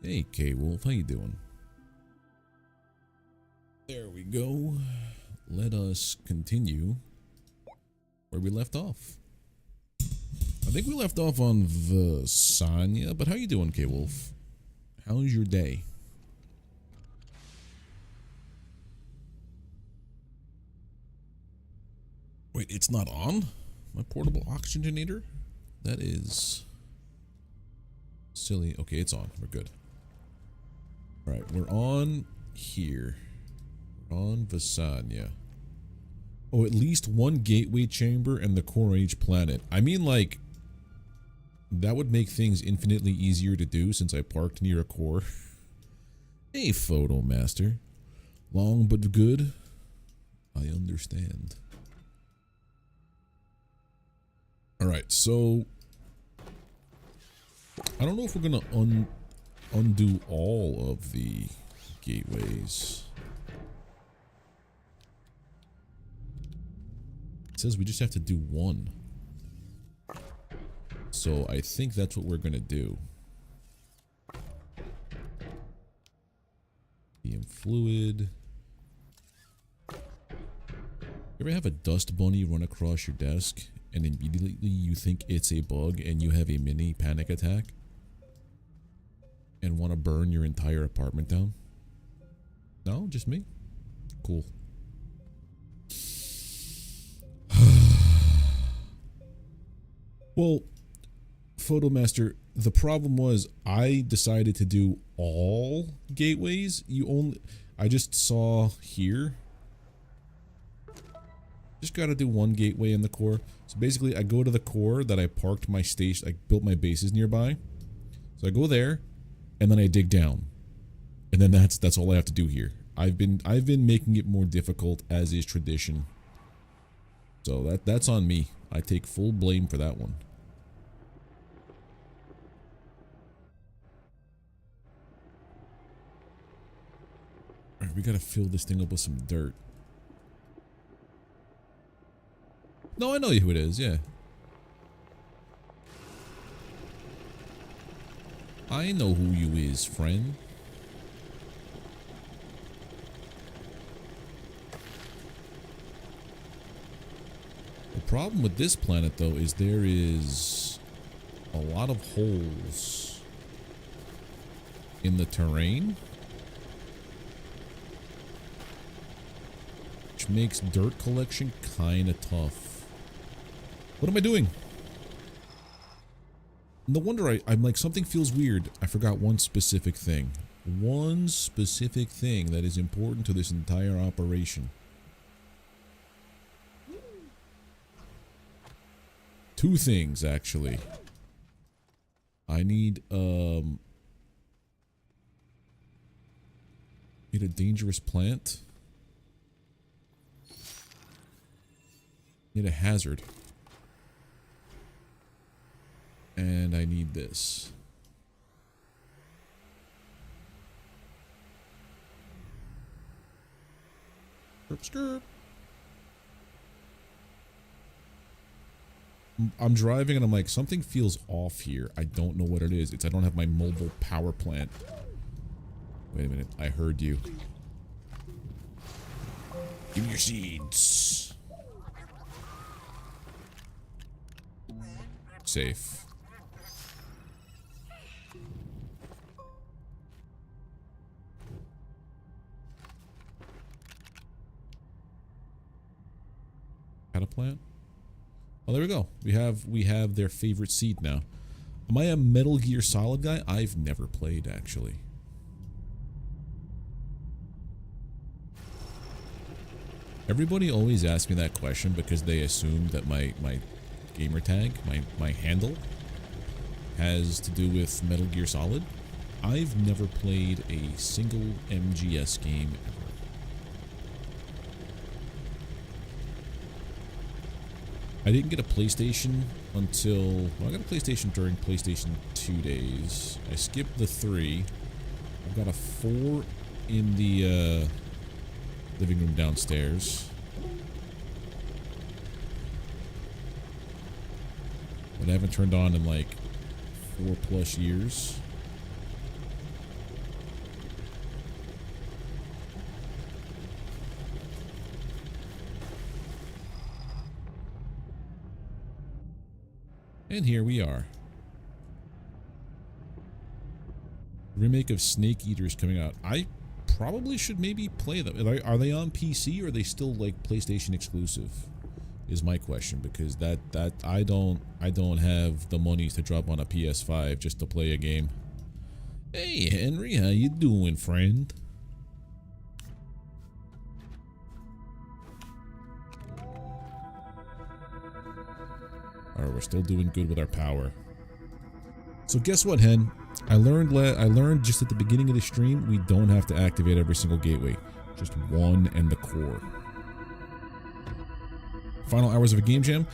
Hey, K-Wolf, how you doing? There we go. Let us continue where we left off. I think we left off on Vasanya, but how you doing, K-Wolf? How's your day? Wait, it's not on? My portable oxygenator? That is silly. Okay, it's on. We're good. Alright, we're on here. We're on Vasanya. Oh, at least one gateway chamber and the core age planet. I mean, like, that would make things infinitely easier to do since I parked near a core. Hey, Photo Master. Long but good. I understand. Alright, so I don't know if we're gonna undo all of the gateways. It says we just have to do one. So I think that's what we're gonna do. PM fluid. You ever have a dust bunny run across your desk and immediately you think it's a bug and you have a mini panic attack and want to burn your entire apartment down? No, just me? Cool. Well, Photomaster, the problem was I decided to do all gateways. I just saw here. Just gotta do one gateway in the core. So basically I go to the core that I parked my station, I built my bases nearby. So I go there and then I dig down. And then that's all I have to do here. I've been making it more difficult, as is tradition. So that's on me. I take full blame for that one. Alright, we gotta fill this thing up with some dirt. No, I know who it is, yeah. I know who you is, friend. The problem with this planet, though, is there is a lot of holes in the terrain, which makes dirt collection kinda tough. What am I doing? No wonder I'm like, something feels weird. I forgot one specific thing. One specific thing that is important to this entire operation. Two things, actually. I need a dangerous plant. Need a hazard. And I need this. Skirp. I'm driving and I'm like, something feels off here. I don't know what it is. I don't have my mobile power plant. Wait a minute. I heard you. Give me your seeds. Safe. Got a plant? Oh, there we go. We have their favorite seed now. Am I a Metal Gear Solid guy? I've never played, actually. Everybody always asks me that question because they assume that my gamer tag, my handle, has to do with Metal Gear Solid. I've never played a single MGS game ever. I didn't get a PlayStation until... Well, I got a PlayStation during PlayStation 2 days. I skipped the 3. I've got a 4 in the living room downstairs. But I haven't turned on in like 4+ years. And here we are. Remake of Snake Eaters coming out. I probably should maybe play them. Are they on PC or are they still like PlayStation exclusive? Is my question, because that I don't have the money to drop on a PS5 just to play a game. Hey Henry, how you doing, friend? Alright, we're still doing good with our power. So guess what, Hen? I learned just at the beginning of the stream, we don't have to activate every single gateway. Just one and the core. Final hours of a game jam?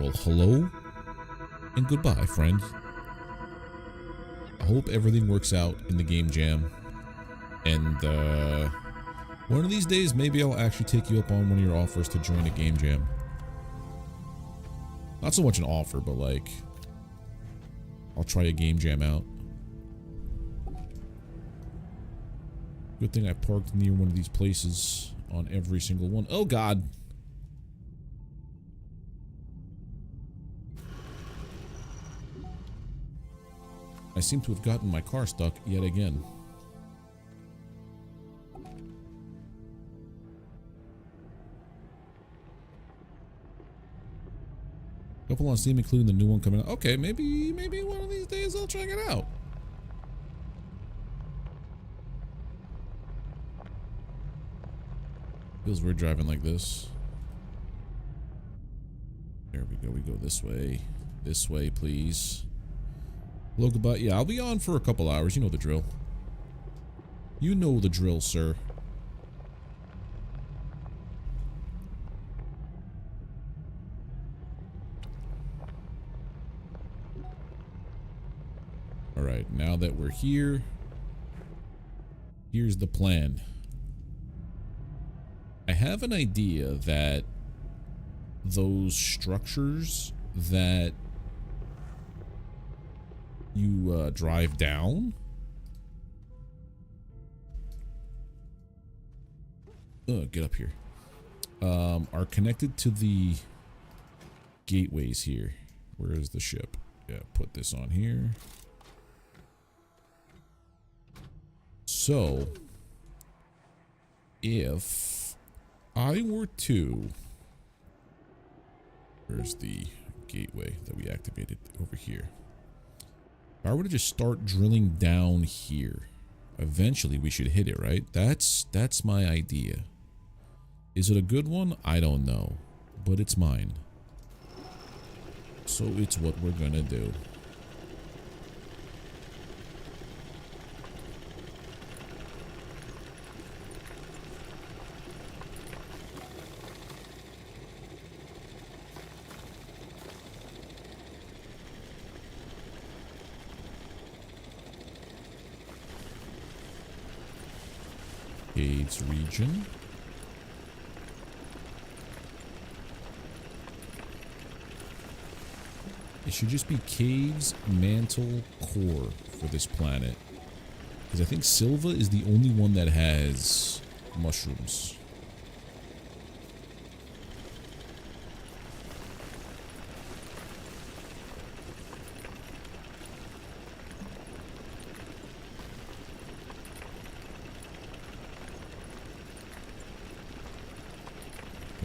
Well, hello and goodbye, friend. I hope everything works out in the game jam. And one of these days, maybe I'll actually take you up on one of your offers to join a game jam. Not so much an offer, but like, I'll try a game jam out. Good thing I parked near one of these places on every single one. Oh God. I seem to have gotten my car stuck yet again. Couple on Steam, including the new one coming out. Okay, maybe one of these days I'll check it out. Feels weird driving like this. There we go. We go this way. This way, please. Hello, goodbye. Yeah, I'll be on for a couple hours. You know the drill. You know the drill, sir. Alright, now that we're here, here's the plan. I have an idea that those structures that you drive down get up here are connected to the gateways here. Where is the ship? Yeah, put this on here. So if I were to, where's the gateway that we activated over here? If I were to just start drilling down here, eventually we should hit it, right? That's my idea. Is it a good one? I don't know, but it's mine. So it's what we're gonna do. Caves region. It should just be caves, mantle, core for this planet. Because I think Silva is the only one that has mushrooms.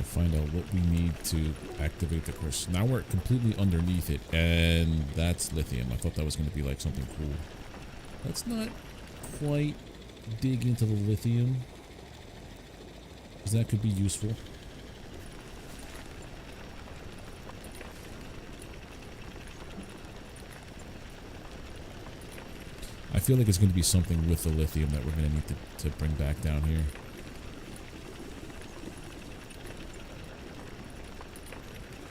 Find out what we need to activate the crystal. Now we're completely underneath it, and that's lithium. I thought that was going to be like something cool. Let's not quite dig into the lithium, because that could be useful. I feel like it's going to be something with the lithium that we're going to need to bring back down here.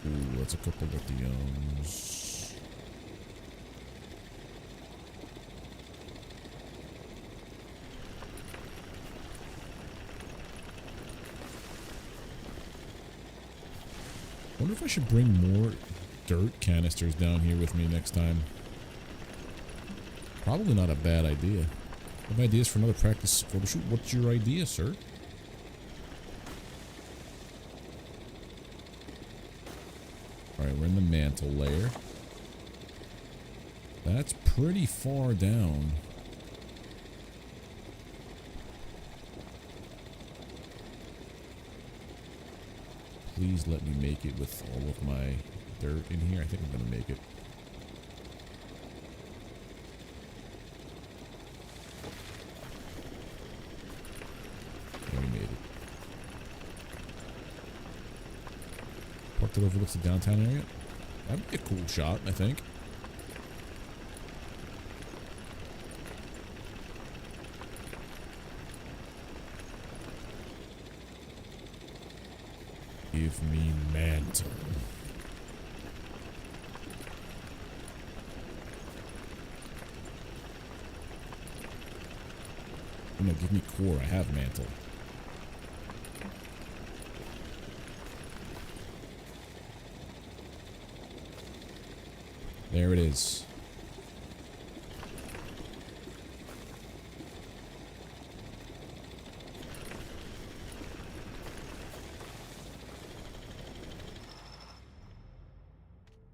Ooh, that's a couple of lithiums. Wonder if I should bring more dirt canisters down here with me next time. Probably not a bad idea. Have ideas for another practice photo shoot? What's your idea, sir? Alright, we're in the mantle layer. That's pretty far down. Please let me make it with all of my dirt in here. I think I'm going to make it. Yeah, we made it. Park that overlooks the downtown area. That'd be a cool shot, I think. Give me mantle. Oh no, give me core. I have mantle. There it is.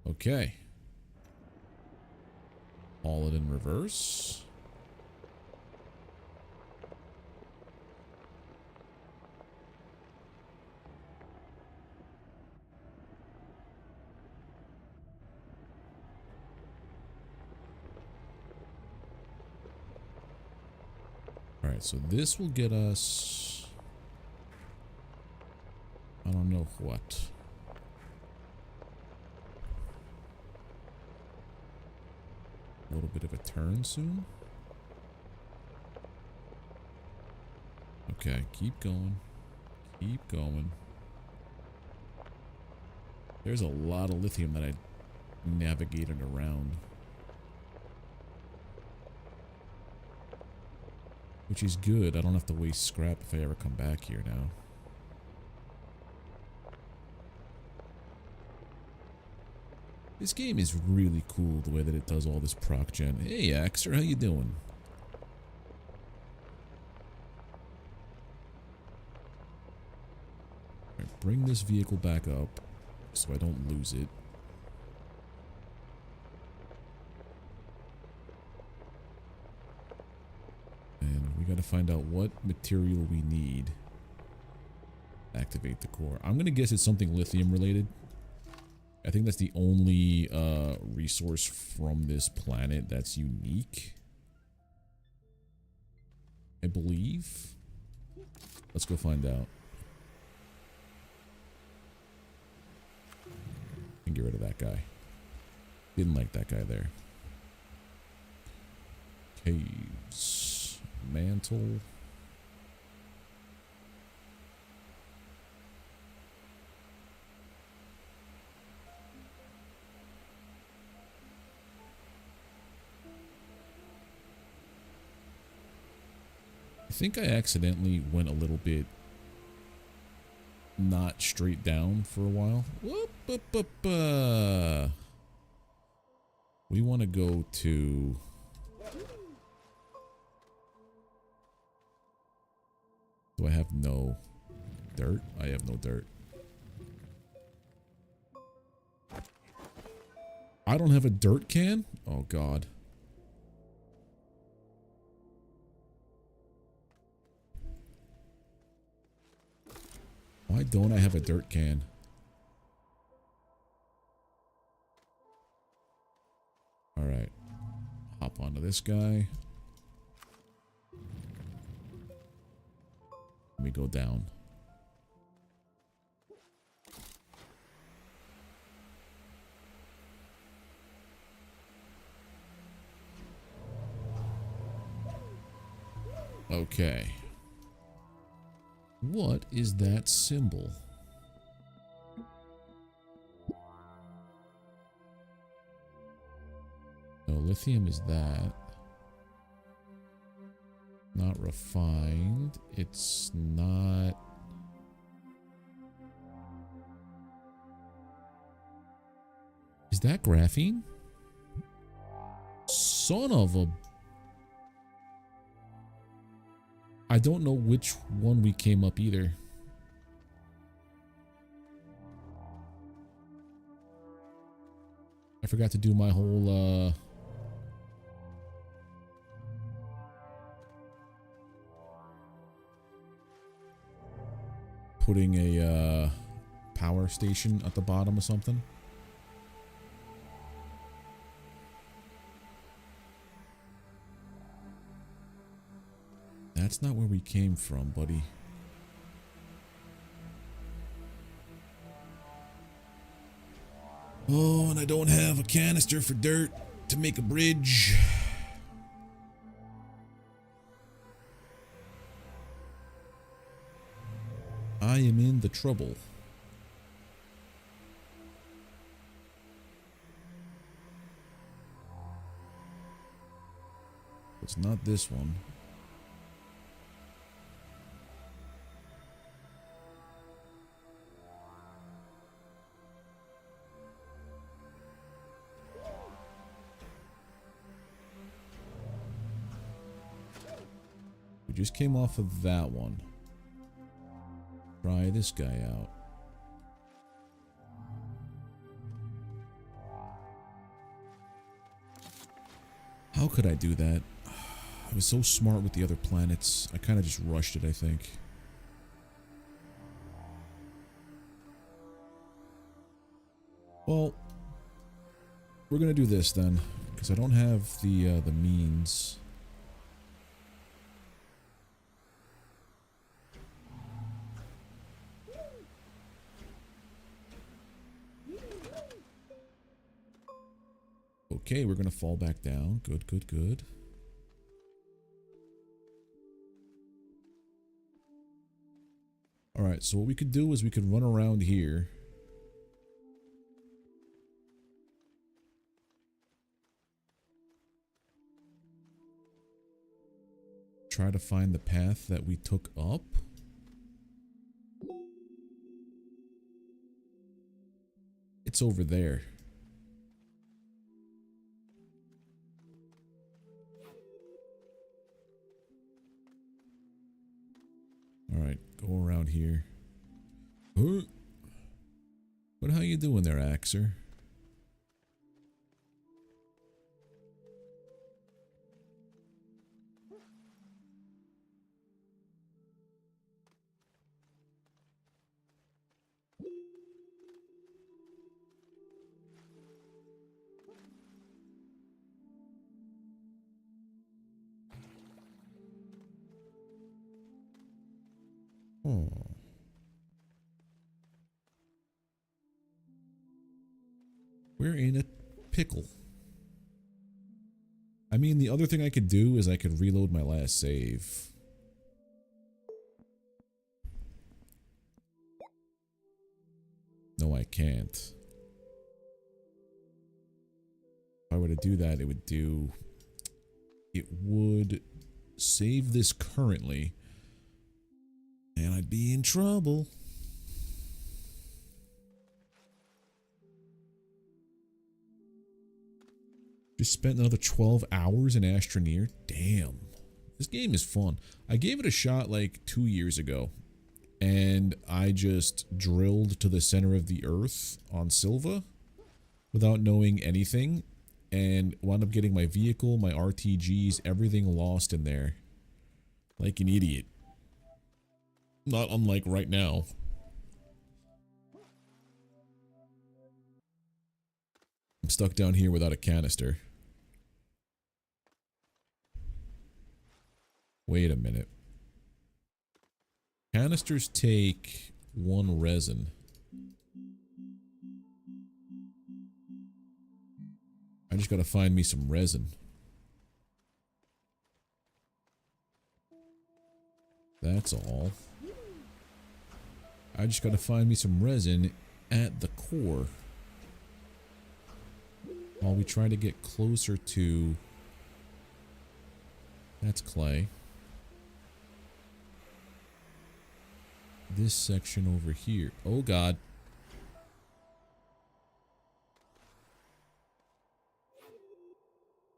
Okay. Haul it in reverse. Alright, so this will get us... I don't know what. A little bit of a turn soon. Okay, keep going. Keep going. There's a lot of lithium that I navigated around. Which is good. I don't have to waste scrap if I ever come back here now. This game is really cool the way that it does all this proc gen. Hey Axer, how you doing? Alright, bring this vehicle back up so I don't lose it. And we gotta find out what material we need to activate the core. I'm gonna guess it's something lithium related. I think that's the only resource from this planet that's unique. I believe. Let's go find out. And get rid of that guy. Didn't like that guy there. Caves. Mantle. I think I accidentally went a little bit not straight down for a while. Whoop, whoop, whoop, we want to go to... Do I have no dirt? I have no dirt. I don't have a dirt can? Oh God. Why don't I have a dirt can? Alright. Hop onto this guy. Let me go down. Okay. What is that symbol? No, lithium is that. Not refined. It's not... Is that graphene? Son of a... I don't know which one we came up either. I forgot to do my whole putting a power station at the bottom or something. That's not where we came from, buddy. Oh, and I don't have a canister for dirt to make a bridge. I am in the trouble. It's not this one. We just came off of that one. Try this guy out. How could I do that? I was so smart with the other planets. I kind of just rushed it, I think. Well, we're gonna do this then, because I don't have the means. Okay, we're gonna fall back down. Good, good, good. Alright, so what we could do is we could run around here. Try to find the path that we took up. It's over there. Alright, go around here. But how you doing there, Axer? Oh. We're in a pickle. I mean, the other thing I could do is I could reload my last save. No, I can't. If I were to do that, it would save this currently. And I'd be in trouble. Just spent another 12 hours in Astroneer. Damn. This game is fun. I gave it a shot like 2 years ago. And I just drilled to the center of the earth on Silva without knowing anything. And wound up getting my vehicle, my RTGs, everything lost in there. Like an idiot. Not unlike right now. I'm stuck down here without a canister. Wait a minute. Canisters take 1 resin. I just gotta find me some resin. That's all. I just gotta find me some resin at the core. While we try to get closer to... That's clay. This section over here. Oh god.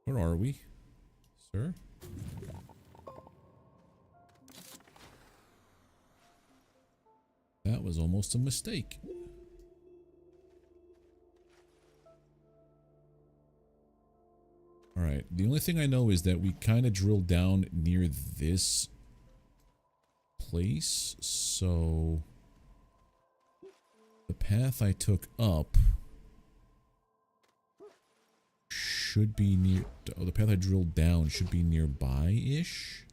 Where are we, sir? That was almost a mistake. Alright, the only thing I know is that we kind of drilled down near this place, so The path I took up should be near... Oh, the path I drilled down should be nearby-ish.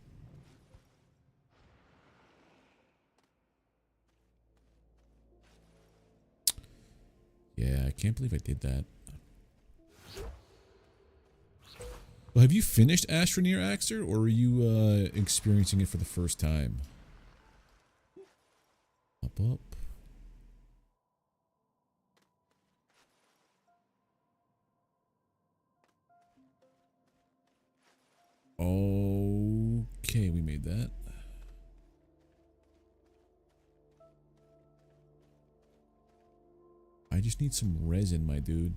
Yeah, I can't believe I did that. Well, have you finished Astroneer, Axer, or are you experiencing it for the first time? Up. Okay, we made that. I just need some resin, my dude.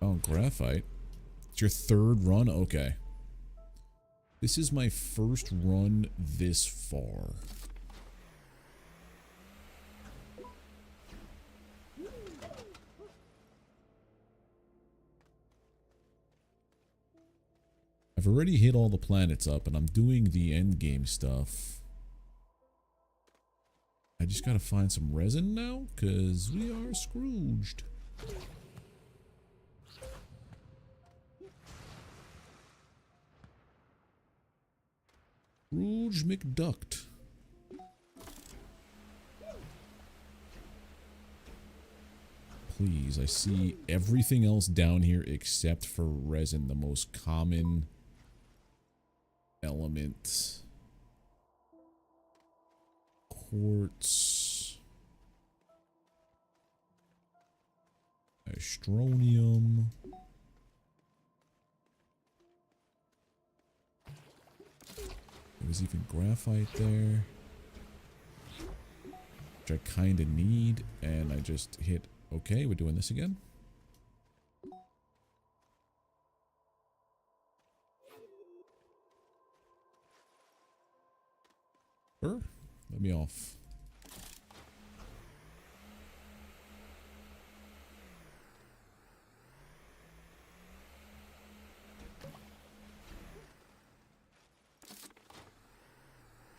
Oh, graphite. It's your third run? Okay. This is my first run this far. I've already hit all the planets up and I'm doing the end game stuff. I just gotta find some resin now, because we are Scrooged. Scrooge McDuck. Please, I see everything else down here except for resin, the most common element. Quartz. Astronium. There's even graphite there, which I kind of need, and I just hit okay. We're doing this again. Sure. Let me off.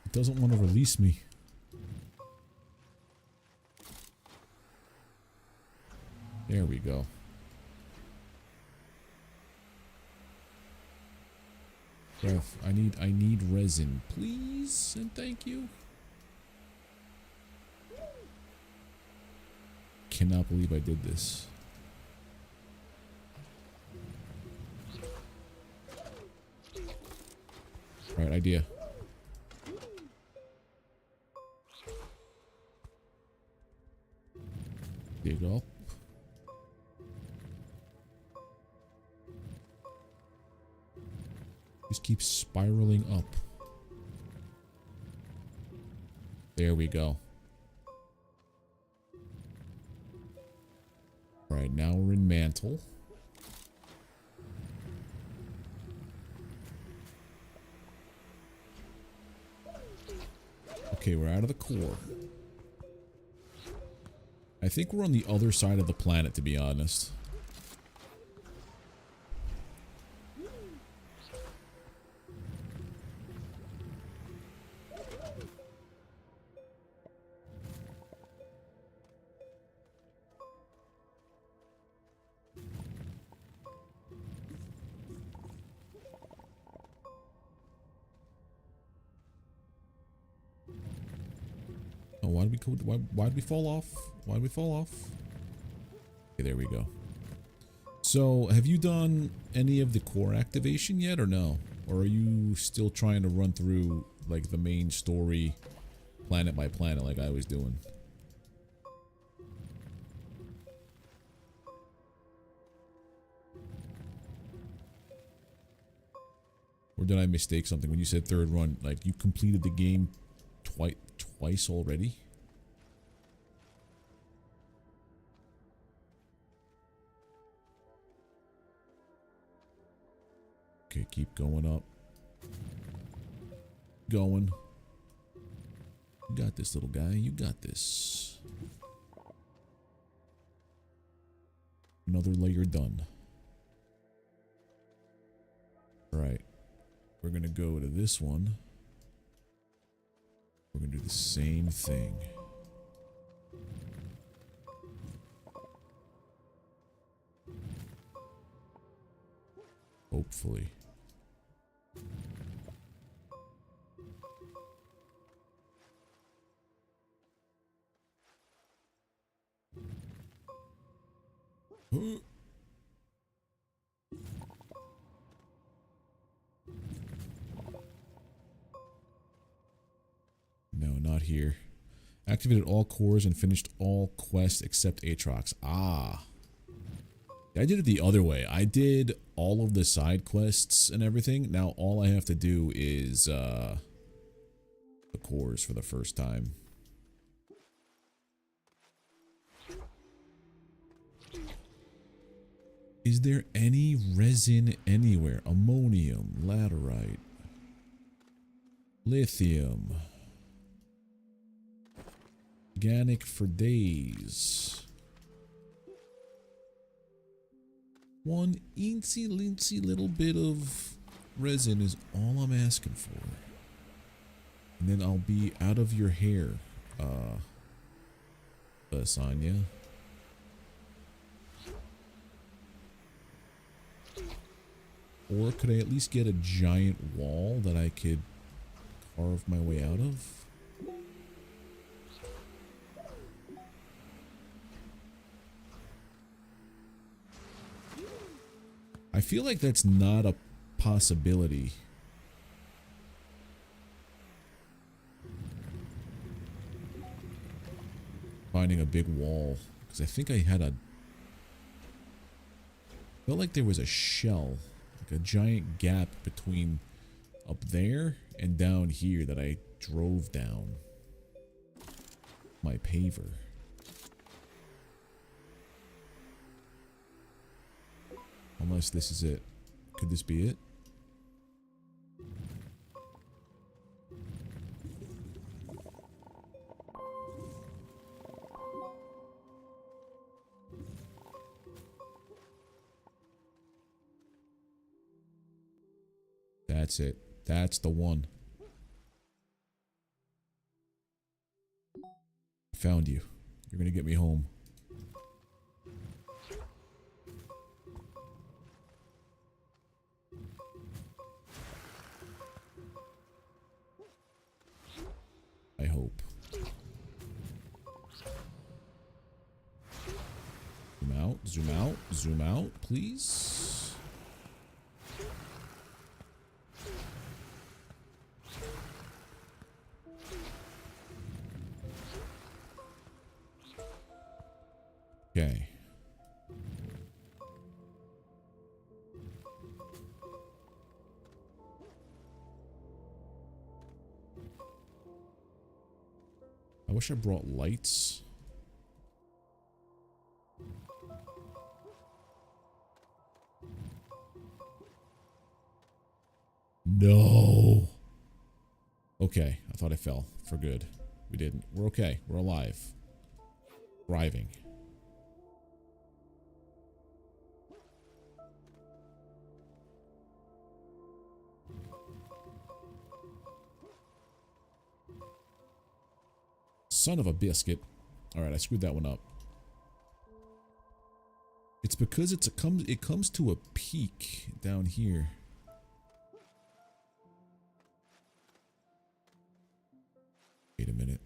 It doesn't want to release me. There we go. Ref, I need resin, please, and thank you. Cannot believe I did this. Right, idea. Dig up. Just keep spiraling up. There we go. Right, now we're in mantle. Okay, we're out of the core. I think we're on the other side of the planet, to be honest. Oh, why did we fall off? Why did we fall off? Okay, there we go. So, have you done any of the core activation yet, or no? Or are you still trying to run through, like, the main story planet by planet like I was doing? Or did I mistake something when you said third run? Like, you completed the game twice already? Okay, keep going up. Going. You got this, little guy. You got this. Another layer done. Right. We're going to go to this one. We're going to do the same thing. Hopefully. No, not here. Activated all cores and finished all quests except Aatrox. Ah. I did it the other way. I did all of the side quests and everything. Now all I have to do is the cores for the first time. Is there any resin anywhere? Ammonium, laterite, lithium, organic for days. One eensy leensy little bit of resin is all I'm asking for. And then I'll be out of your hair, Sonya. Or could I at least get a giant wall that I could carve my way out of? I feel like that's not a possibility. Finding a big wall. Because I think I had a... felt like there was a shell. Like a giant gap between up there and down here that I drove down. My paver. Unless this is it. Could this be it? That's it. That's the one. I found you. You're gonna get me home. I hope. Zoom out, zoom out, zoom out, please. Okay. I wish I brought lights. No. Okay, I thought I fell for good. We didn't. We're okay. We're alive. Thriving. Son of a biscuit. Alright, I screwed that one up. It's because it comes to a peak down here. Wait a minute.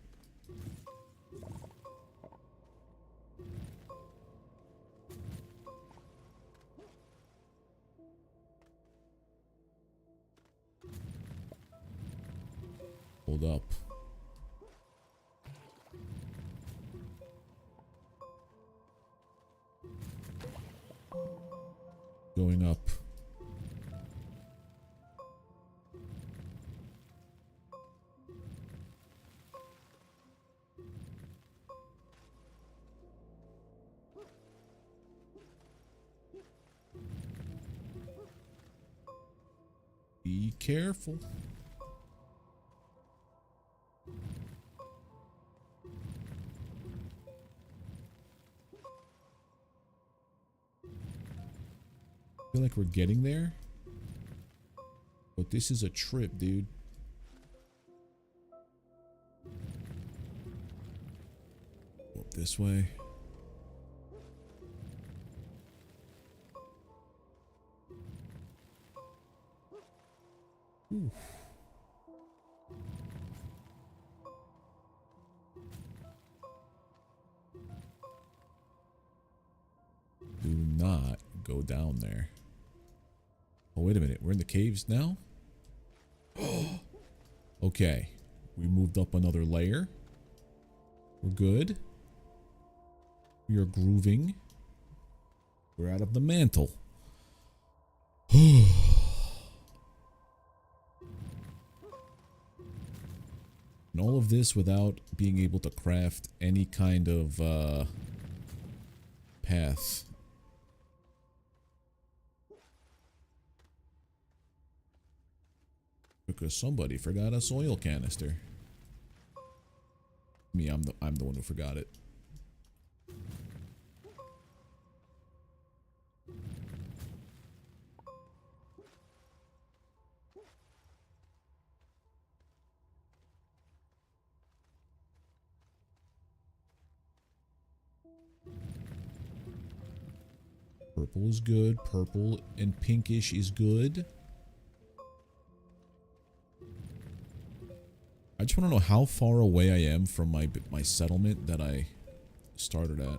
Hold up. Going up. Be careful. I feel like we're getting there. But this is a trip, dude. Go up this way. Ooh. Do not go down there. Oh, wait a minute. We're in the caves now? Okay. We moved up another layer. We're good. We are grooving. We're out of the mantle. And all of this without being able to craft any kind of path. Because somebody forgot a soil canister. Me, I'm the one who forgot it. Purple is good. Purple and pinkish is good. I just want to know how far away I am from my settlement that I started at.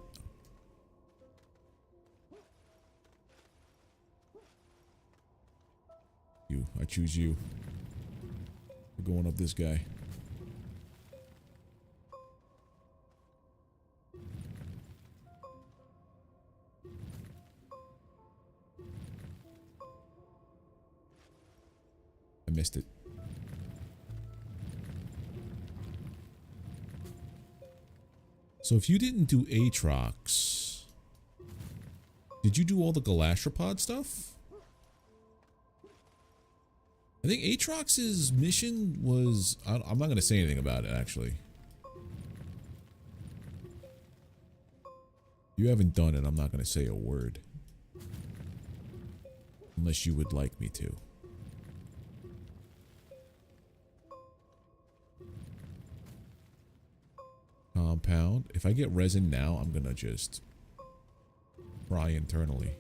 You. I choose you. We're going up this guy. I missed it. So if you didn't do Aatrox, did you do all the Galastropod stuff? I think Aatrox's mission was... I'm not going to say anything about it, actually. You haven't done it, I'm not going to say a word. Unless you would like me to. Compound. If I get resin now, I'm gonna just cry internally.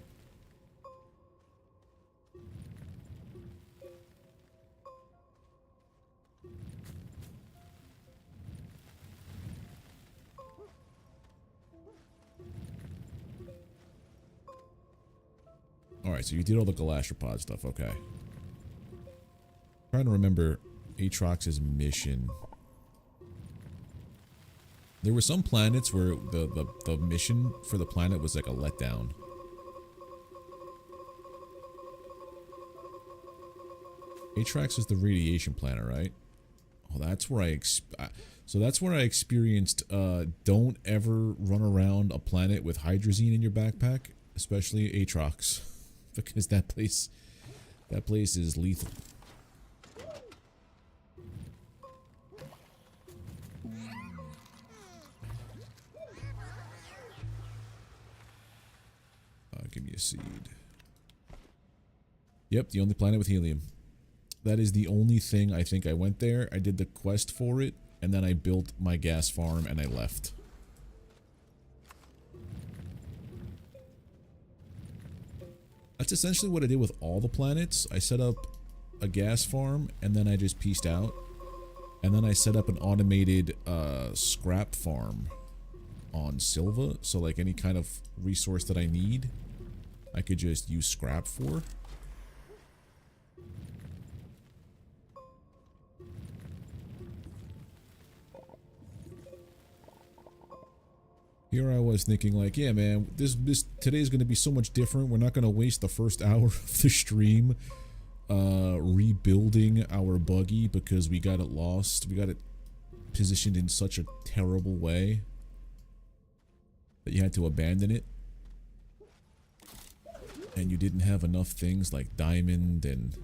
Alright, so you did all the Galastropod stuff, okay. Trying to remember Aatrox's mission. There were some planets where the mission for the planet was like a letdown. Aatrox is the radiation planet, right? Oh, that's where so that's where I experienced don't ever run around a planet with hydrazine in your backpack, especially Aatrox, because that place is lethal. Give me a seed. Yep, the only planet with helium. That is the only thing I think I went there. I did the quest for it, and then I built my gas farm and I left. That's essentially what I did with all the planets. I set up a gas farm, and then I just pieced out. And then I set up an automated scrap farm on Silva, so like any kind of resource that I need, I could just use scrap for. Here I was thinking like, yeah man, today's gonna be so much different. We're not gonna waste the first hour of the stream rebuilding our buggy because we got it lost. We got it positioned in such a terrible way that you had to abandon it. And you didn't have enough things like diamond and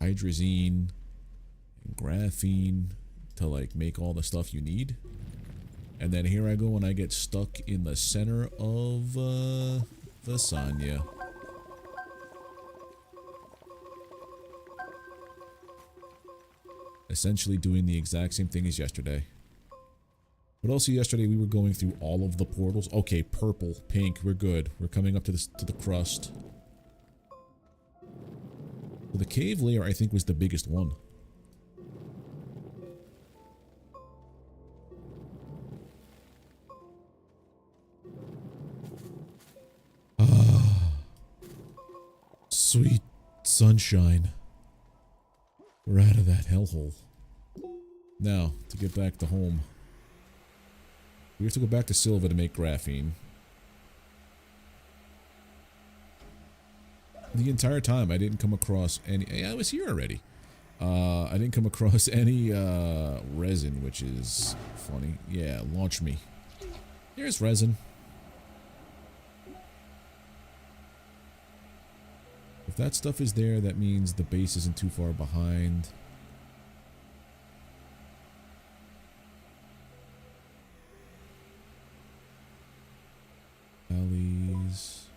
hydrazine and graphene to like make all the stuff you need. And then here I go and I get stuck in the center of Visanya. Essentially doing the exact same thing as yesterday. But also yesterday we were going through all of the portals. Okay, purple, pink, we're good. We're coming up to the crust. So the cave layer I think was the biggest one. Ah, sweet sunshine. We're out of that hellhole. Now, to get back to home. We have to go back to Silva to make graphene. The entire time I didn't come across any... Hey, I was here already. I didn't come across any resin, which is funny. Yeah, launch me. Here's resin. If that stuff is there, that means the base isn't too far behind. Alleys.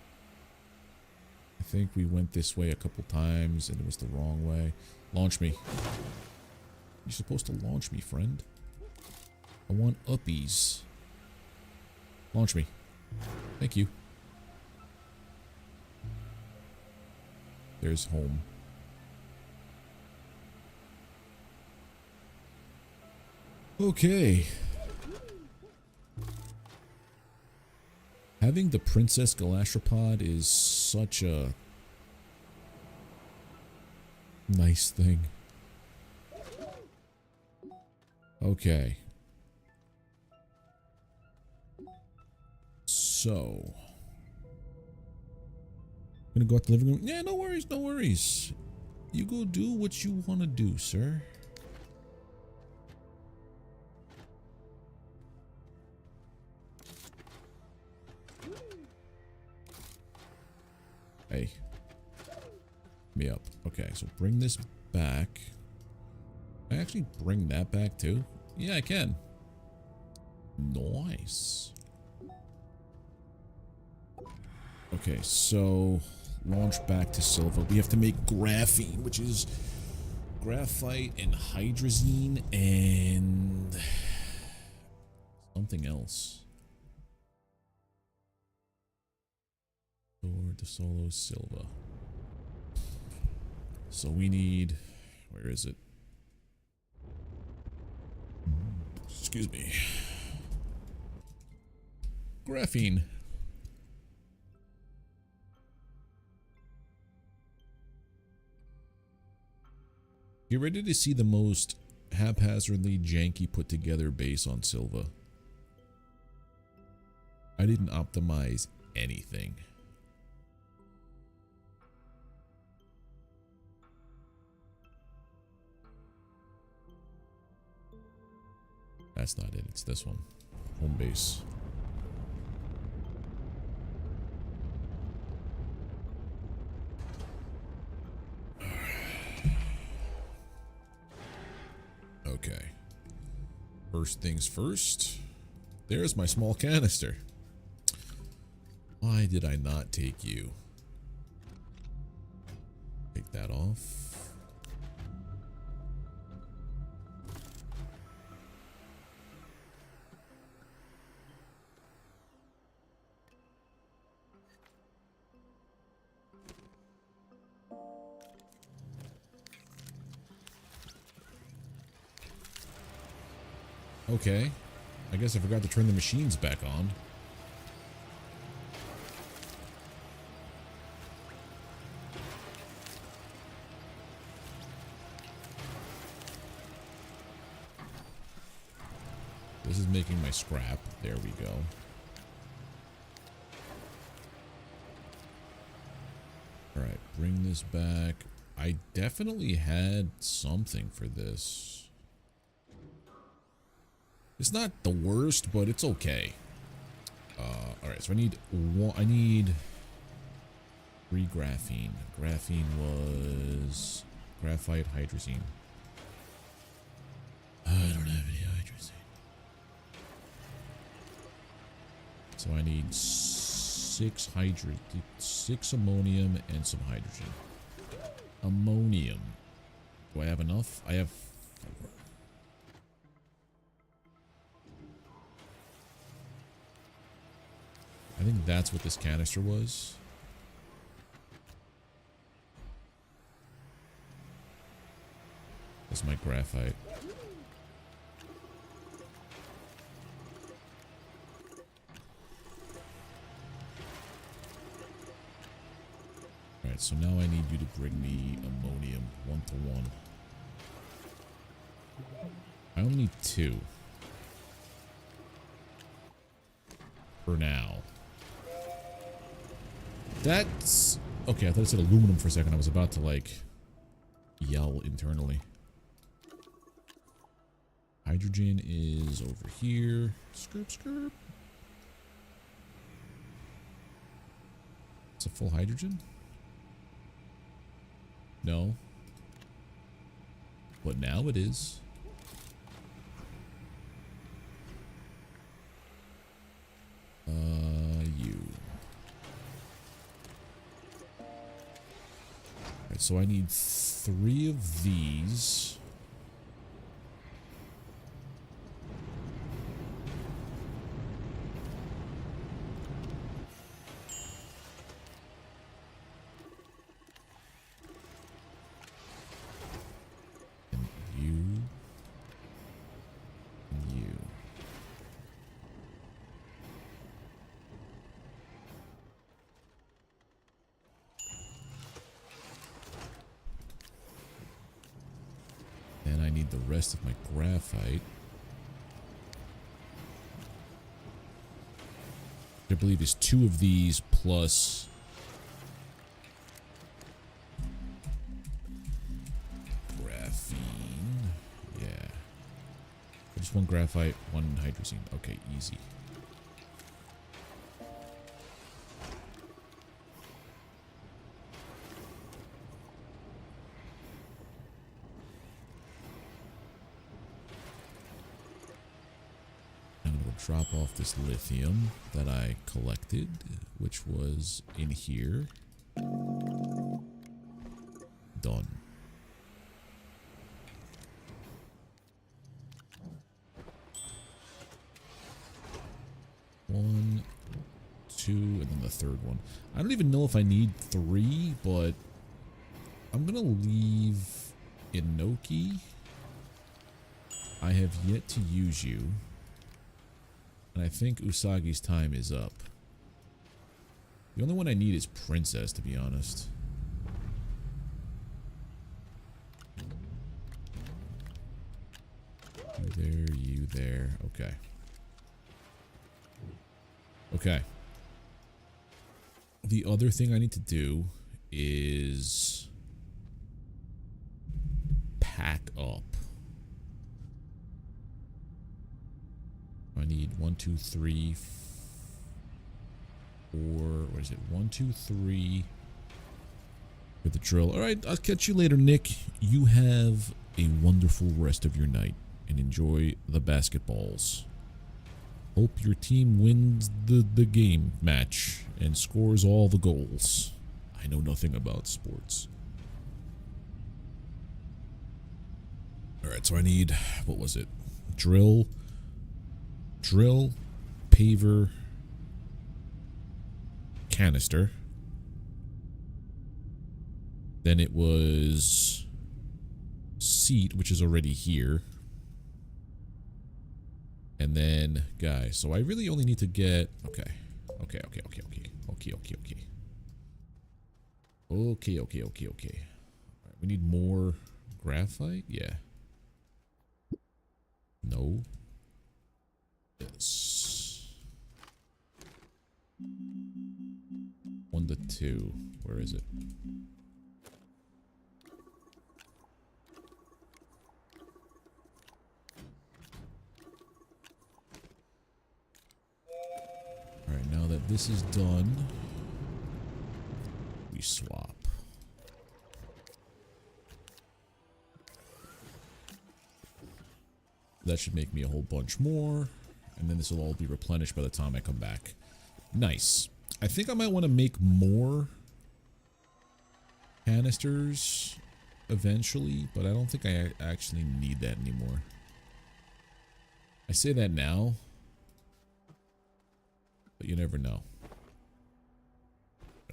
I think we went this way a couple times and it was the wrong way. Launch me. You're supposed to launch me, friend. I want uppies. Launch me. Thank you. There's home. Okay. Having the Princess Galastropod is such a nice thing. Okay. So... gonna go out to the living room. Yeah, no worries, no worries. You go do what you want to do, sir. Hey. Me up. Okay, so bring this back. Can I actually bring that back too? Yeah, I can. Nice. Okay, so launch back to Silva. We have to make graphene, which is graphite and hydrazine and something else. Or de Solo Silva. So we need, where is it? Excuse me. Graphene. Get ready to see the most haphazardly janky put together base on Silva. I didn't optimize anything. That's not it, it's this one. Home base. Okay. First things first. There's my small canister. Why did I not take you? Take that off. Okay. I guess I forgot to turn the machines back on. This is making my scrap. There we go. Alright, bring this back. I definitely had something for this. It's not the worst, but it's okay. Alright, so I need one. I need 3 graphene. Graphene was graphite, hydrazine. I don't have any hydrazine. So I need 6 ammonium and some hydrogen. Ammonium. Do I have enough? I have 4. I think that's what this canister was. That's my graphite. Alright, so now I need you to bring me ammonium 1-to-1. I only need 2. For now. That's... Okay, I thought it said aluminum for a second. I was about to, like, yell internally. Hydrogen is over here. Skirp, skirp. It's a full hydrogen? No. But now it is. You. Alright, so I need 3 of these. The rest of my graphite. I believe is 2 of these plus graphene. Yeah. Just 1 graphite, 1 hydrazine. Okay, easy. Drop off this lithium that I collected, which was in here. Done. One, 2, and then the third one. I don't even know if I need 3, but I'm gonna leave Inoki. I have yet to use you. And I think Usagi's time is up. The only one I need is Princess, to be honest. You there, you there. Okay. Okay. The other thing I need to do is pack up. I need 1, 2, 3, 4. What is it? 1, 2, 3 for the drill. All right, I'll catch you later, Nick. You have a wonderful rest of your night and enjoy the basketballs. Hope your team wins the game match and scores all the goals. I know nothing about sports. All right, so I need, what was it? Drill, paver, canister. Then it was seat, which is already here. And then, guys, so I really only need to get, okay. All right, we need more graphite? Yeah. No. Yes. 1 to 2. Where is it? Alright, now that this is done, we swap. That should make me a whole bunch more. And then this will all be replenished by the time I come back. Nice. I think I might want to make more canisters eventually, but I don't think I actually need that anymore. I say that now, but you never know.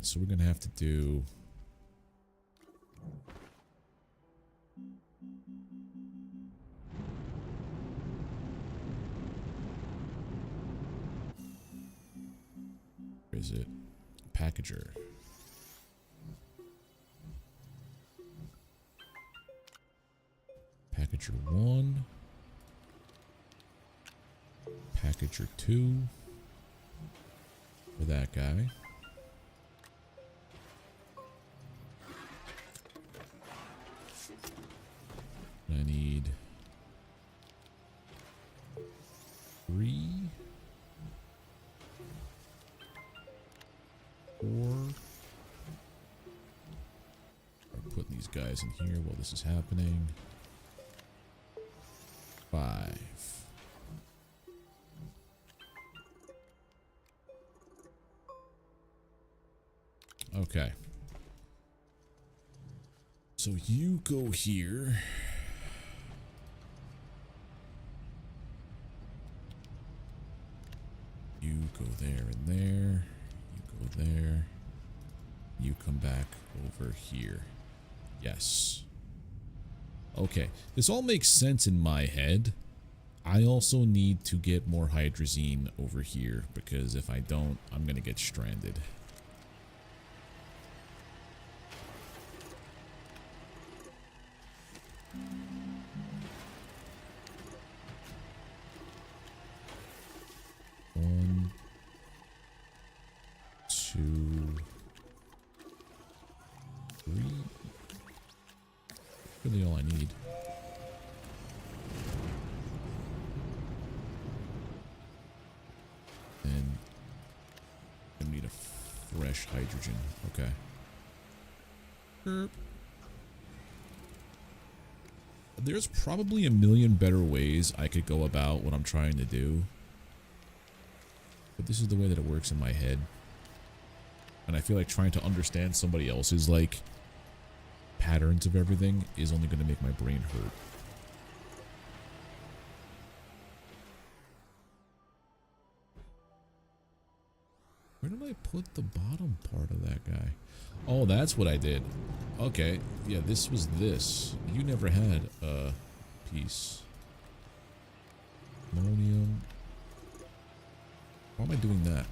So we're gonna have to do. Where is it? Packager. Packager 1. Packager 2. For that guy. I need 3, 4. I'm putting these guys in here while this is happening. 5. Okay. So you go here. You go there and there. You go there. You come back over here. Yes. Okay. This all makes sense in my head. I also need to get more hydrazine over here because if I don't, I'm going to get stranded. One, 2, 3. Really all I need. And I need a fresh hydrogen. Okay. There's probably a million better ways I could go about what I'm trying to do. But this is the way that it works in my head. And I feel like trying to understand somebody else's, like, patterns of everything is only going to make my brain hurt. Where did I put the bottom part of that guy? Oh, that's what I did. Okay. Yeah, this was this. You never had a piece. Ammonium. Why am I doing that?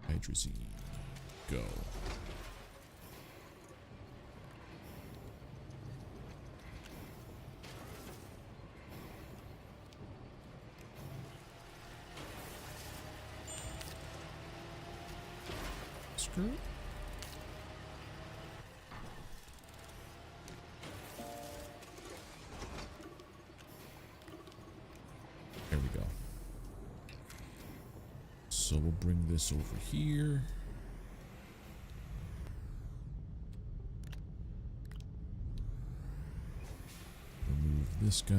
Hydrazine. Go. Screw. There we go. So we'll bring this over here. Remove this guy.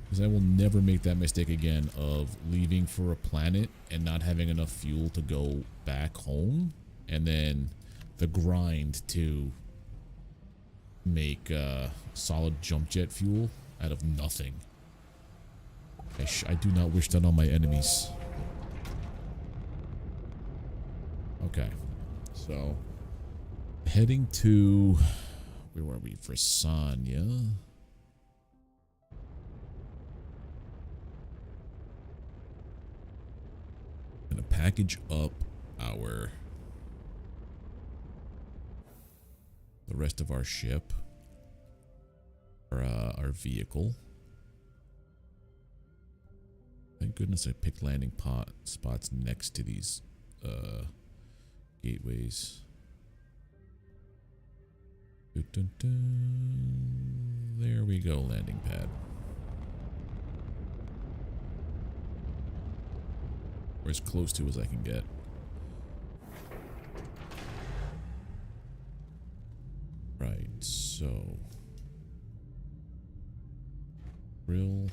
Because I will never make that mistake again of leaving for a planet and not having enough fuel to go back home. And then the grind to make solid jump jet fuel out of nothing. I do not wish that on my enemies. Okay. So, heading to... Where were we? Versania. Gonna package up the rest of our ship, or our vehicle. Thank goodness I picked landing spots next to these gateways. Dun, dun, dun. There we go, landing pad. Or as close to as I can get. Right, so Brill,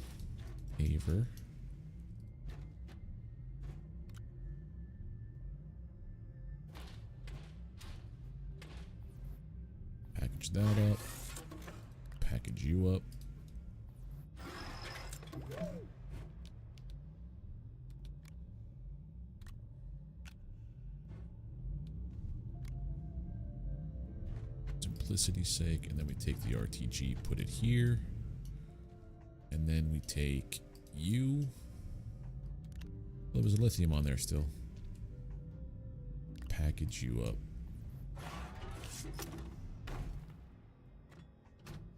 Aver. that up. Package you up. Simplicity's sake, and then we take the RTG, put it here, and then we take you. Well, there was a lithium on there still. Package you up.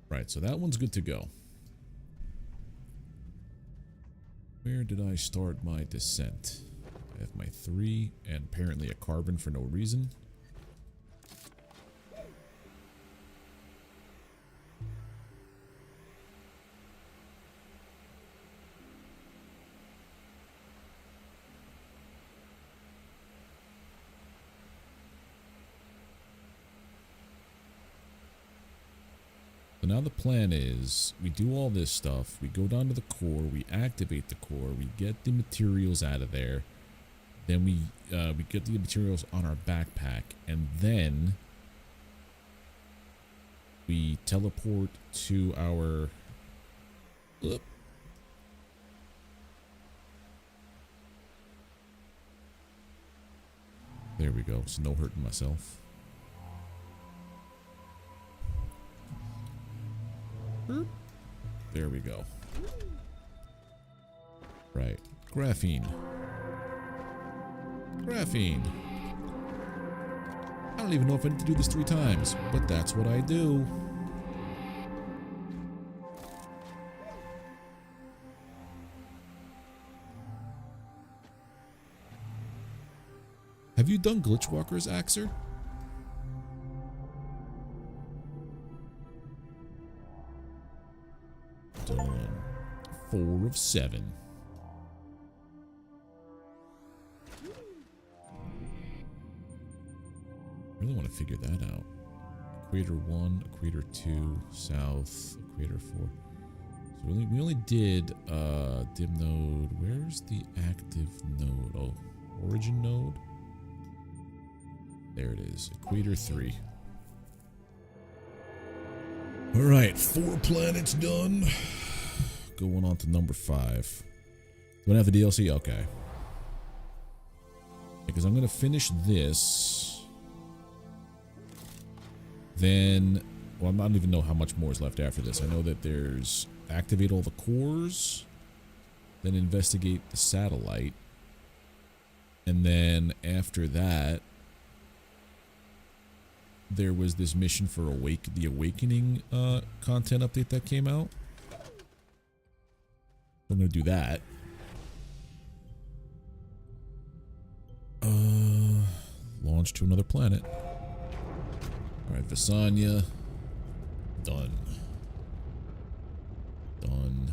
Right, so that one's good to go. Where did I start my descent? I have my 3 and apparently a carbon for no reason. So now the plan is, we do all this stuff, we go down to the core, we activate the core, we get the materials out of there, then we get the materials on our backpack, and then we teleport to our... There we go, so no hurting myself. There we go. Right. Graphene. Graphene. I don't even know if I need to do this 3 times, but that's what I do. Have you done Glitchwalkers, Axer? Done. 4 of 7. I really want to figure that out. Equator 1, Equator 2, South, Equator 4. So we only did dim node. Where's the active node? Oh, origin node. There it is. Equator 3. Alright, 4 planets done. Going on to number 5. Do I have the DLC? Okay. Because I'm going to finish this. Then, well, I don't even know how much more is left after this. I know that there's activate all the cores. Then investigate the satellite. And then after that, there was this mission for the Awakening content update that came out. I'm gonna do that. Launch to another planet. Alright, Visanya. Done. Done.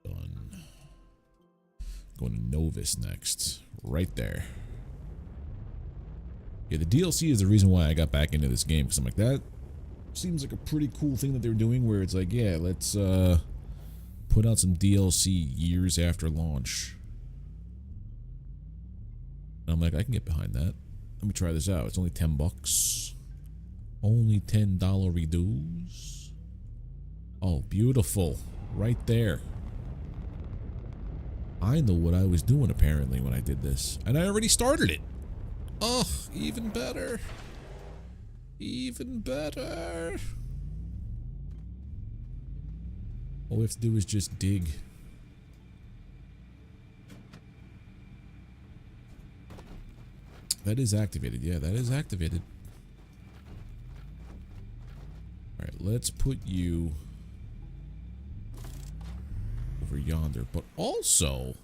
Done. Going to Novus next. Right there. Yeah, the DLC is the reason why I got back into this game, because I'm like, that seems like a pretty cool thing that they're doing, where it's like, yeah, let's put out some DLC years after launch. And I'm like, I can get behind that. Let me try this out. It's only $10. Only $10 reduce. Oh, beautiful. Right there. I know what I was doing, apparently, when I did this. And I already started it. Oh, even better. Even better. All we have to do is just dig. That is activated. Yeah, that is activated. Alright, let's put you over yonder. But also,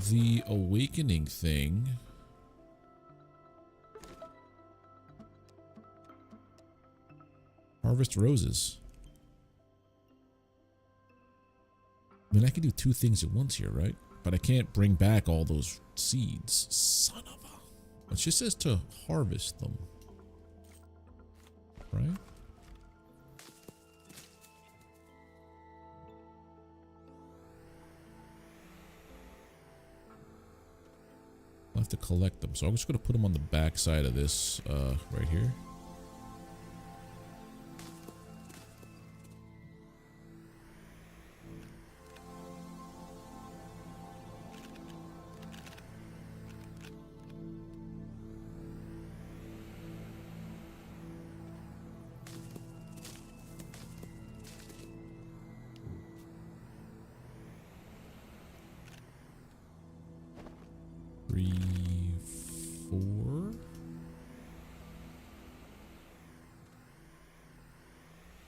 the Awakening thing. Harvest roses. I mean, I can do 2 things at once here, right? But I can't bring back all those seeds. Son of a... It just says to harvest them. Right? have to collect them. So I'm just going to put them on the back side of this right here.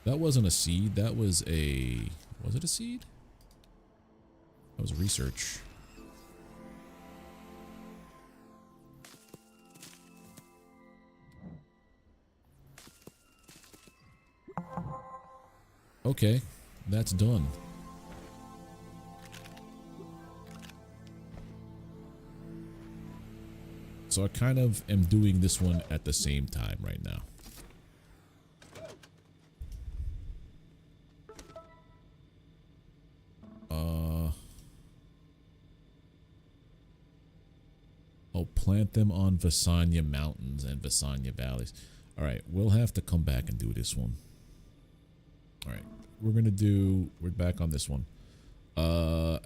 That wasn't a seed. That was a... Was it a seed? That was research. Okay, that's done. So I kind of am doing this one at the same time right now. I'll plant them on Visanya Mountains and Visanya Valleys. Alright, we'll have to come back and do this one. Alright, we're back on this one.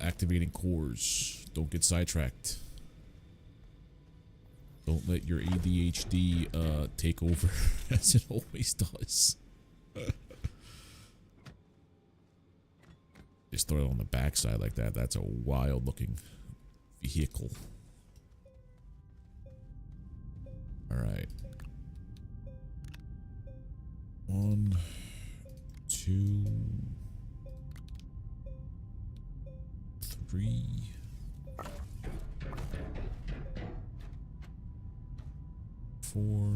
Activating cores. Don't get sidetracked. Don't let your ADHD take over as it always does. Just throw it on the backside like that. That's a wild looking vehicle. Alright. 1, 2, 3. 4.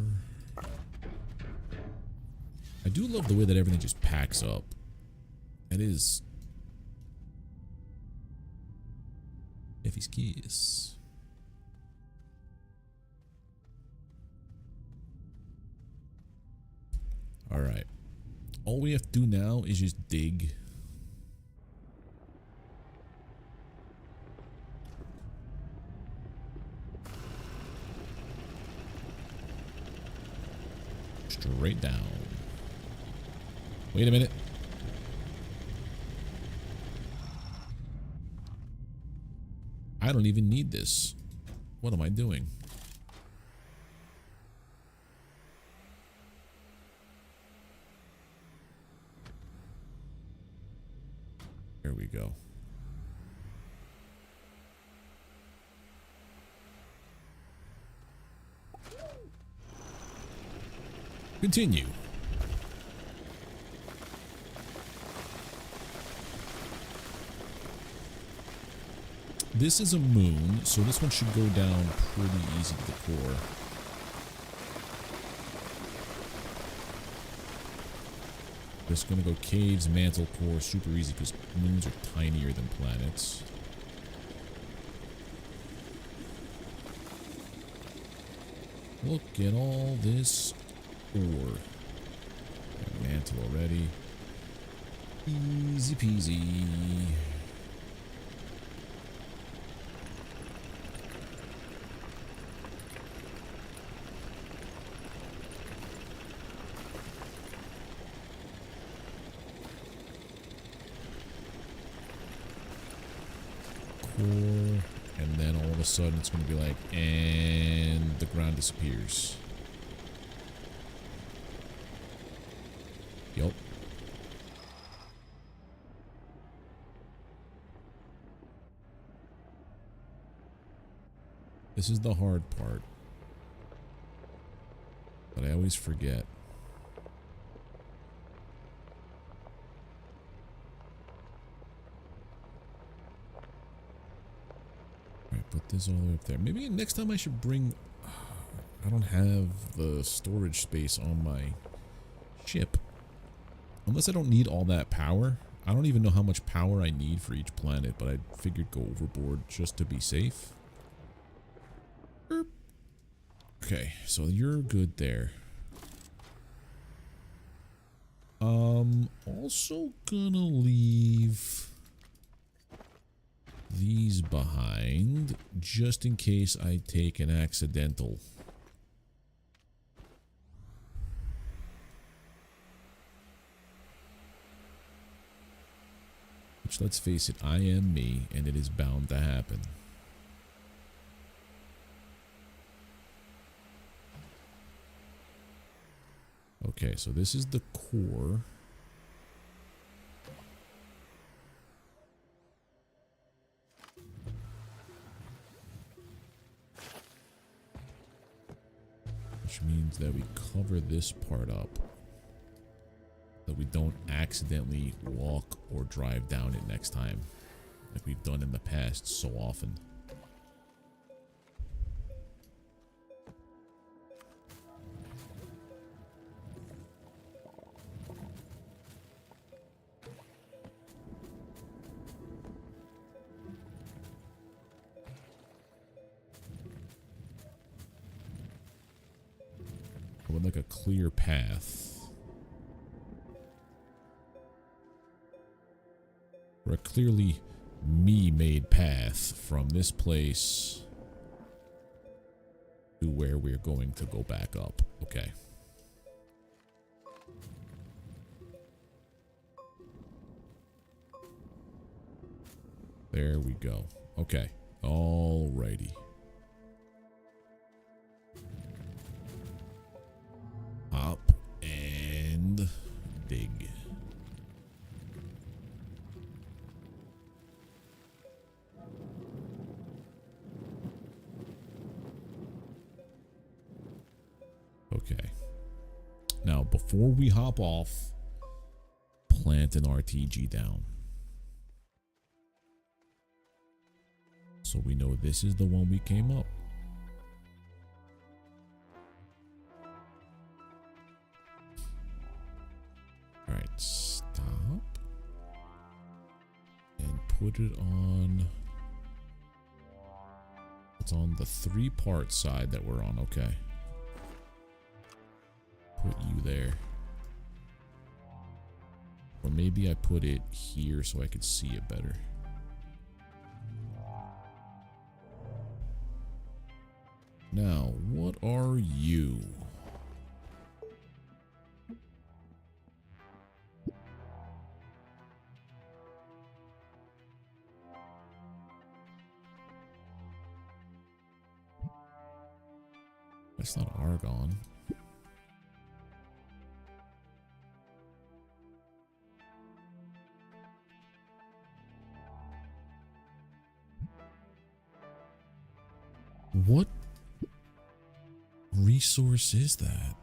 I do love the way that everything just packs up. It is. Effie's kiss. Alright. All we have to do now is just dig. Straight down. Wait a minute. I don't even need this. What am I doing? There we go. Continue. This is a moon, so this one should go down pretty easy to the core. Just gonna go caves, mantle, core, super easy because moons are tinier than planets. Look at all this ore. Got mantle already. Easy peasy. And then all of a sudden it's going to be like, and the ground disappears. Yup. This is the hard part. But I always forget. Put this all the way up there. Maybe next time I should bring... I don't have the storage space on my ship. Unless I don't need all that power. I don't even know how much power I need for each planet, but I figured go overboard just to be safe. Erp. Okay, so you're good there. Also gonna leave these behind just in case I take an accidental. Which, let's face it, I am me, and it is bound to happen. Okay, so this is the core. Which means that we cover this part up. That we don't accidentally walk or drive down it next time. Like we've done in the past so often. I would like a clear path. Or a clearly me-made path from this place to where we're going to go back up. Okay. There we go. Okay. Alrighty. Hop and dig. Okay. Now, before we hop off, plant an RTG down. So we know this is the one we came up. Alright, stop. And put it on... It's on the 3-part side that we're on, okay. Put you there. Or maybe I put it here so I could see it better. Now, what are you? That's not argon. What resource is that?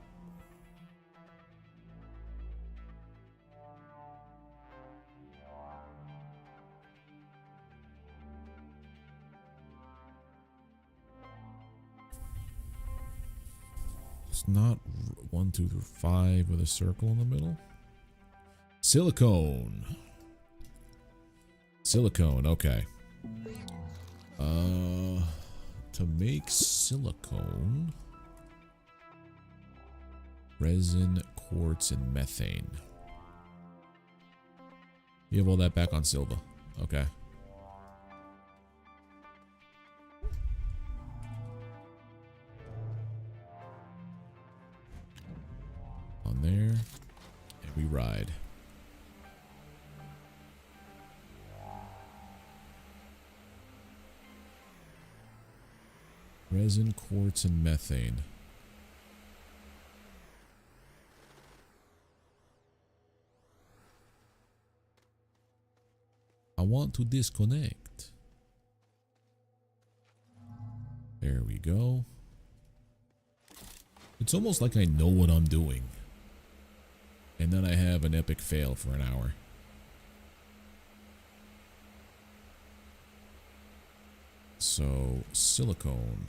It's not 1, 2, 3, 5 with a circle in the middle. Silicone. Silicone, okay. To make silicone, resin, quartz, and methane. You have all that back on Silva. Okay. On there, and we ride. Resin, quartz, and methane. I want to disconnect. There we go. It's almost like I know what I'm doing. And then I have an epic fail for an hour. So, silicone.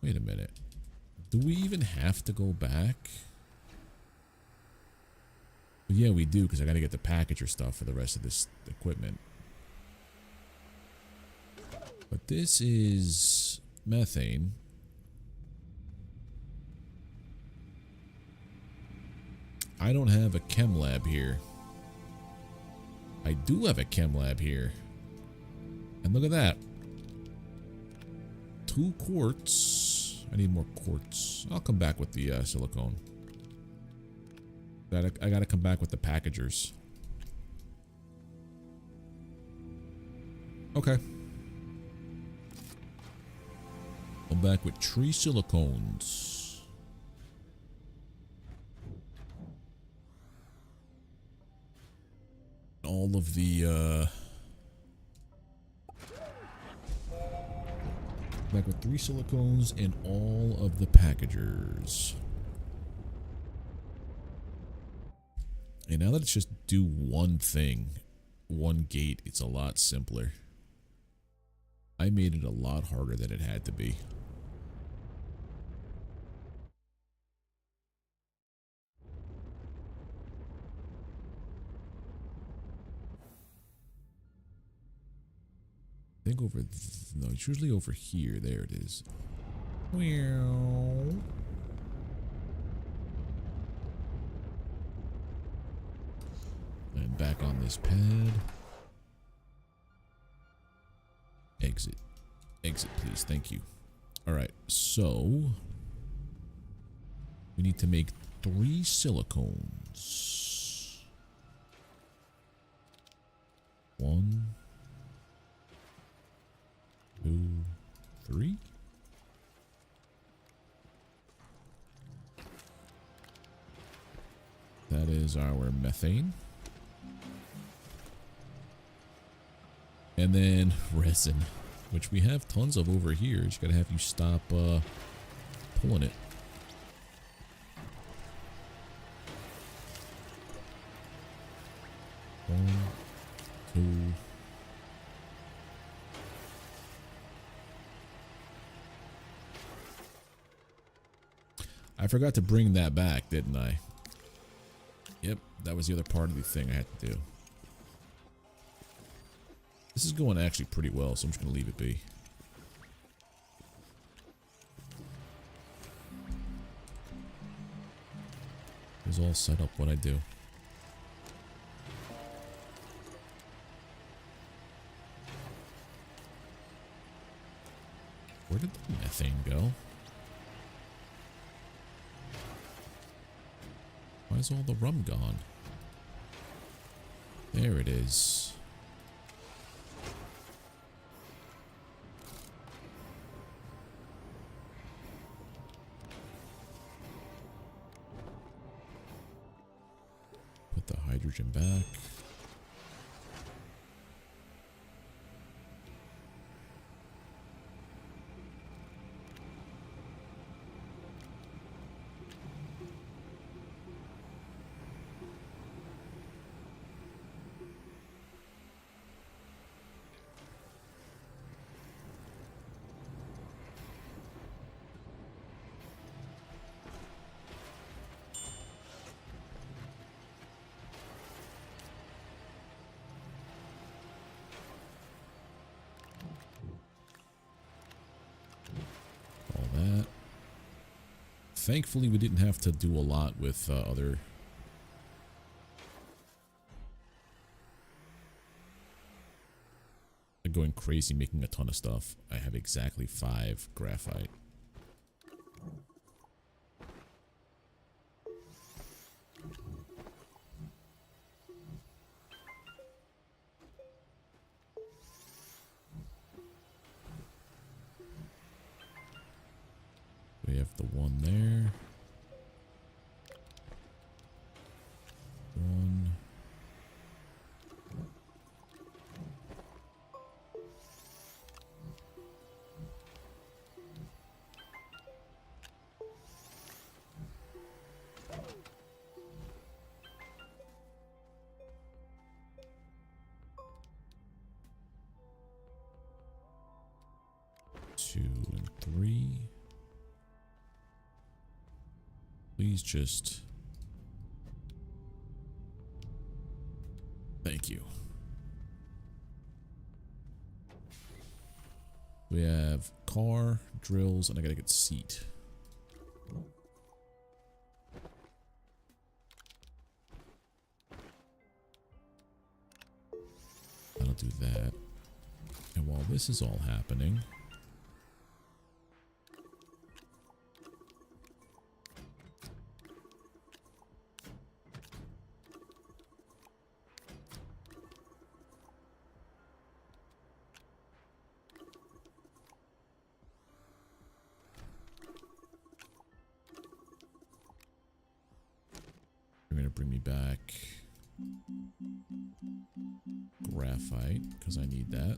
Wait a minute. Do we even have to go back? Well, yeah, we do, because I got to get the packager stuff for the rest of this equipment. But this is methane. I don't have a chem lab here. I do have a chem lab here. And look at that. 2 quartz. I need more quartz. I'll come back with the silicone. I gotta come back with the packagers. Okay. I'm back with 3 silicones. All of the back with 3 silicones and all of the packagers. And now that it's just do one thing, one gate, it's a lot simpler. I made it a lot harder than it had to be. I think over, no, it's usually over here. There it is. Meow. And back on this pad. Exit. Exit, please. Thank you. Alright, so we need to make 3 silicones. 1, 2, 3. That is our methane. And then resin, which we have tons of over here. Just gotta have you stop pulling it. One, 2. I forgot to bring that back, didn't I? Yep, that was the other part of the thing I had to do. This is going actually pretty well, so I'm just going to leave it be. It was all set up what I do. Where did the methane go? Why is all the rum gone? There it is. Put the hydrogen back. Thankfully, we didn't have to do a lot with other... going crazy making a ton of stuff. I have exactly 5 graphite. We have the one there. 1. Two and 3. Please just... Thank you. We have car, drills, and I gotta get seat. do that. And while this is all happening, you're going to bring me back graphite, because I need that.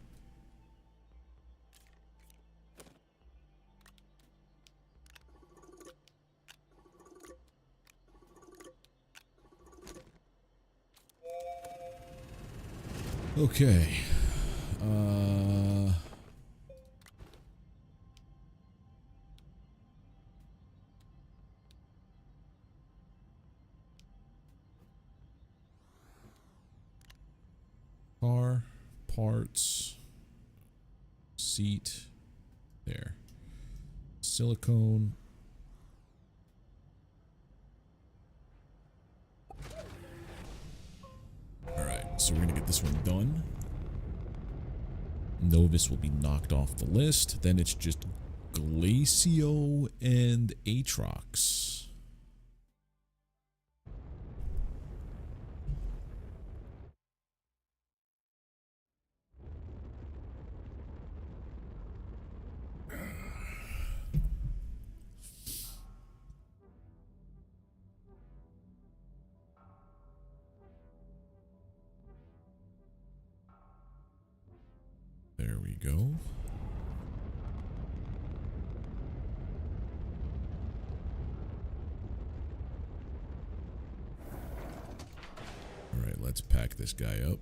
Okay. Car, parts, seat, there. Silicone. Alright, so we're gonna get this one done. Novus will be knocked off the list. Then it's just Glacio and Atrox. There we go. All right, let's pack this guy up.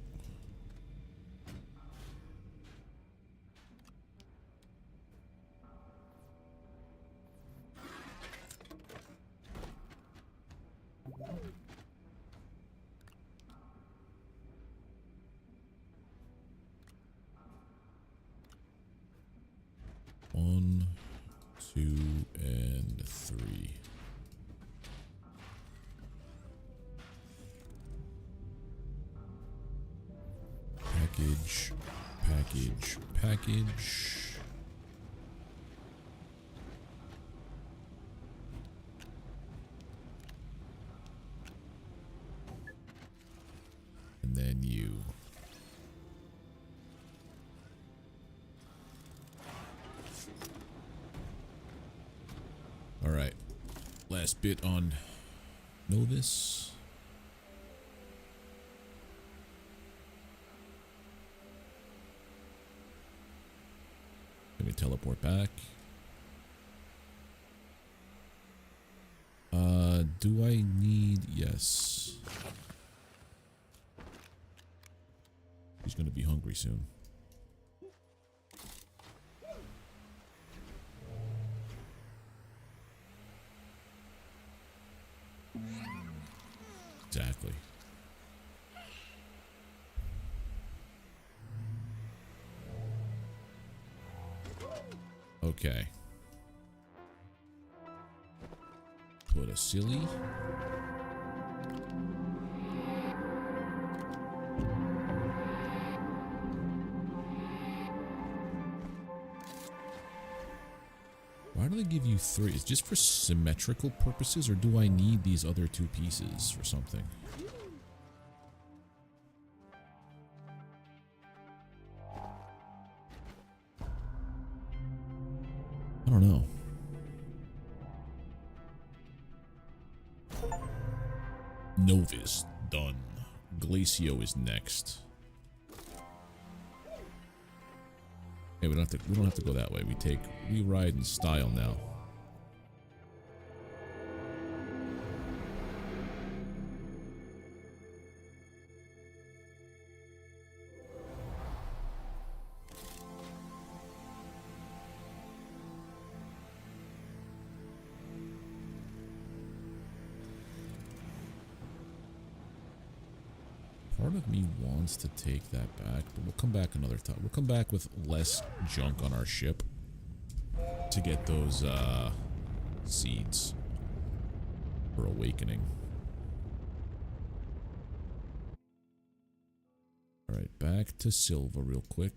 One, two, and three. Package, package, package. And then you. All right, last bit on Novus. Let me teleport back. Do I need... Yes. He's gonna be hungry soon. Exactly. Okay. Put a silly. Why do they give you three? Is it just for symmetrical purposes, or do I need these other two pieces for something? I don't know. Novus done. Glacio is next. Hey, we don't have to go that way. We ride in style now. Part of me wants to take that back, but we'll come back another time. We'll come back with less junk on our ship to get those seeds for awakening. All right. back to Silva real quick.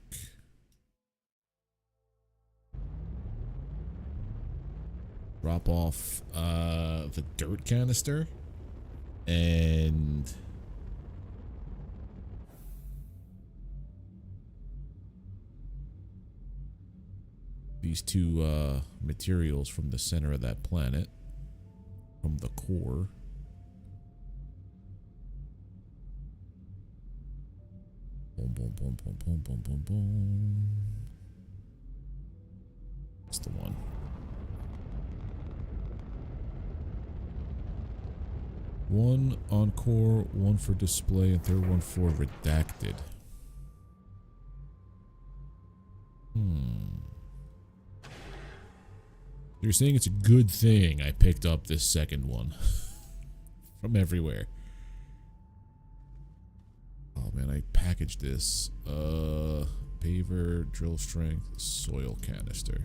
Drop off the dirt canister and these two materials from the center of that planet, from the core. Boom, boom, boom, boom, boom, boom, boom, boom. That's the one. One on core, one for display, and third one for redacted. You're saying it's a good thing I picked up this second one from everywhere. Oh man, I packaged this. Paver, drill strength, soil canister.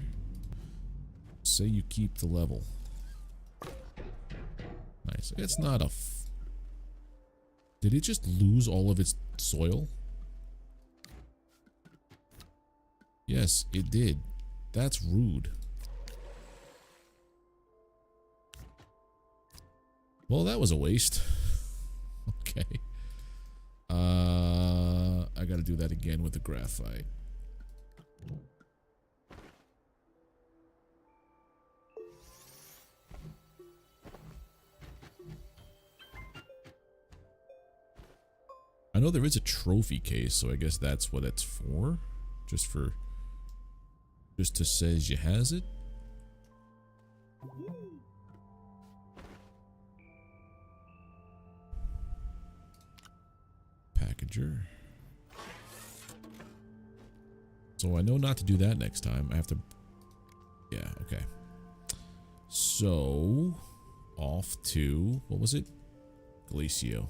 Say you keep the level. Nice. It's not a Did it just lose all of its soil? Yes, it did. That's rude. Well, that was a waste. Okay. I gotta do that again with the graphite. I know there is a trophy case, so I guess that's what it's for. Just to says you has it. Packager. So I know not to do that next time. I have to... Yeah, okay. So, off to... What was it? Glacio.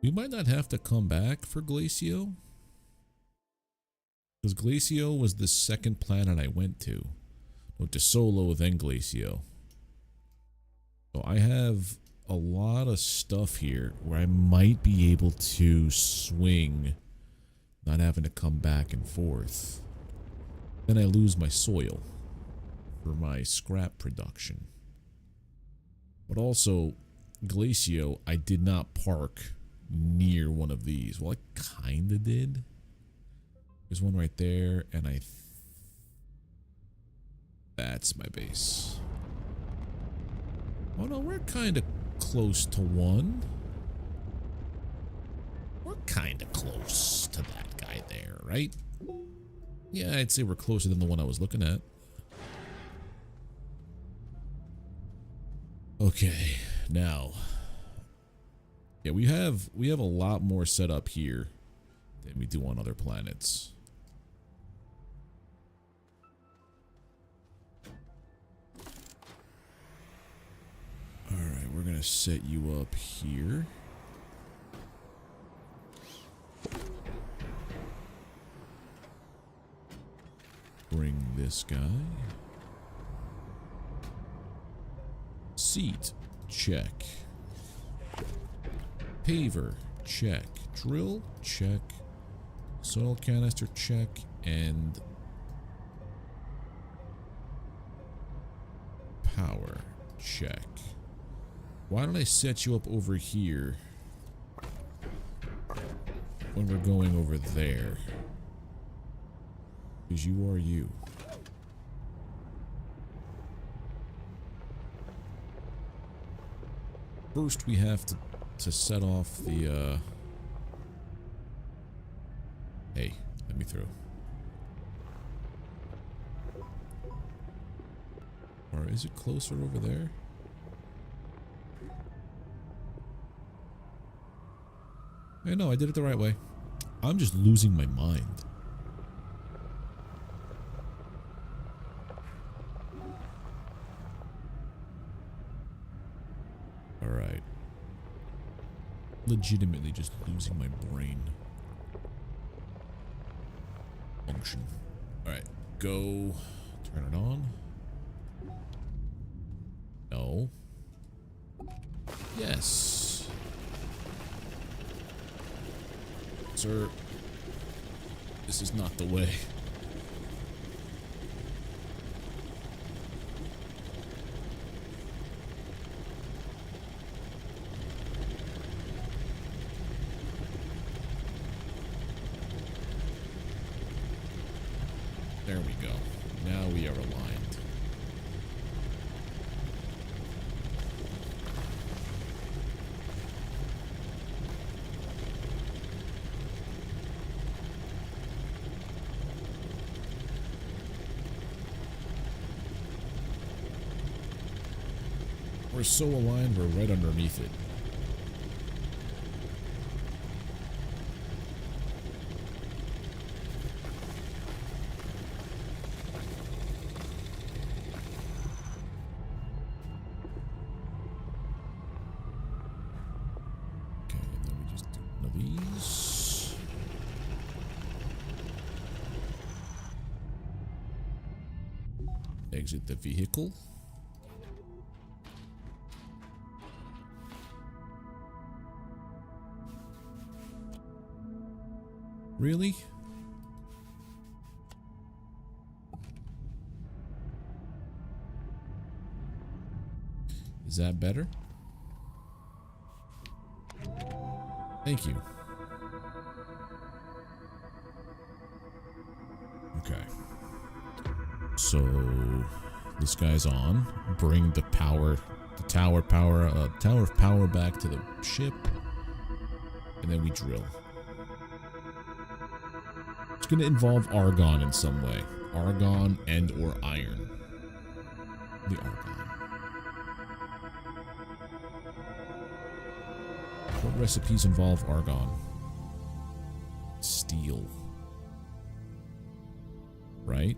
We might not have to come back for Glacio. Because Glacio was the second planet I went to. No, to Solo, then Glacio. So I have a lot of stuff here where I might be able to swing, not having to come back and forth. Then I lose my soil for my scrap production. But also, Glacio, I did not park near one of these. Well, I kinda did. There's one right there, and that's my base. Oh no, we're kinda close to one. We're kinda close to that guy there, right? Yeah, I'd say we're closer than the one I was looking at. Okay, now... Yeah, we have a lot more set up here than we do on other planets. Alright, we're gonna set you up here. Bring this guy. Seat, check. Paver, check. Drill, check. Soil canister, check. And power, check. Why don't I set you up over here when we're going over there? Because you are you. First, we have to set off the, Hey, let me through. Or is it closer over there? Hey, no, I did it the right way. I'm just losing my mind. Alright. Legitimately just losing my brain function. Alright, go. Turn it on. No. Yes. Sir, this is not the way. There we go. Now we are aligned. We're so aligned, we're right underneath it. Okay, and then we just do one of these. Exit the vehicle. Really? Is that better? Thank you. Okay. So this guy's on. Bring the power, tower of power back to the ship, and then we drill. It's going to involve argon in some way. Argon and or iron. The argon. What recipes involve argon? Steel. Right?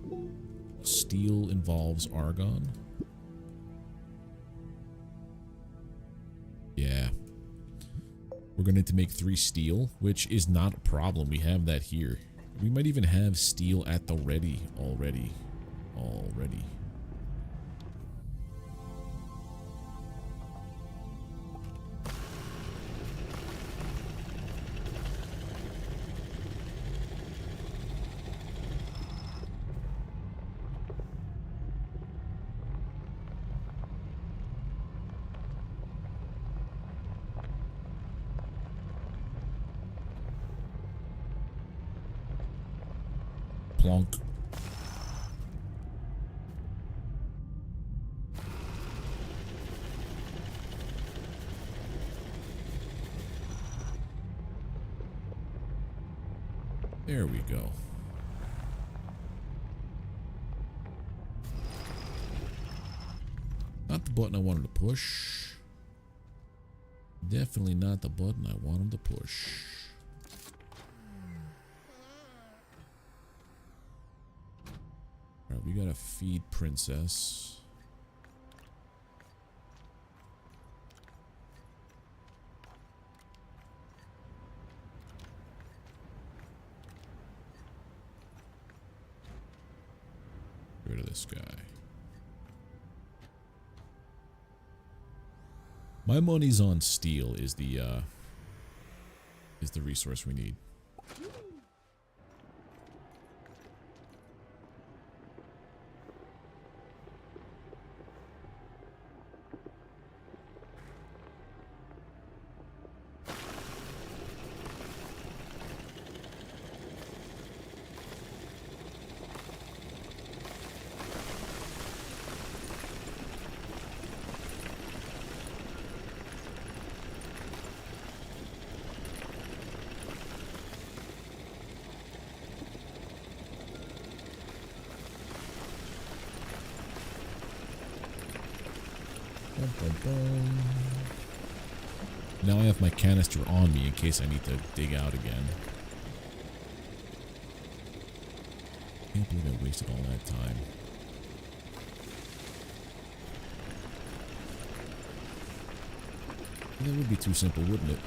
Steel involves argon? Yeah. We're going to need to make 3 steel, which is not a problem. We have that here. We might even have steel at the ready already. Plonk. There we go. Not the button I wanted to push. Definitely not the button I wanted to push. Alright, we gotta feed Princess. Get rid of this guy. My money's on steel is the resource we need. Now I have my canister on me in case I need to dig out again. Can't believe I wasted all that time. That would be too simple, wouldn't it?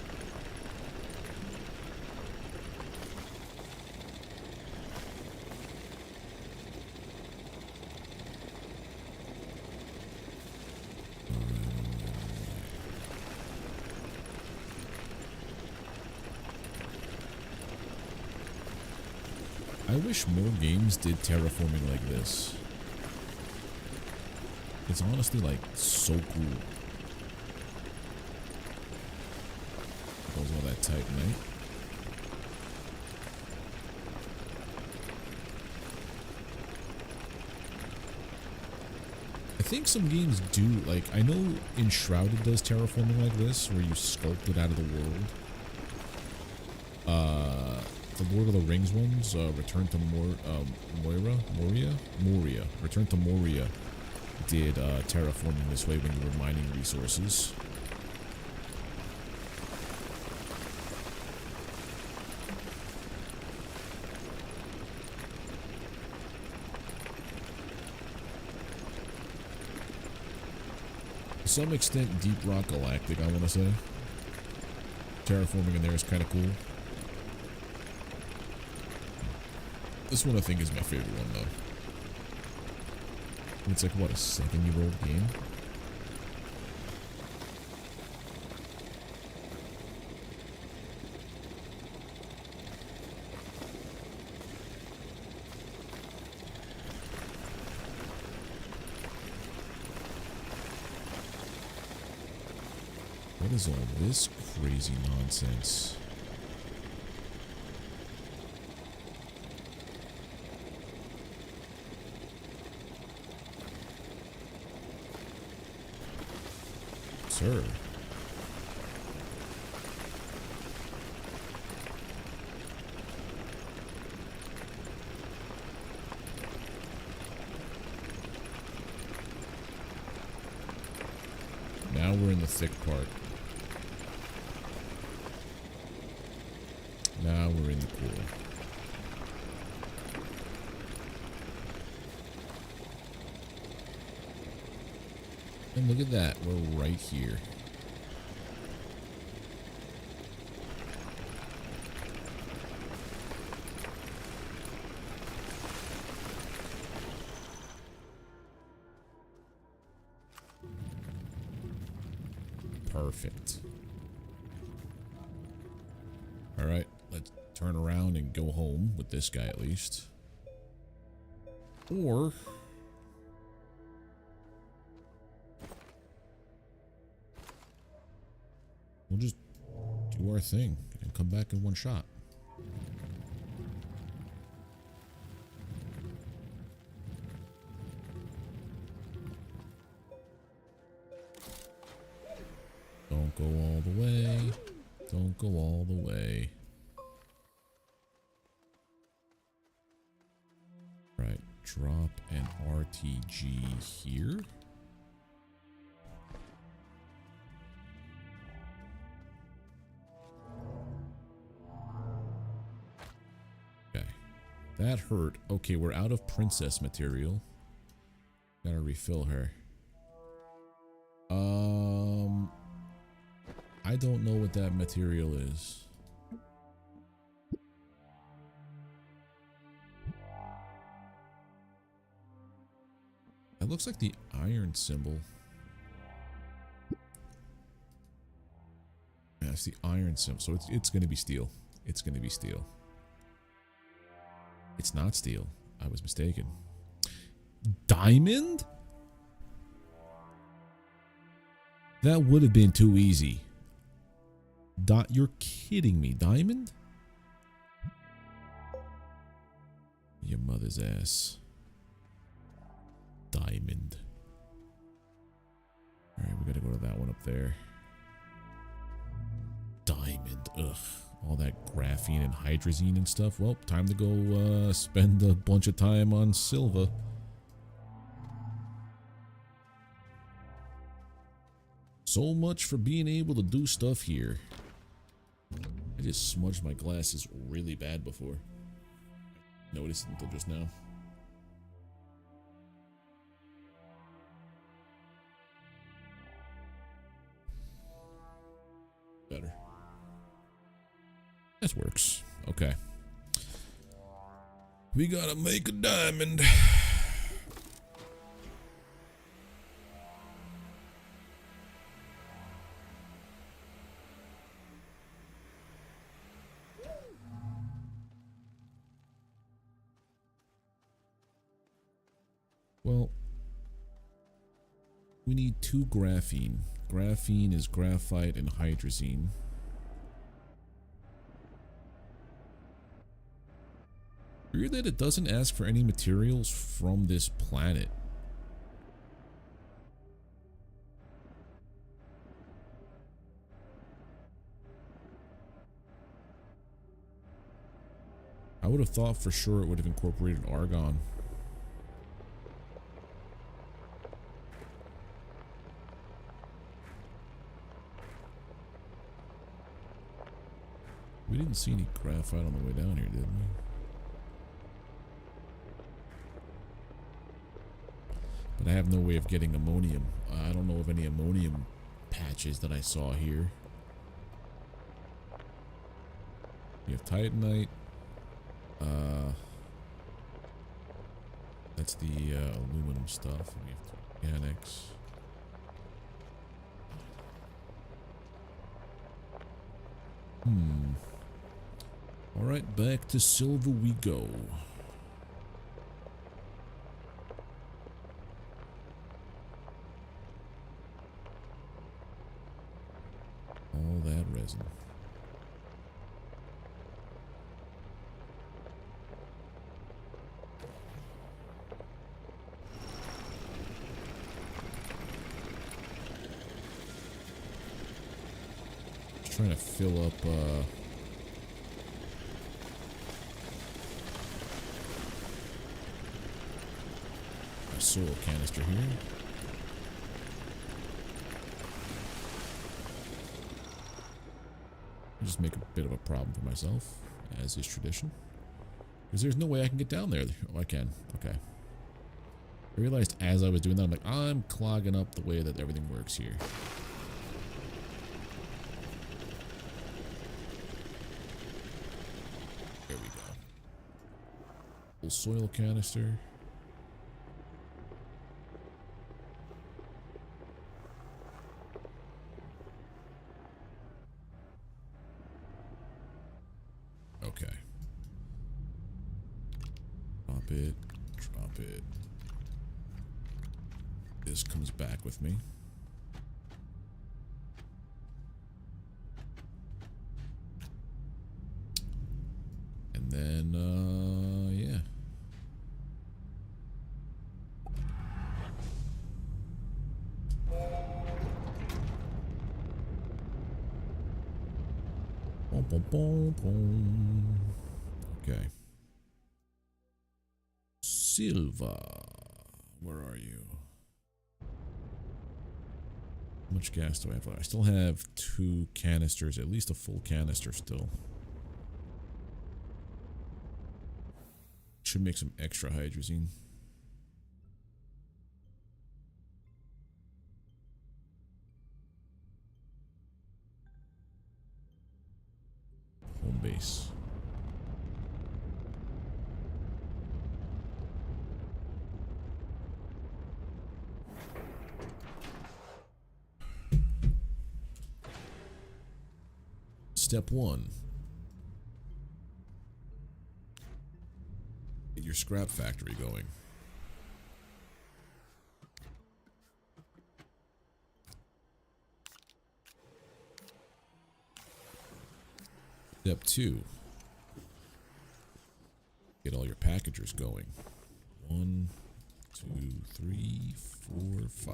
I wish more games did terraforming like this. It's honestly like so cool. Goes all that Titanite. I think some games do, like, I know Enshrouded does terraforming like this, where you sculpt it out of the world. The Lord of the Rings ones, Return to Moria. Return to Moria did terraforming this way when you were mining resources. To some extent, Deep Rock Galactic, I want to say. Terraforming in there is kind of cool. This one I think is my favorite one, though. It's like, what, a 7-year-old game? What is all this crazy nonsense? Sir. Now we're in the thick part. Now we're in the cool. And look at that, we're right here. Perfect. Alright, let's turn around and go home with this guy at least. Or we'll just do our thing and come back in one shot. Don't go all the way. Don't go all the way. Right, drop an RTG here. That hurt. Okay, we're out of princess material. Gotta refill her. I don't know what that material is. It looks like the iron symbol. Yeah, it's the iron symbol. So it's gonna be steel. It's gonna be steel. It's not steel. I was mistaken. Diamond? That would have been too easy. You're kidding me. Diamond? Your mother's ass. Diamond. Alright, we gotta go to that one up there. Diamond. Ugh. All that graphene and hydrazine and stuff. Well, time to go spend a bunch of time on Silva. So much for being able to do stuff here. I just smudged my glasses really bad before. Noticed it until just now. Better. This works. Okay. We gotta make a diamond. Well, we need 2 graphene. Graphene is graphite and hydrazine. Weird that it doesn't ask for any materials from this planet. I would have thought for sure it would have incorporated argon. We didn't see any graphite on the way down here, did we? But I have no way of getting ammonium. I don't know of any ammonium patches that I saw here. We have titanite. That's the aluminum stuff. We have organics. Alright, back to silver we go. All that resin. Just trying to fill up a soil canister here. Just make a bit of a problem for myself, as is tradition. Because there's no way I can get down there. Oh, I can. Okay. I realized as I was doing that, I'm like, I'm clogging up the way that everything works here. There we go. Full soil canister. Okay. Drop it. Drop it. This comes back with me. And then, yeah. Boom, boom, boom, boom. Okay. Silva. Where are you? How much gas do I have? I still have 2 canisters, at least a full canister still. Should make some extra hydrazine. Home base. Step 1. Get your scrap factory going. Step 2. Get all your packagers going. 1, 2, 3, 4, 5.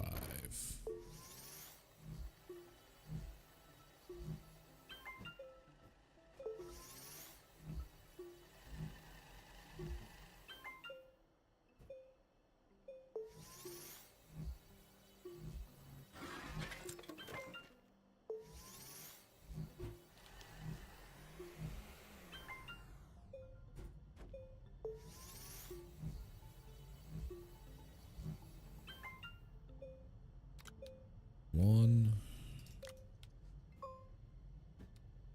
One,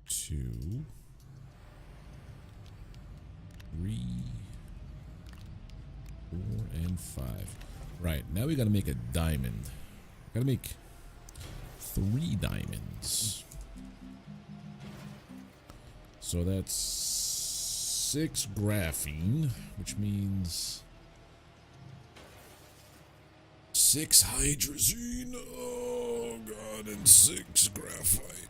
2, 3, 4, and 5. Right, now we gotta make a diamond. Gotta make 3 diamonds. So that's 6 graphene, which means 6 hydrazine. Oh god, and 6 graphite.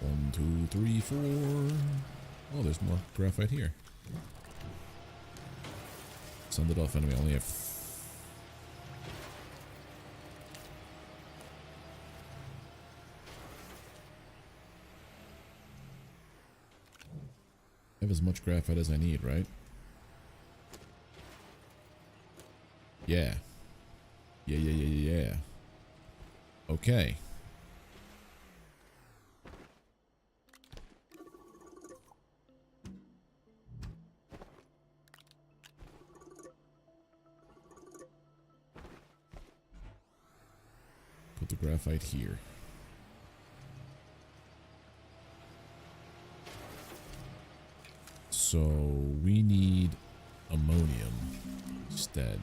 One, 2, 3, 4. Oh, there's more graphite here. Send it off anyway. I only have. I have as much graphite as I need, right? Yeah. Yeah. Okay. Put the graphite here. So we need ammonium instead.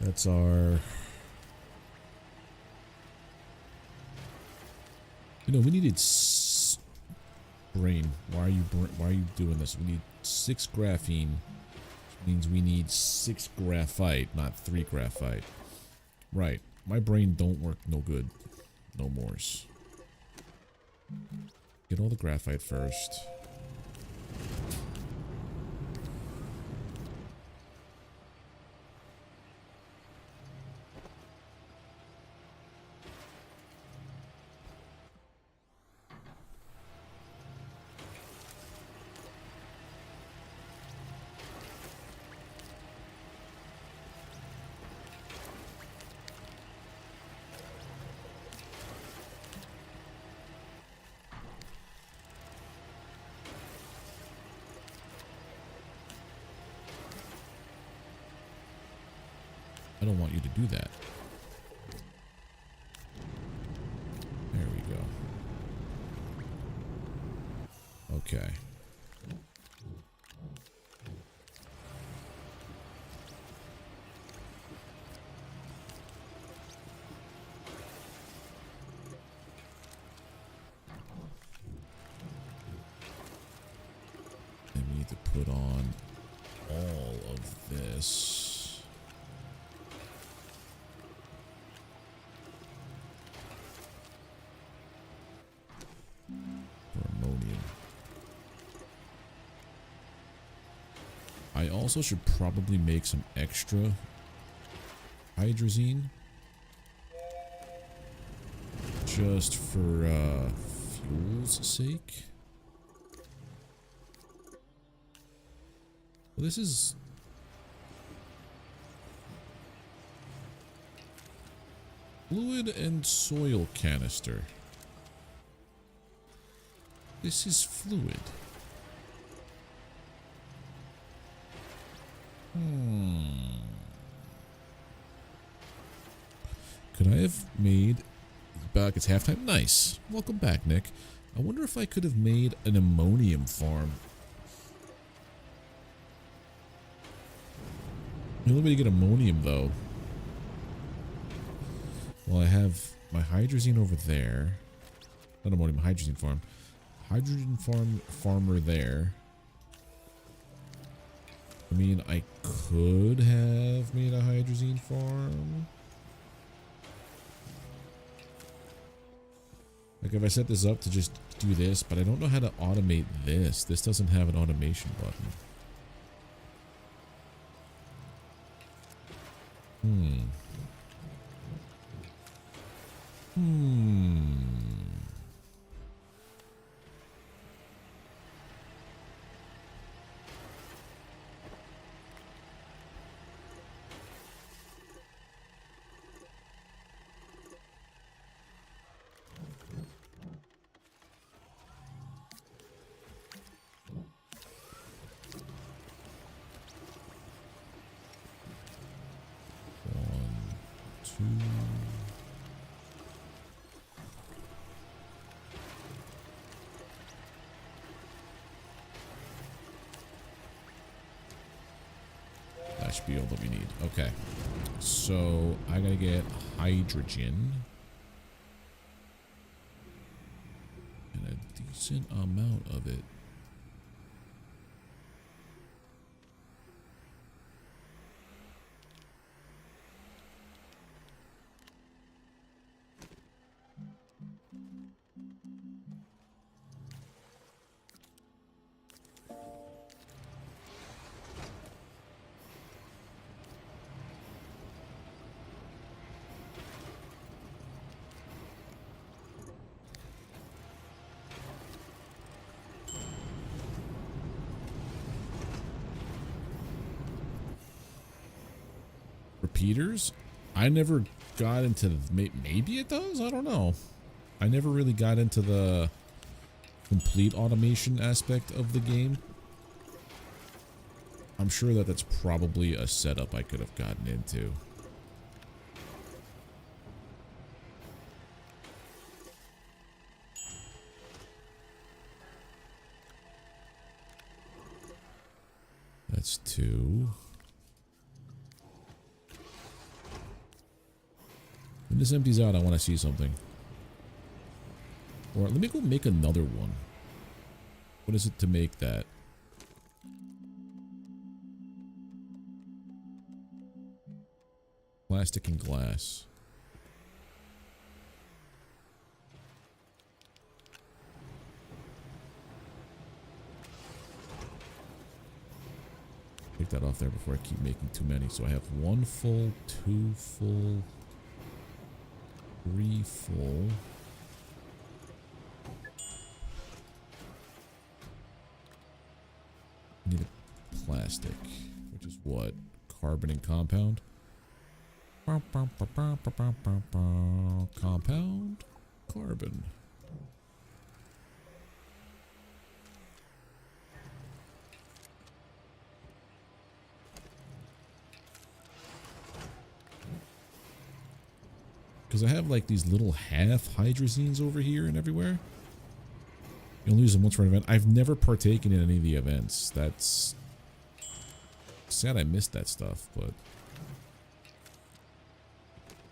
That's our... You know, we needed... Brain, why are you doing this? We need 6 graphene. Which means we need 6 graphite, not 3 graphite. Right. My brain don't work no good. No mores. Get all the graphite first. I don't want you to do that. There we go. Okay. And we need to put on all of this. I also should probably make some extra hydrazine just for fuel's sake. Well, this is fluid and soil canister. This is fluid. Could I have made... Back, it's halftime? Nice. Welcome back, Nick. I wonder if I could have made an ammonium farm. The only way to get ammonium, though... Well, I have my hydrazine over there. Not ammonium, hydrazine farm. Hydrogen farmer there. I mean, I could have made a hydrazine farm. Like, if I set this up to just do this, but I don't know how to automate this. This doesn't have an automation button. spiel that we need. Okay. So I gotta get hydrogen. And a decent amount of it. Repeaters? I never got into maybe it does? I don't know. I never really got into the complete automation aspect of the game. I'm sure that that's probably a setup I could have gotten into. That's 2. When this empties out, I want to see something. Or let me go make another one. What is it to make that? Plastic and glass. Take that off there before I keep making too many. So I have 1 full, 2 full, 3 full. I need a plastic, which is what? Carbon and compound? Compound, carbon. Because I have like these little half hydrazines over here and everywhere. You only use them once for an event. I've never partaken in any of the events. That's sad I missed that stuff, but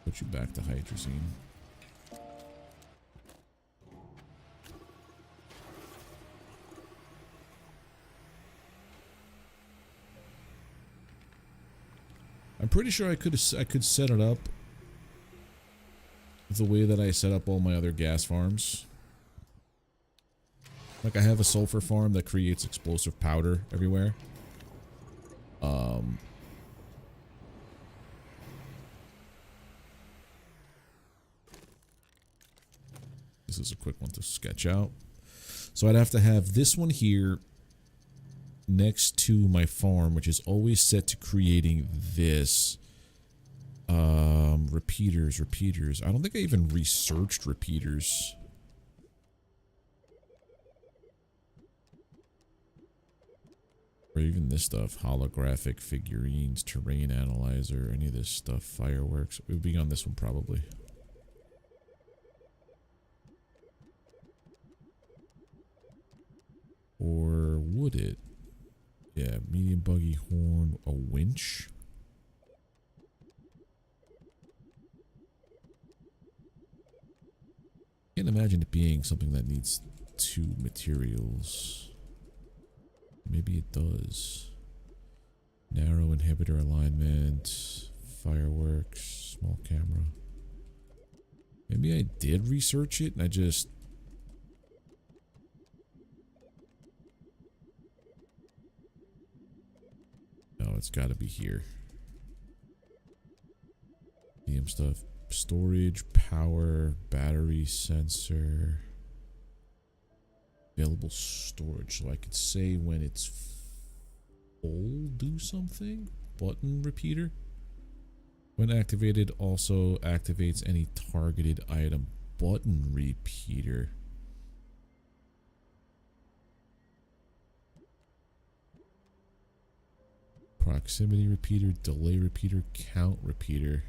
put you back to hydrazine. I'm pretty sure I could set it up the way that I set up all my other gas farms. Like I have a sulfur farm that creates explosive powder everywhere. This is a quick one to sketch out. So I'd have to have this one here next to my farm, which is always set to creating this. Repeaters. I don't think I even researched repeaters. Or even this stuff, holographic figurines, terrain analyzer, any of this stuff, fireworks. It would be on this one probably. Or would it? Yeah, medium buggy horn, a winch. Can't imagine it being something that needs 2 materials. Maybe it does. Narrow inhibitor alignment, fireworks, small camera. Maybe I did research it and I just... No, it's got to be here. DM stuff. Storage, power, battery, sensor. Available storage. So I could say when it's full, do something. Button repeater. When activated, also activates any targeted item. Button repeater. Proximity repeater, delay repeater, count repeater.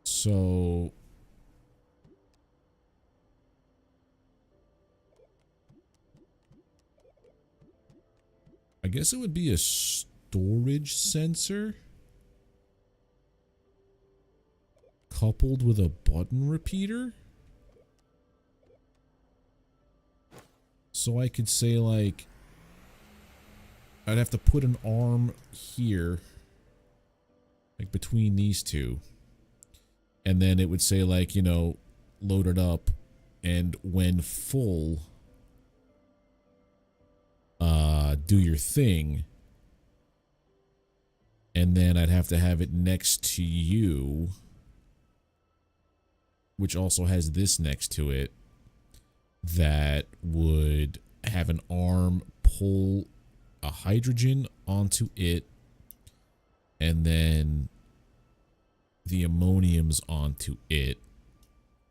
So I guess it would be a storage sensor coupled with a button repeater. So I could say, like, I'd have to put an arm here, like between these two, and then it would say, like, you know, load it up, and when full, do your thing. And then I'd have to have it next to you, which also has this next to it, that would have an arm pull a hydrogen onto it, and then the ammonium's onto it,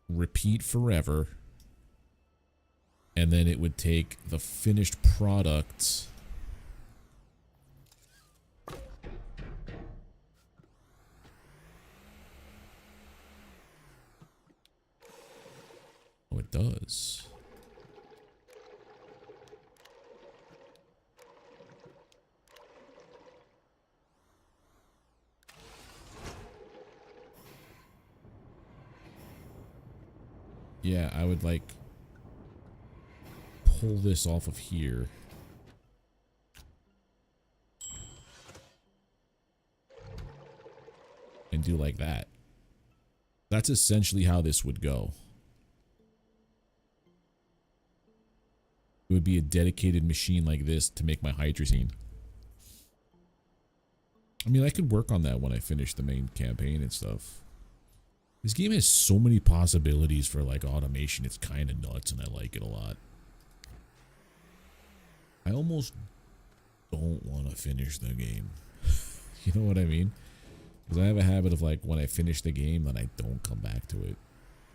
repeat forever, and then it would take the finished product Oh, it does. Yeah, I would like pull this off of here. And do like that. That's essentially how this would go. It would be a dedicated machine like this to make my hydrazine. I mean, I could work on that when I finish the main campaign and stuff. This game has so many possibilities for like automation. It's kind of nuts and I like it a lot. I almost don't want to finish the game. You know what I mean? Because I have a habit of like when I finish the game, then I don't come back to it.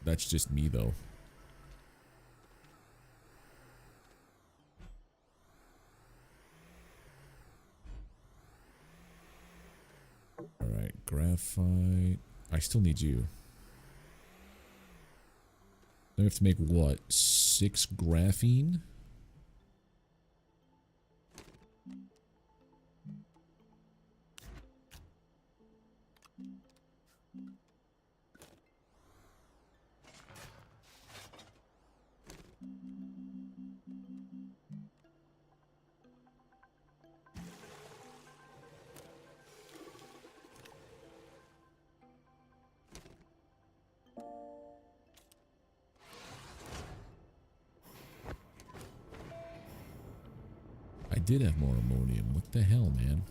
That's just me though. Alright, graphite. I still need you. I have to make what? 6 graphene? I did have more ammonium. What the hell, man?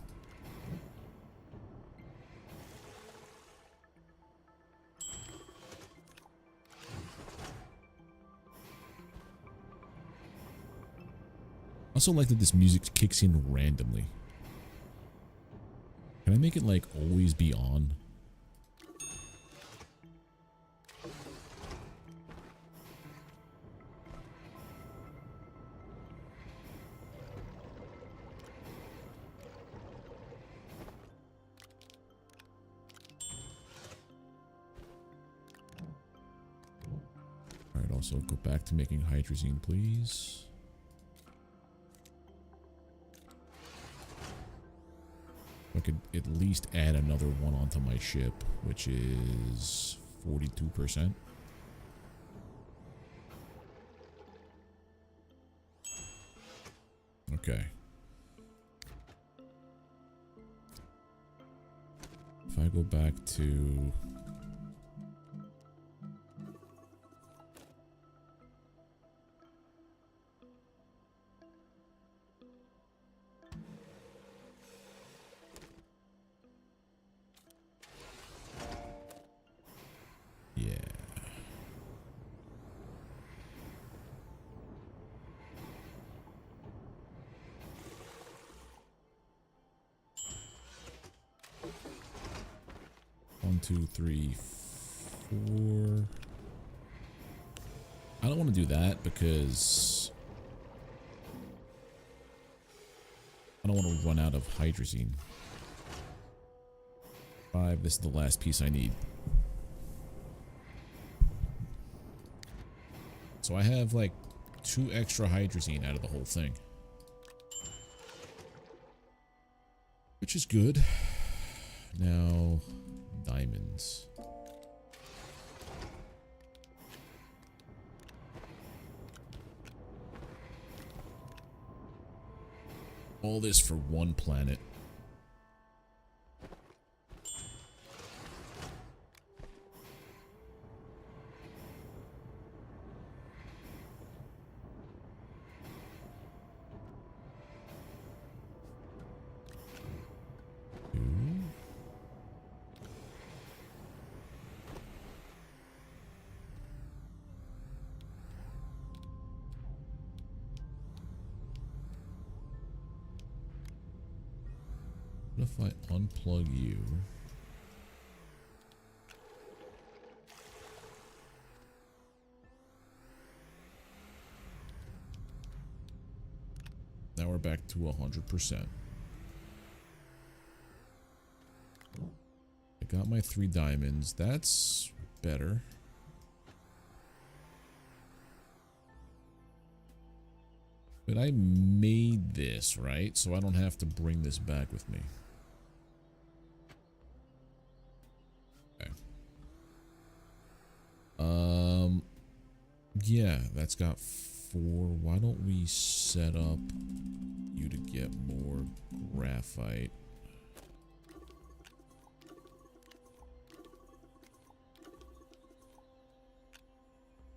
I also like that this music kicks in randomly. Can I make it like always be on? Alright, also go back to making hydrazine, please. I could at least add another one onto my ship, which is 42%. Okay. If I go back to... Yeah. One, two, three, four. I don't want to do that because I don't want to run out of hydrazine. 5, this is the last piece I need. So I have like 2 extra hydrazine out of the whole thing. which is good. Now, diamonds. All this for one planet. What if I unplug you? Now we're back to 100%. I got my 3 diamonds. That's better. But I made this, right? So I don't have to bring this back with me. Okay. Yeah, that's got 4. Why don't we set up you to get more graphite?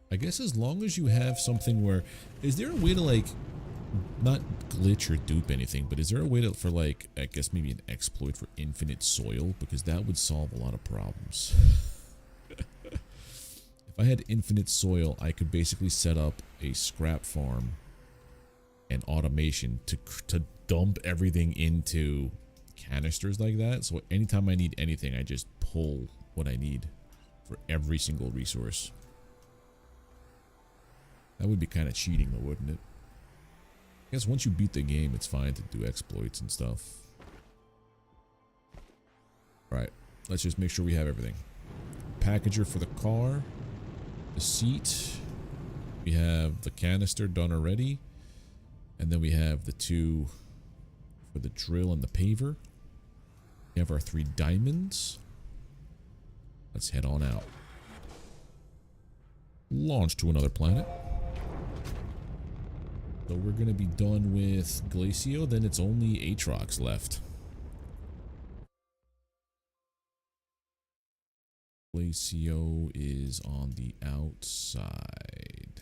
I guess as long as you have something where... Is there a way to, like, not glitch or dupe anything, but is there a way to, for, like, I guess maybe an exploit for infinite soil? Because that would solve a lot of problems. If I had infinite soil, I could basically set up a scrap farm and automation to dump everything into canisters like that. So anytime I need anything, I just pull what I need for every single resource. That would be kind of cheating though, wouldn't it? I guess once you beat the game, it's fine to do exploits and stuff. Alright, let's just make sure we have everything. Packager for the car. The seat. We have the canister done already. And then we have the 2 for the drill and the paver. We have our 3 diamonds. Let's head on out. Launch to another planet. So we're going to be done with Glacio, then it's only Aatrox left. Glacio is on the outside.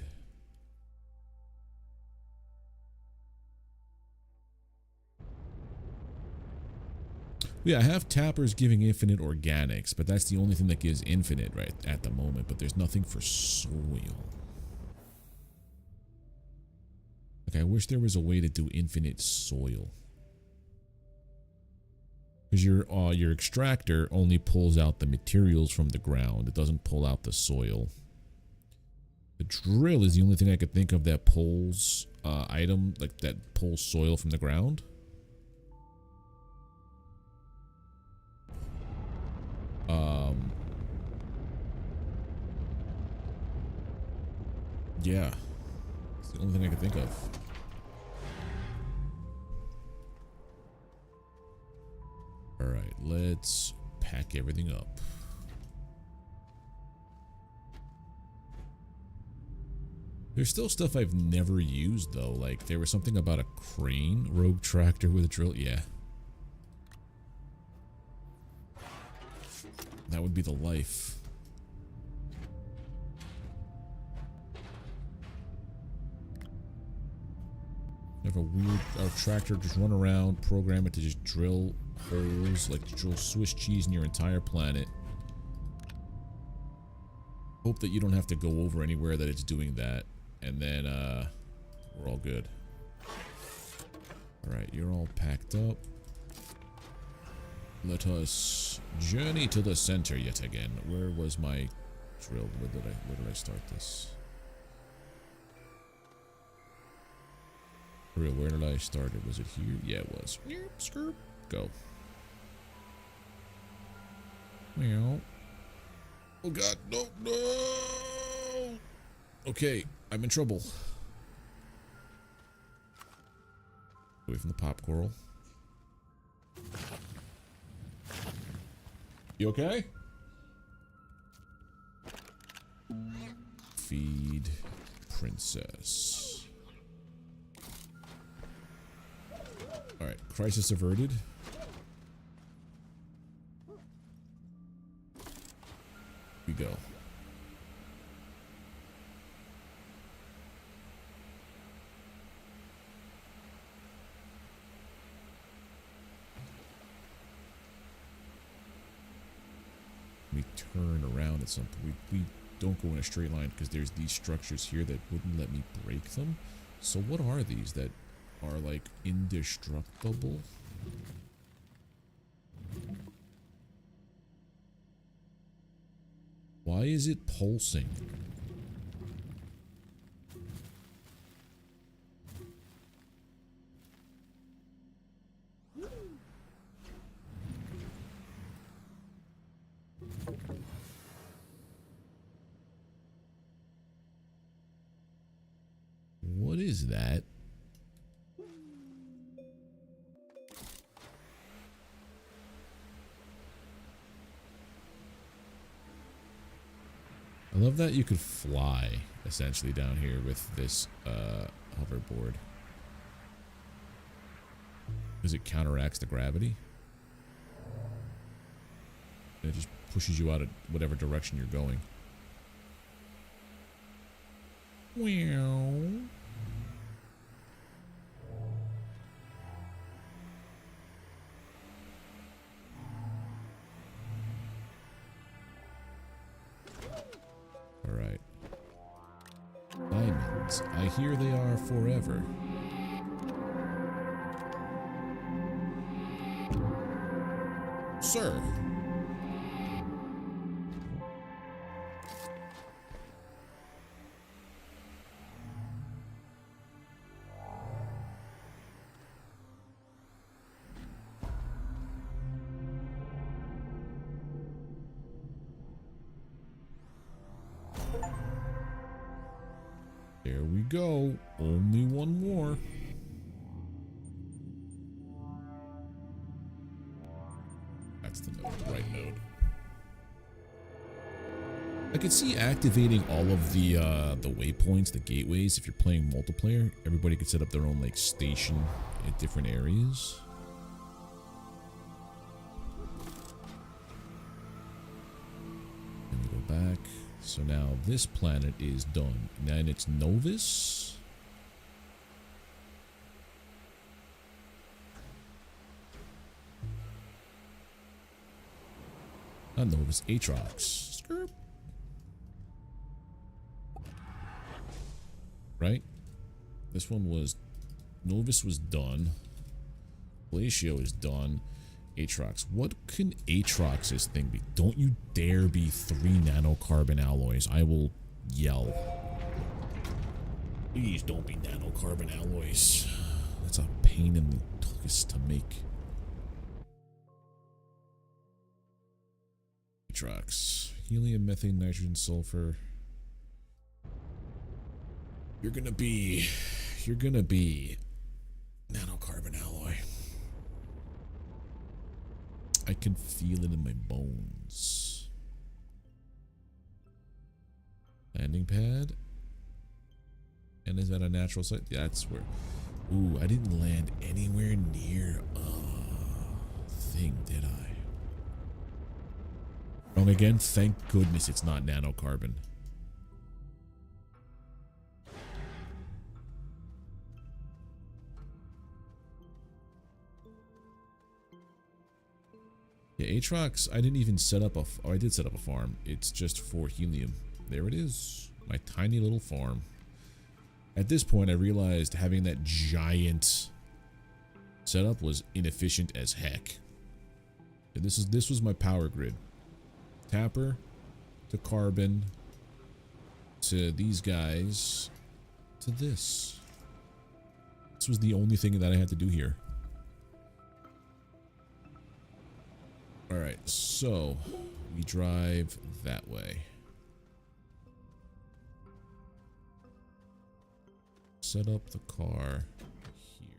Yeah, I have tappers giving infinite organics, but that's the only thing that gives infinite right at the moment, but there's nothing for soil. Like, I wish there was a way to do infinite soil. Because your extractor only pulls out the materials from the ground. It doesn't pull out the soil. The drill is the only thing I could think of that pulls item, like that pulls soil from the ground. Yeah. It's the only thing I could think of. Alright, let's pack everything up. There's still stuff I've never used though, like there was something about a crane, rogue tractor with a drill, yeah. That would be the life. Have a weird tractor just run around, program it to just drill holes, like drill Swiss cheese in your entire planet. Hope that you don't have to go over anywhere that it's doing that, and then we're all good. Alright, you're all packed up. Let us journey to the center yet again. Where was my drill? Where did I start this? For real, where did I start it? Was it here? Yeah, it was. Go. Meow. Oh god, no, no! Okay, I'm in trouble. Away from the pop coral. You okay? Feed princess. Alright, crisis averted. We go. We turn around at some point. We don't go in a straight line because there's these structures here that wouldn't let me break them. So what are these that are like indestructible? Why is it pulsing? What is that? I love that you could fly essentially down here with this hoverboard. Because it counteracts the gravity. And it just pushes you out at whatever direction you're going. Wow. Alright. Diamonds. I hear they are forever. Sir. There we go. Only one more. That's the node, right node. I could see activating all of the waypoints, the gateways. If you're playing multiplayer, everybody could set up their own like station at different areas. And we go back. So now this planet is done. And it's Novus. Not Novus, Atrox. Skirp. Right? This one was... Novus was done. Glacio is done. Atrox. What can Atrox's thing be? Don't you dare be 3 nanocarbon alloys. I will yell. Please don't be nanocarbon alloys. That's a pain in the tuchus to make. Atrox. Helium, methane, nitrogen, sulfur. You're gonna be nanocarbon alloy. I can feel it in my bones. Landing pad. And is that a natural site? Yeah, that's where. Ooh, I didn't land anywhere near a thing, did I? Wrong again? Thank goodness it's not nanocarbon. Yeah, Atrox, I didn't even set up a... Oh, I did set up a farm. It's just for helium. There it is. My tiny little farm. At this point, I realized having that giant setup was inefficient as heck. And this was my power grid. Tapper to carbon to these guys to this. This was the only thing that I had to do here. Alright, so we drive that way. Set up the car here.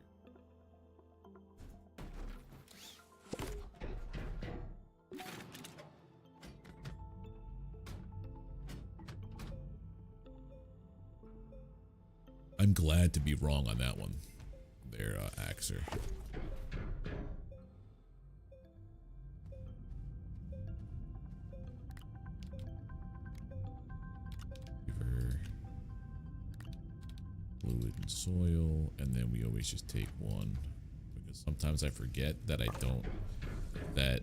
I'm glad to be wrong on that one. There, Axer. Fluid and soil, and then we always just take one because sometimes I forget that that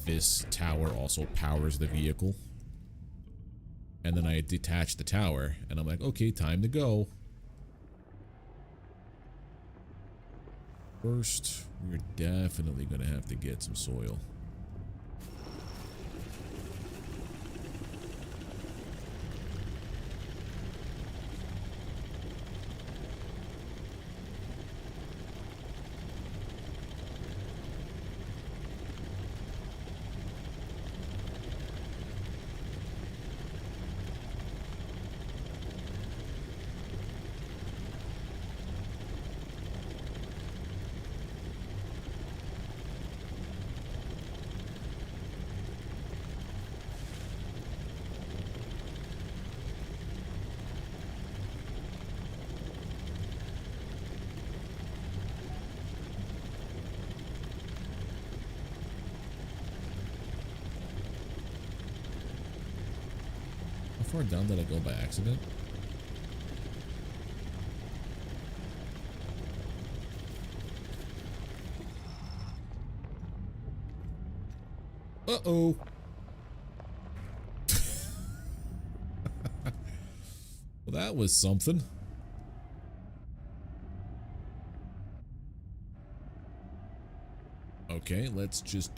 this tower also powers the vehicle, and then I detach the tower and I'm like, okay, time to go. First, we're definitely gonna have to get some soil. How far down did I go by accident? Uh-oh. Well, that was something. Okay, let's just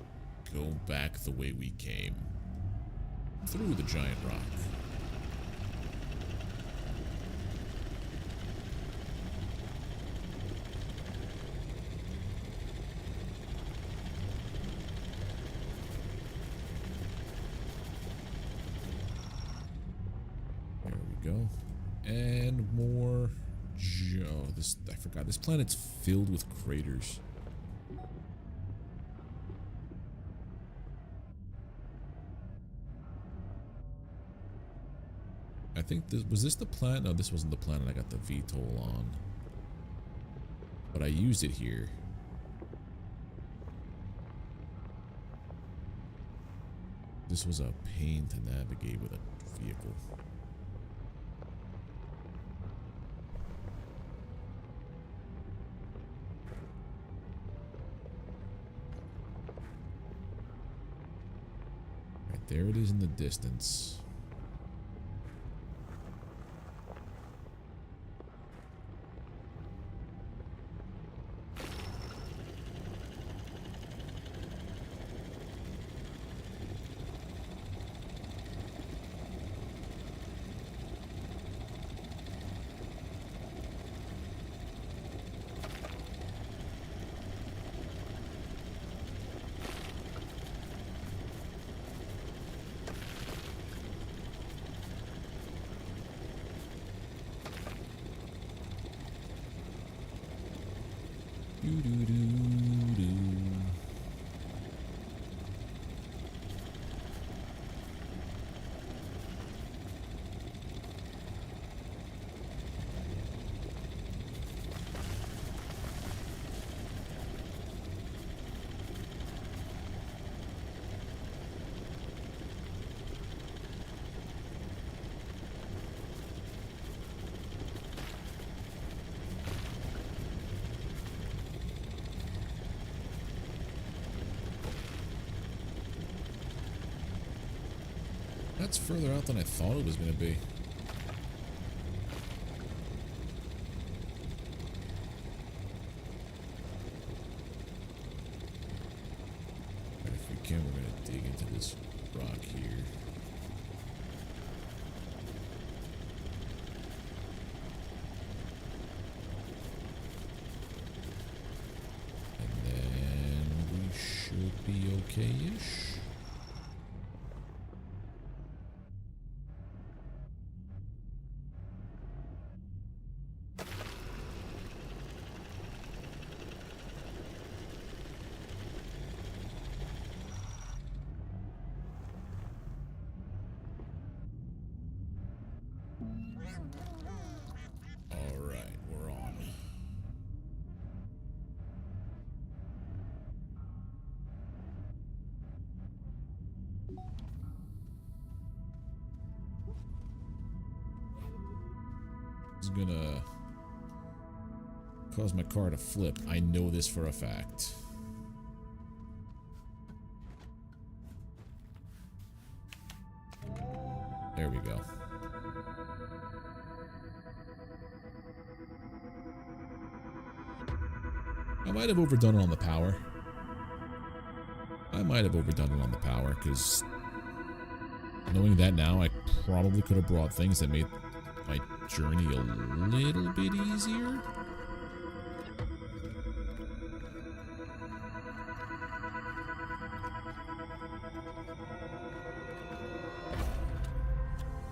go back the way we came. Through the giant rock. There we go. And more. Oh, I forgot. This planet's filled with craters. I think was this the planet? No, this wasn't the planet I got the VTOL on. But I used it here. This was a pain to navigate with a vehicle. Right, there it is in the distance. That's further out than I thought it was going to be. But if we can, we're going to dig into this rock here. And then we should be okay-ish. gonna cause my car to flip. I know this for a fact. There we go. I might have overdone it on the power. Because knowing that now, I probably could have brought things that made my journey a little bit easier.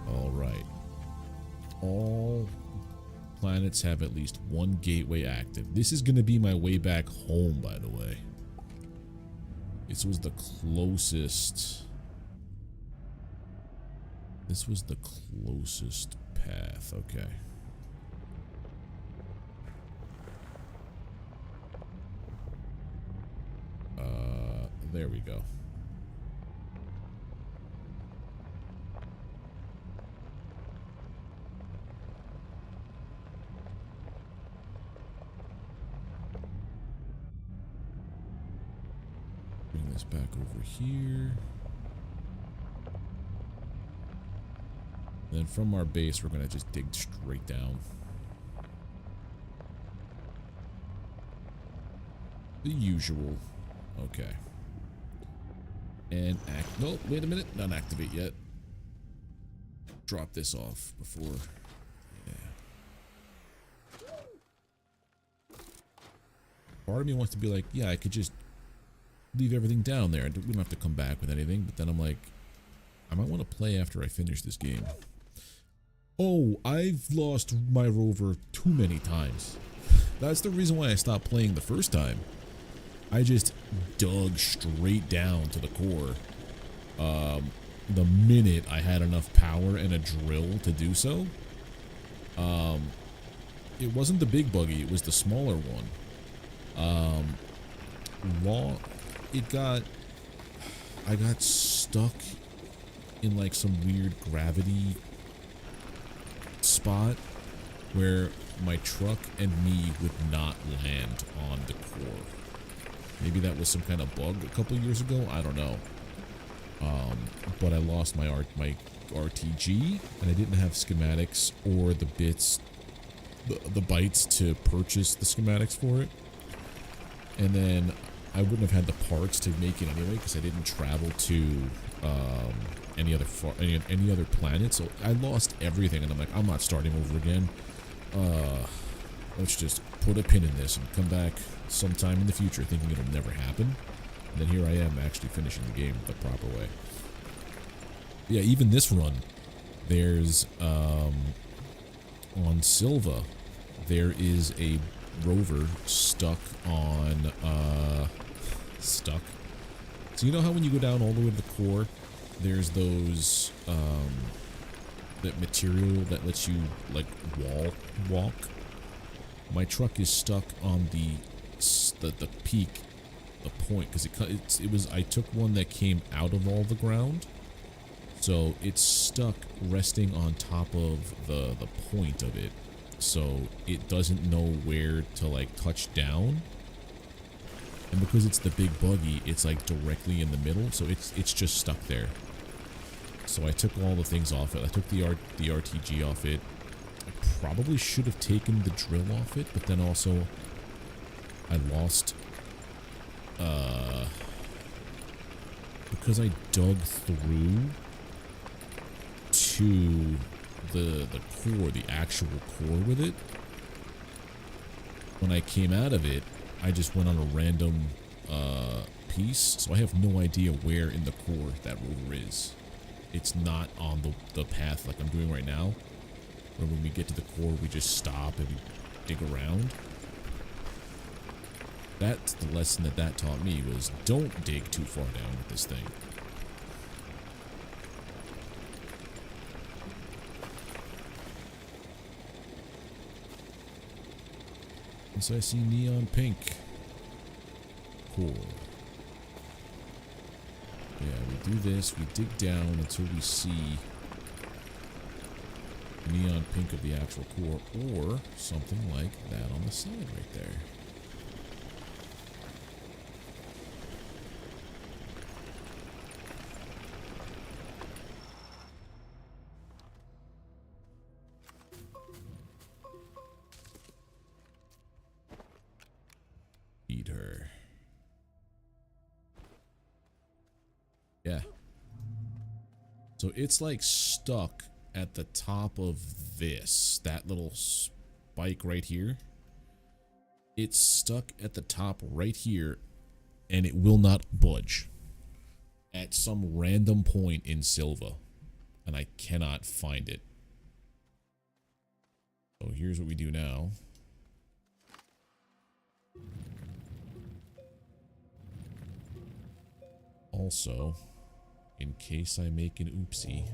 Alright. All planets have at least one gateway active. This is going to be my way back home, by the way. This was the closest... This was the closest path, okay. There we go. Bring this back over here. Then from our base, we're going to just dig straight down. The usual. Okay. And nope, wait a minute. Not activate yet. Drop this off before. Yeah. Part of me wants to be like, yeah, I could just leave everything down there. We don't have to come back with anything. But then I'm like, I might want to play after I finish this game. Oh, I've lost my rover too many times. That's the reason why I stopped playing the first time. I just dug straight down to the core. The minute I had enough power and a drill to do so. It wasn't the big buggy, it was the smaller one. I got stuck in like some weird gravity spot where my truck and me would not land on the core. Maybe that was some kind of bug a couple years ago. I don't know. But I lost my RTG, and I didn't have schematics or the bits, the bytes to purchase the schematics for it. And then I wouldn't have had the parts to make it anyway because I didn't travel to any other planet. So I lost everything, and I'm like, I'm not starting over again. Let's just put a pin in this and come back sometime in the future thinking it'll never happen. And then here I am actually finishing the game the proper way. Yeah, even this run, there's on Silva, there is a rover stuck on So you know how when you go down all the way to the core, there's those that material that lets you like walk. My truck is stuck on the peak, the point, because it was I took one that came out of all the ground, so it's stuck resting on top of the point of it, so it doesn't know where to like touch down. And because it's the big buggy, it's like directly in the middle, so it's just stuck there. So I took all the things off it. I took the RTG off it. I probably should have taken the drill off it, but then also I lost because I dug through to the core, the actual core with it. When I came out of it, I just went on a random piece, so I have no idea where in the core that rover is. It's not on the path like I'm doing right now, where when we get to the core, we just stop and dig around. That's the lesson that taught me, was don't dig too far down with this thing. And so I see neon pink. Cool. Yeah, we do this, we dig down until we see neon pink of the actual core, or something like that on the side right there. Eat her. Yeah. So it's like stuck at the top of this, that little spike right here. It's stuck at the top right here, and it will not budge at some random point in Silva, and I cannot find it. So here's what we do now. Also, in case I make an oopsie,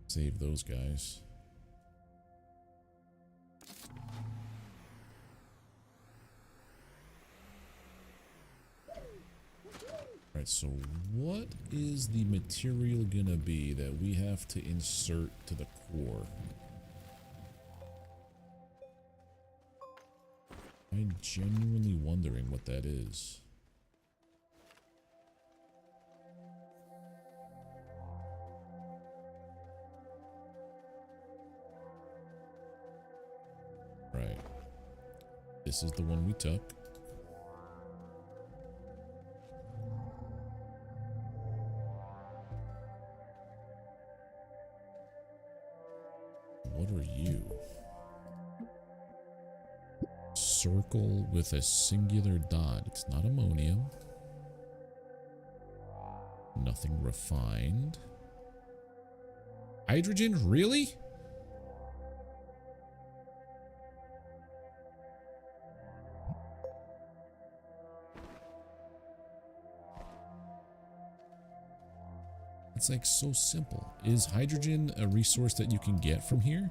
save those guys. Alright, so what is the material gonna be that we have to insert to the core? I'm genuinely wondering what that is. Right. This is the one we took. What are you? Circle with a singular dot. It's not ammonium. Nothing refined. Hydrogen? Really? It's like so simple. Is hydrogen a resource that you can get from here?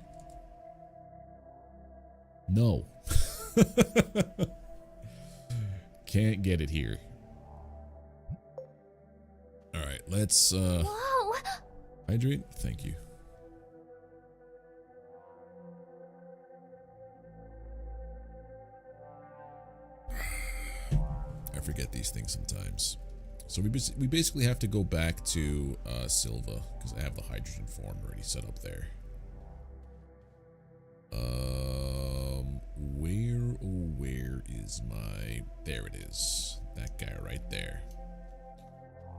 No. Can't get it here. Alright, let's Whoa! Hydrate. Thank you. I forget these things sometimes. So we basically have to go back to Silva because I have the hydrogen farm already set up there. Where is my... There it is. That guy right there.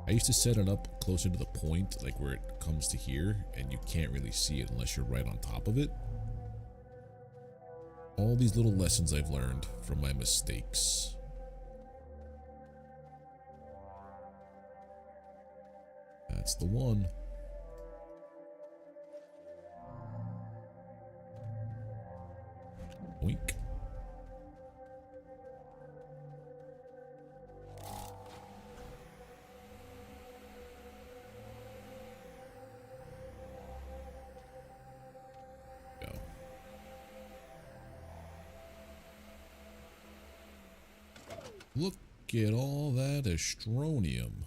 I used to set it up closer to the point, like where it comes to here, and you can't really see it unless you're right on top of it. All these little lessons I've learned from my mistakes. That's the one. Oink. Go. Look at all that astronium.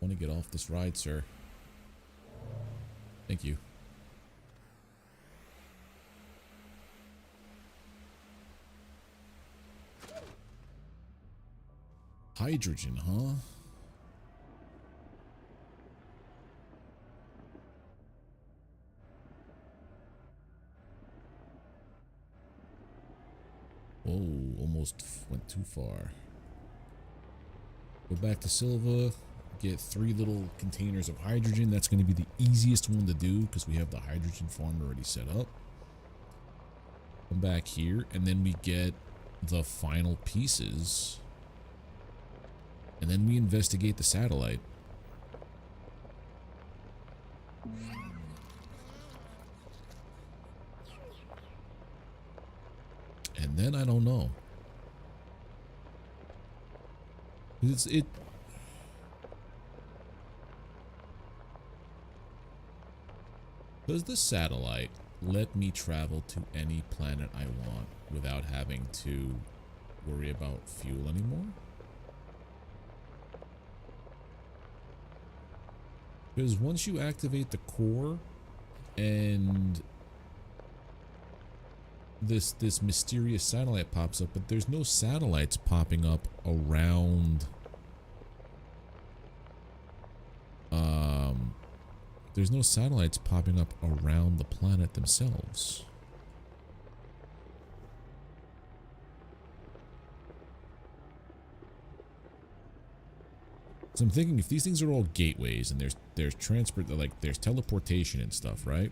Want to get off this ride, sir. Thank you. Hydrogen, huh? Whoa, almost went too far. Go back to Silva. Get 3 little containers of hydrogen. That's going to be the easiest one to do because we have the hydrogen farm already set up. Come back here, and then we get the final pieces. And then we investigate the satellite. And then I don't know. Does the satellite let me travel to any planet I want without having to worry about fuel anymore? Because once you activate the core and this mysterious satellite pops up, but there's no satellites popping up around there's no satellites popping up around the planet themselves. So I'm thinking if these things are all gateways and there's transport, like there's teleportation and stuff, right?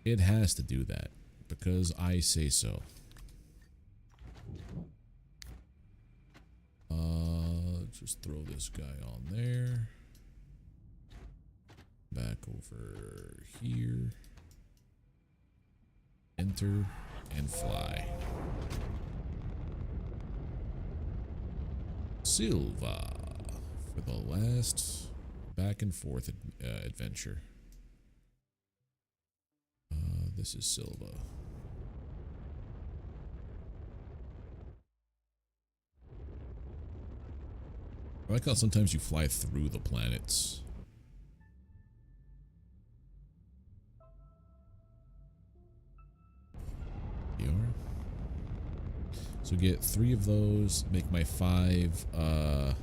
It has to do that because I say so. Just throw this guy on there. Back over here. Enter and fly. Silva for the last back and forth adventure. This is Silva. I like how sometimes you fly through the planets. So get 3 of those, make my 5, my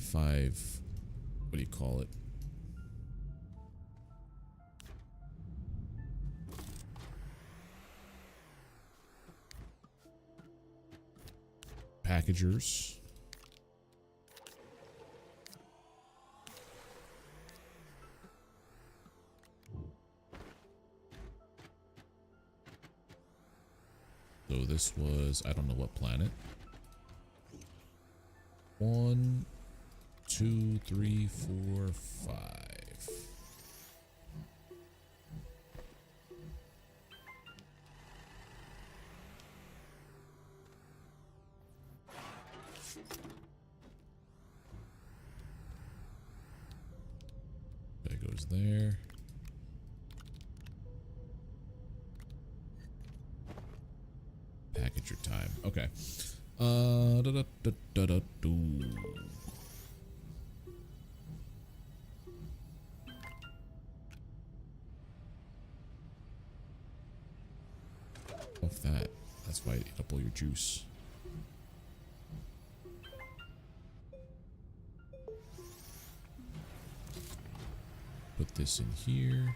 5, what do you call it? Packagers. So this was, I don't know what planet. 1, 2, 3, 4, 5. That goes there. Packager time. Okay. Off that. That's why you eat up all your juice. Put this in here.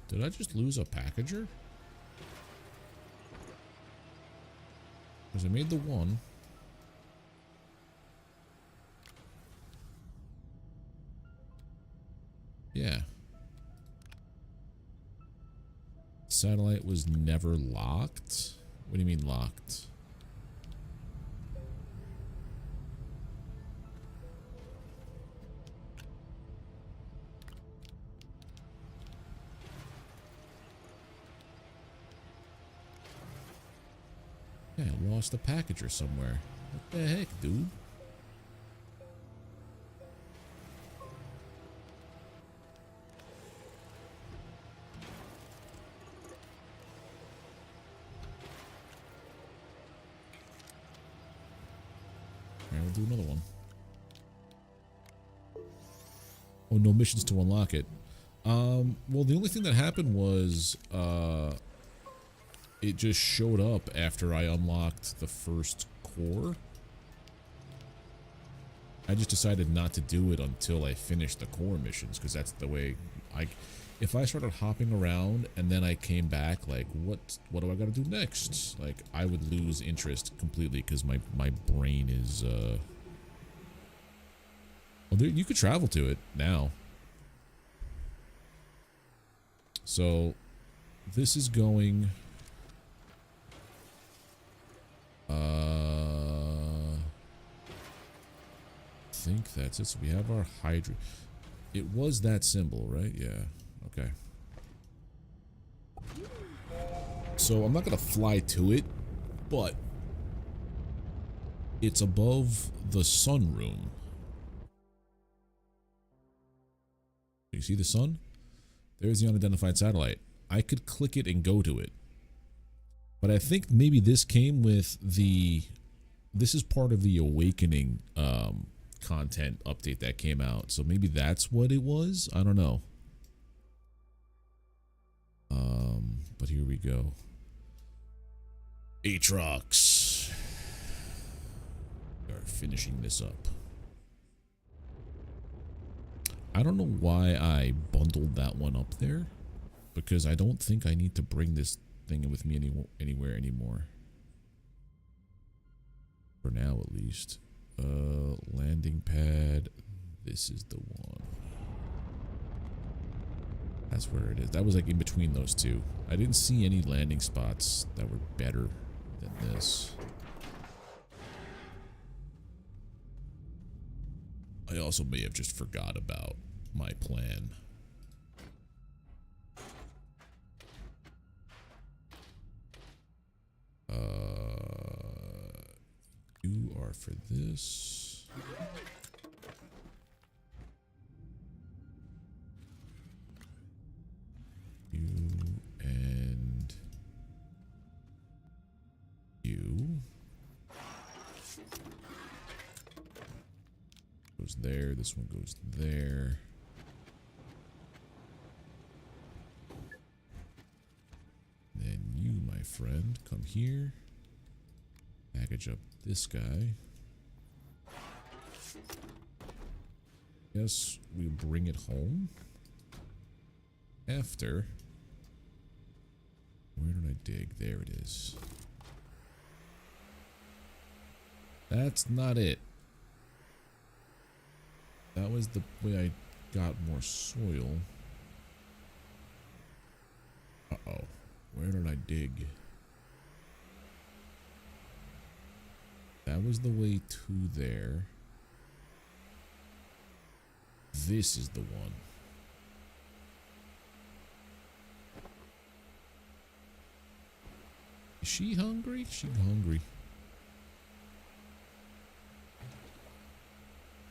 Did I just lose a packager? Because I made the one. Yeah. Satellite was never locked? What do you mean locked? Yeah, I lost a packager somewhere. What the heck, dude? Alright, we'll do another one. Oh, no missions to unlock it. Well, the only thing that happened was, it just showed up after I unlocked the first core. I just decided not to do it until I finished the core missions, because that's the way if I started hopping around and then I came back, like, what do I gotta do next? Like, I would lose interest completely, because my brain is, well, there, you could travel to it now. So, this is going... I think that's it. So we have our Hydra. It was that symbol, right? Yeah. Okay. So I'm not gonna fly to it, but it's above the sun room. You see the sun? There's the unidentified satellite. I could click it and go to it. But I think maybe this came with the... This is part of the Awakening content update that came out. So maybe that's what it was? I don't know. But here we go. Aatrox. We are finishing this up. I don't know why I bundled that one up there, because I don't think I need to bring this thing with me anywhere anymore. For now, at least. Landing pad. This is the one. That's where it is. That was like in between those two. I didn't see any landing spots that were better than this. I also may have just forgot about my plan. You are for this. You and you. Goes there. This one goes there. Then you, my friend, come here. Package up this guy. Yes, we bring it home. After. Where did I dig? There it is. That's not it. That was the way I got more soil. Uh-oh. Where did I dig? That was the way to there. This is the one. Is she hungry? She's hungry.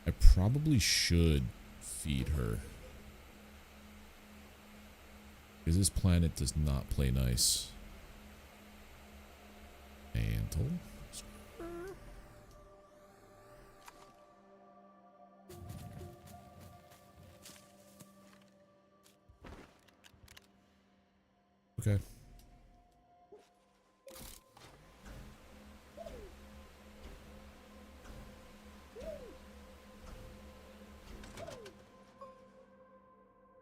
I probably should feed her. Because this planet does not play nice. Mantle. Okay.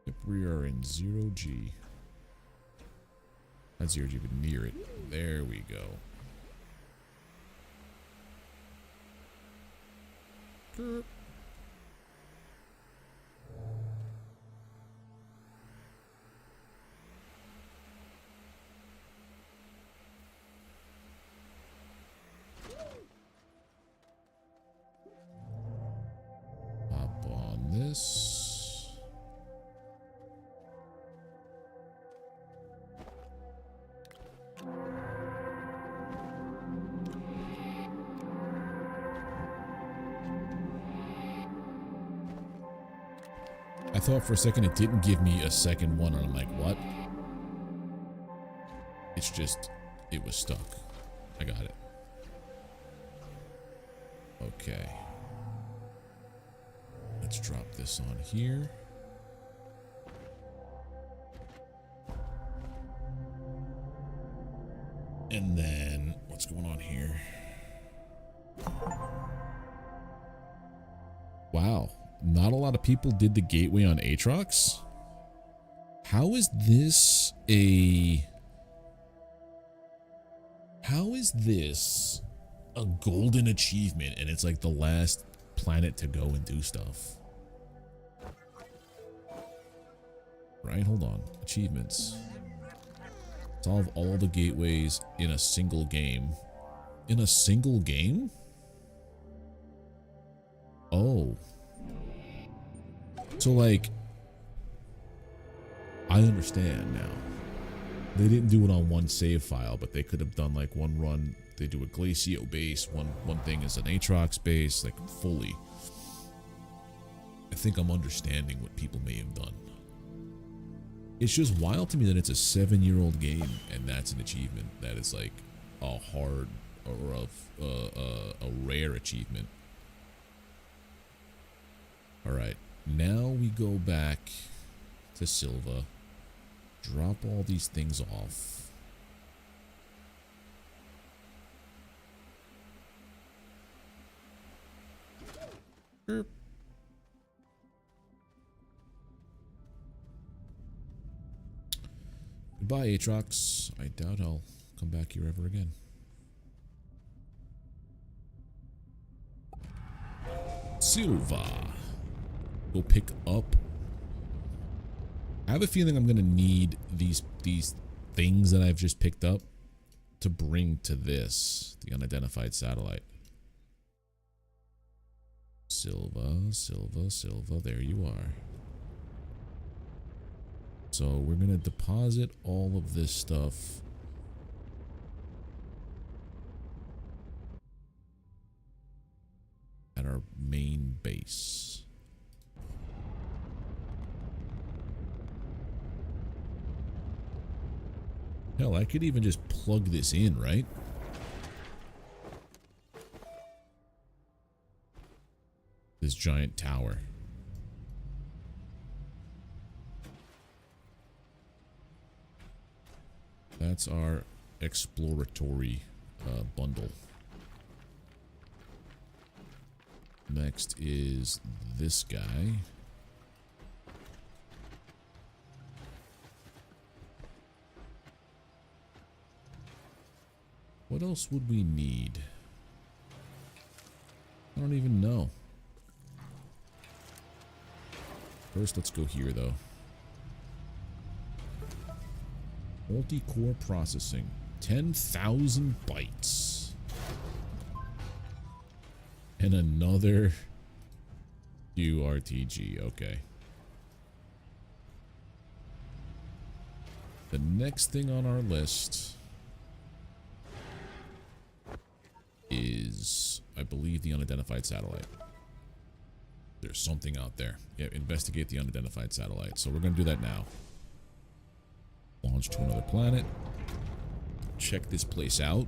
Yep, we are in 0G. Not 0G, but near it. There we go. Grr. Hop on this. I thought for a second it didn't give me a second one, and I'm like, what? It's just, it was stuck. I got it. Okay. Let's drop this on here. And then, what's going on here? Wow. Not a lot of people did the gateway on Aatrox. How is this a golden achievement and it's like the last planet to go and do stuff? Right, hold on. Achievements. Solve all the gateways in a single game. In a single game? Oh. So, like, I understand now. They didn't do it on one save file, but they could have done like one run. They do a Glacio base, one thing is an Aatrox base, like fully. I think I'm understanding what people may have done. It's just wild to me that it's a 7-year-old game and that's an achievement. That is like a hard or a rare achievement. All right, now we go back to Silva. Drop all these things off. Erp. Goodbye, Aatrox. I doubt I'll come back here ever again. Silva. Go pick up. I have a feeling I'm gonna need these things that I've just picked up to bring to this, the unidentified satellite. Silva, Silva, Silva, there you are. So we're gonna deposit all of this stuff at our main base. Hell, I could even just plug this in, right? This giant tower. That's our exploratory bundle. Next is this guy. What else would we need? I don't even know. First, let's go here, though. Multi-core processing. 10,000 bytes. And another URTG. Okay. The next thing on our list is, I believe, the unidentified satellite. There's something out there. Yeah, investigate the unidentified satellite. So we're going to do that now. Launch to another planet. Check this place out.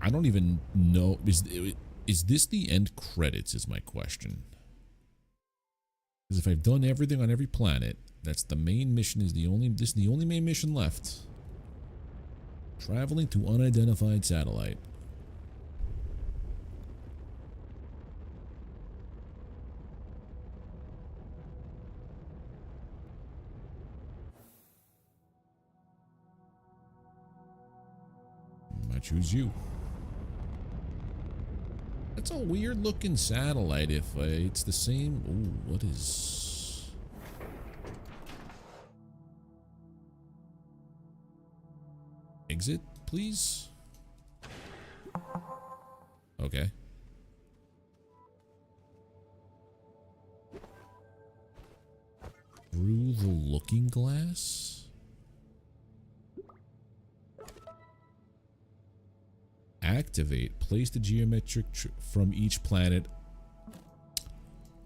I don't even know. Is this the end credits is my question. Because if I've done everything on every planet, that's the main mission this is the only main mission left. Traveling to unidentified satellite. I choose you. That's a weird looking satellite if it's the same. Oh, what is... Exit, please? Okay. Through the looking glass? Activate. Place the geometric from each planet.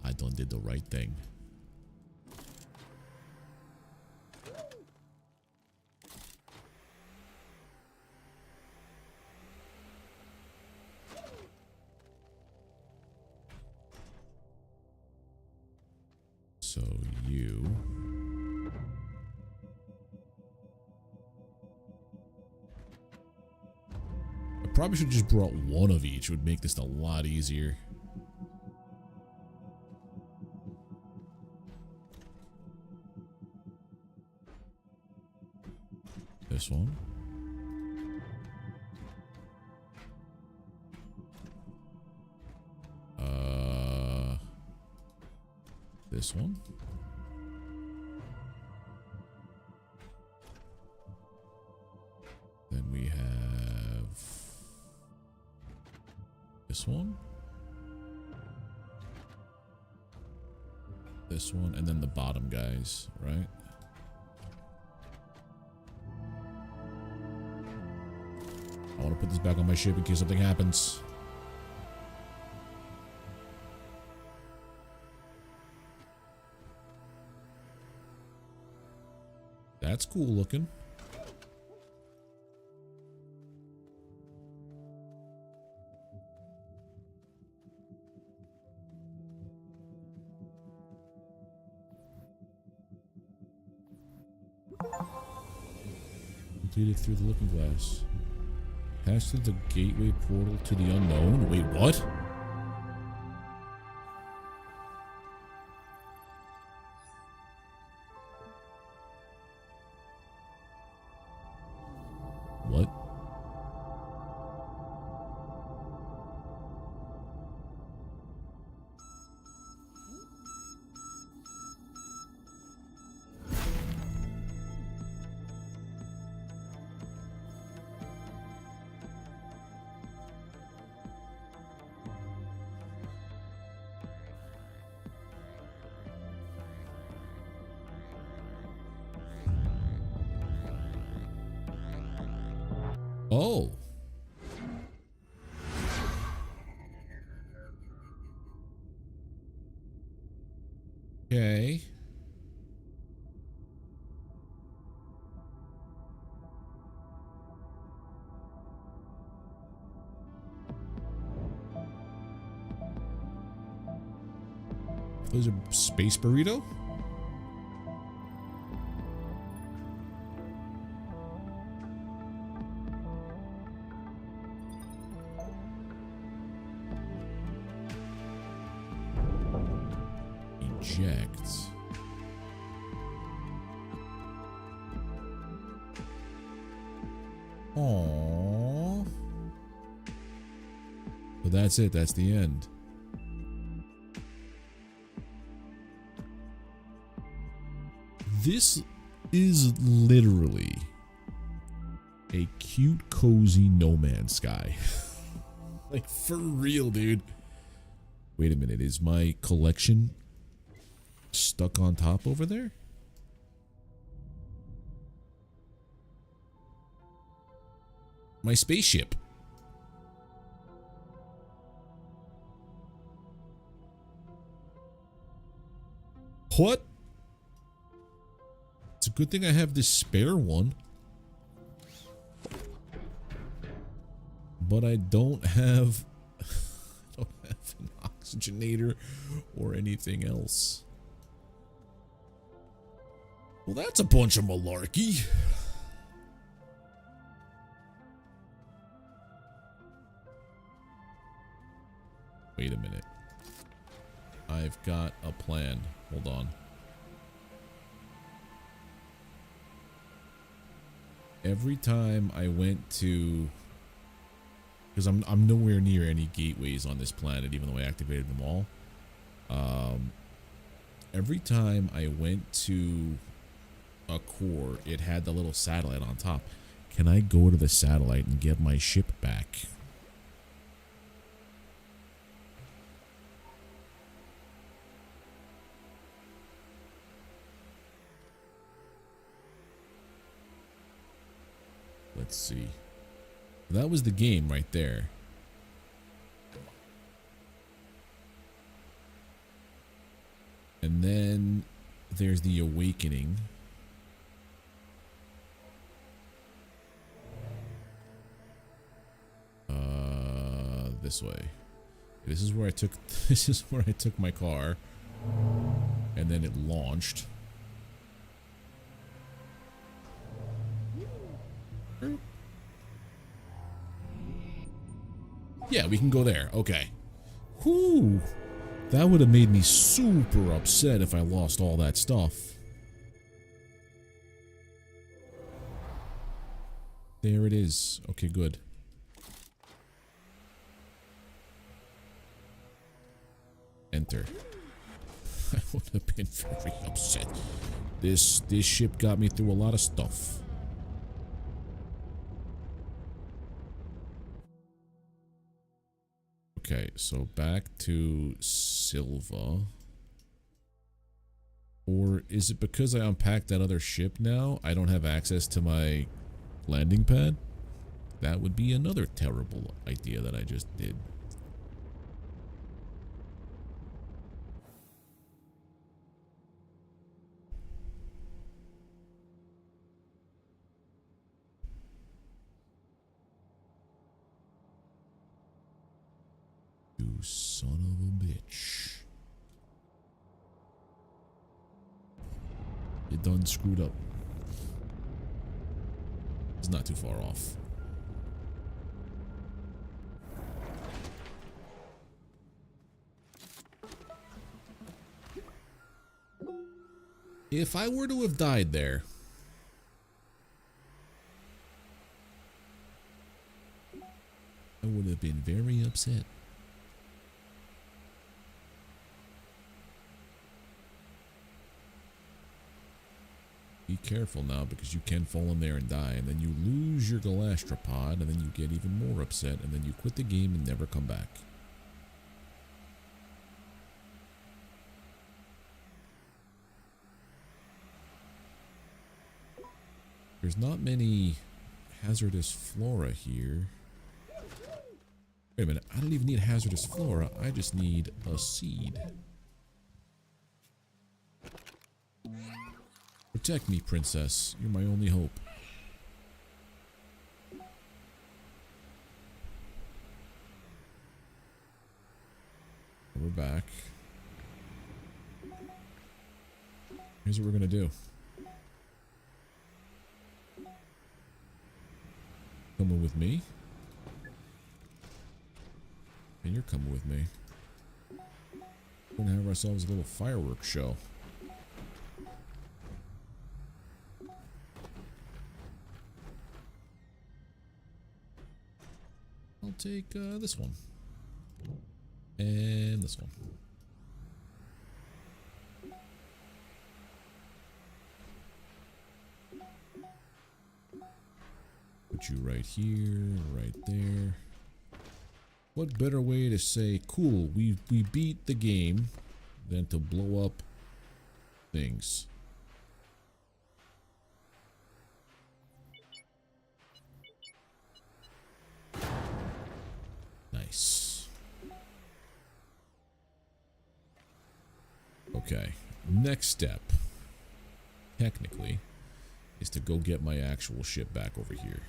I done did the right thing. So you... Probably should have just brought one of each. It would make this a lot easier. This one. This one. Then we have this one, this one, and then the bottom guys, right? I want to put this back on my ship in case something happens. That's cool looking. Completed through the looking glass. Pass through the gateway portal to the unknown. Wait, what? What? Oh. Okay. Those are space burrito? Eject. Aww. But that's it. That's the end. This is literally a cute, cozy No Man's Sky. Like, for real, dude. Wait a minute. Is my collection stuck on top over there? My spaceship. What? It's a good thing I have this spare one. But I don't have an oxygenator or anything else. Well, that's a bunch of malarkey. Wait a minute. I've got a plan. Hold on. Every time I went to... Because I'm nowhere near any gateways on this planet, even though I activated them all. Every time I went to a core, it had the little satellite on top. Can I go to the satellite and get my ship back? Let's see. That was the game right there. And then there's the awakening. This way. This is where I took my car. And then it launched. Yeah, we can go there. Okay. Whew. That would have made me super upset if I lost all that stuff. There it is. Okay, good. Enter. I would have been very upset. This ship got me through a lot of stuff. Okay, so back to Silva. Or is it because I unpacked that other ship now, I don't have access to my landing pad? That would be another terrible idea that I just did. You son of a bitch. You done screwed up. It's not too far off. If I were to have died there, I would have been very upset. Be careful now, because you can fall in there and die, and then you lose your galastropod, and then you get even more upset, and then you quit the game and never come back. There's not many hazardous flora here. Wait a minute, I don't even need hazardous flora, I just need a seed. Protect me, princess. You're my only hope. We're back. Here's what we're gonna do. Coming with me. And you're coming with me. We're gonna have ourselves a little fireworks show. I'll take this one. And this one. Put you right here, right there. What better way to say, cool, we beat the game than to blow up things. Nice. Okay, next step, technically, is to go get my actual ship back over here.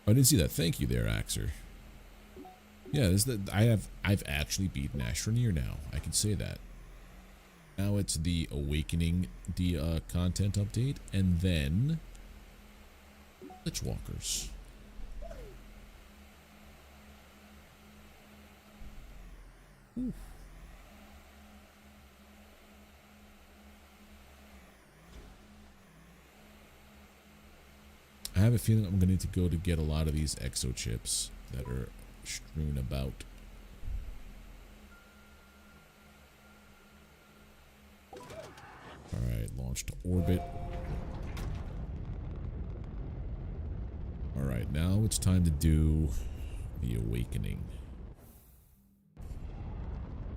I didn't see that. Thank you there, Axer. Yeah, I've actually beaten Astroneer now. I can say that. Now it's the Awakening content update, and then Lichwalkers. Ooh. I have a feeling I'm going to need to go to get a lot of these exo chips that are strewn about. Alright, launch to orbit. Alright, now it's time to do the Awakening.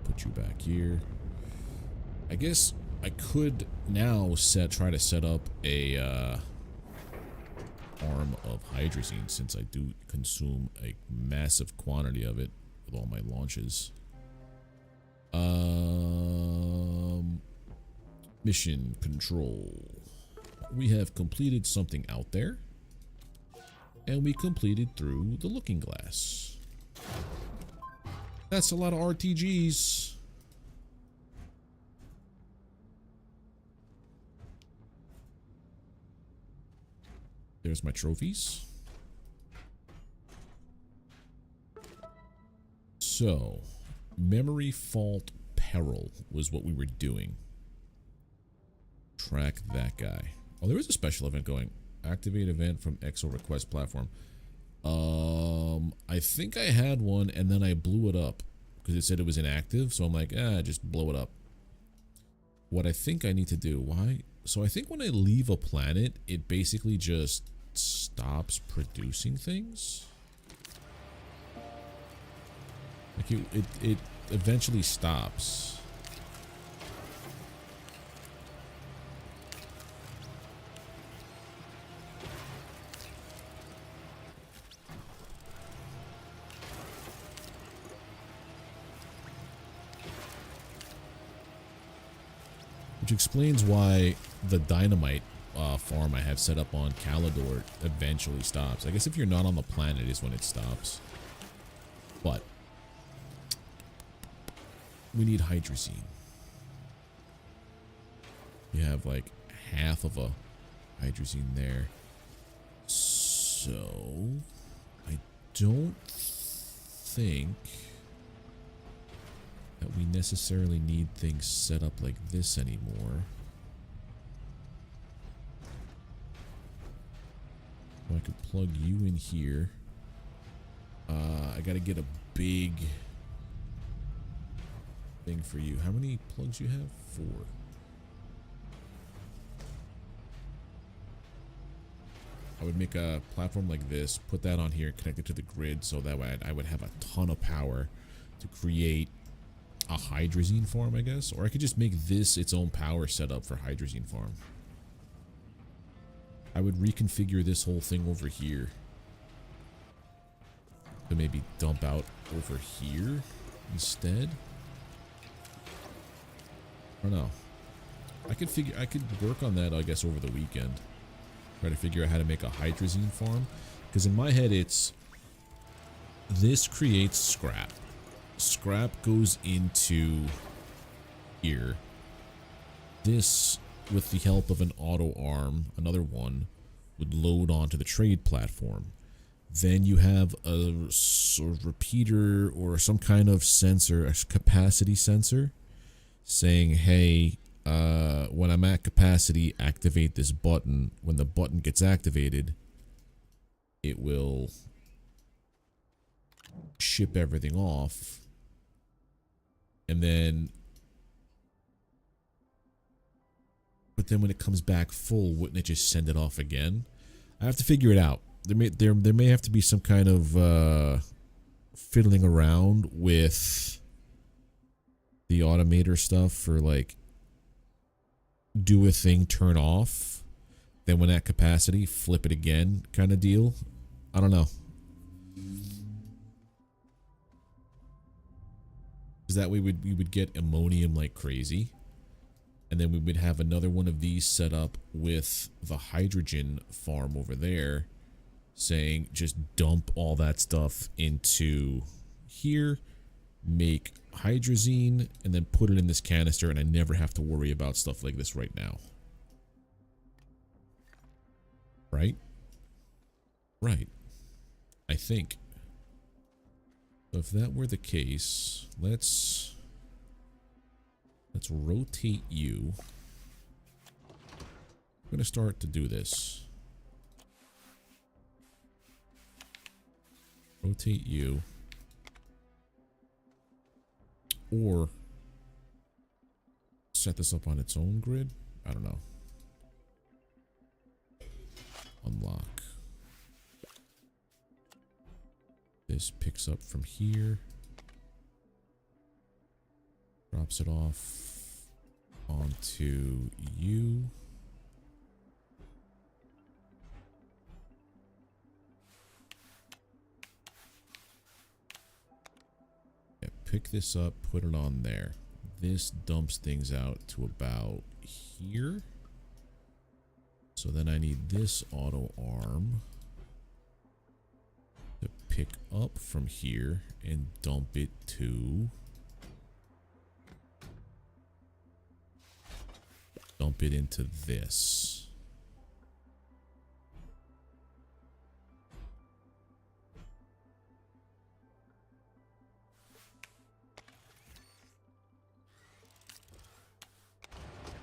Put you back here. I guess I could now try to set up a arm of hydrazine, since I do consume a massive quantity of it with all my launches. Mission control. We have completed something out there, and we completed through the looking glass. That's a lot of RTGs. There's my trophies. So, memory fault peril was what we were doing. Track that guy. Oh, there is a special event going. Activate event from EXO request platform. I think I had one and then I blew it up because it said it was inactive. So I'm like, just blow it up. What I think I need to do, why? So I think when I leave a planet, it basically just stops producing things. Like it eventually stops. Which explains why the dynamite farm I have set up on Calidor eventually stops. I guess if you're not on the planet is when it stops. But we need hydrazine. You have like half of a hydrazine there. So I don't think that we necessarily need things set up like this anymore. So I could plug you in here. I gotta get a big thing for you. How many plugs you have? 4. I would make a platform like this, put that on here, connect it to the grid, so that way I would have a ton of power to create a hydrazine farm, I guess. Or I could just make this its own power setup for hydrazine farm. I would reconfigure this whole thing over here to maybe dump out over here instead. I don't know. I could work on that, I guess, over the weekend. Try to figure out how to make a hydrazine farm. Because in my head, it's this creates scrap. Scrap goes into here. This, with the help of an auto arm, another one, would load onto the trade platform. Then you have a sort of repeater or some kind of sensor, a capacity sensor, saying, hey, when I'm at capacity, activate this button. When the button gets activated, it will ship everything off. And then, but then when it comes back full, wouldn't it just send it off again? I have to figure it out. There may have to be some kind of fiddling around with the automator stuff for like do a thing, turn off, then when at capacity, flip it again kind of deal. I don't know. Because that way we would get ammonium like crazy. And then we would have another one of these set up with the hydrogen farm over there, saying just dump all that stuff into here, make hydrazine, and then put it in this canister, and I never have to worry about stuff like this right now. Right? Right. I think. So if that were the case, let's rotate you. I'm going to start to do this. Rotate you. Or set this up on its own grid. I don't know. Unlock. This picks up from here. Drops it off onto you. Yeah, pick this up, put it on there. This dumps things out to about here. So then I need this auto arm to pick up from here and dump it to dump it into this.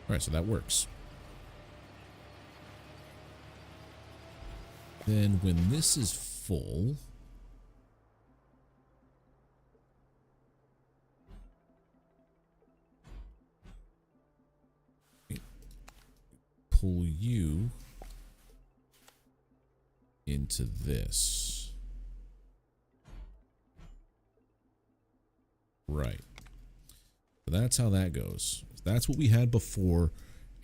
All right, so that works. Then when this is full, pull you into this. Right. So that's how that goes. That's what we had before,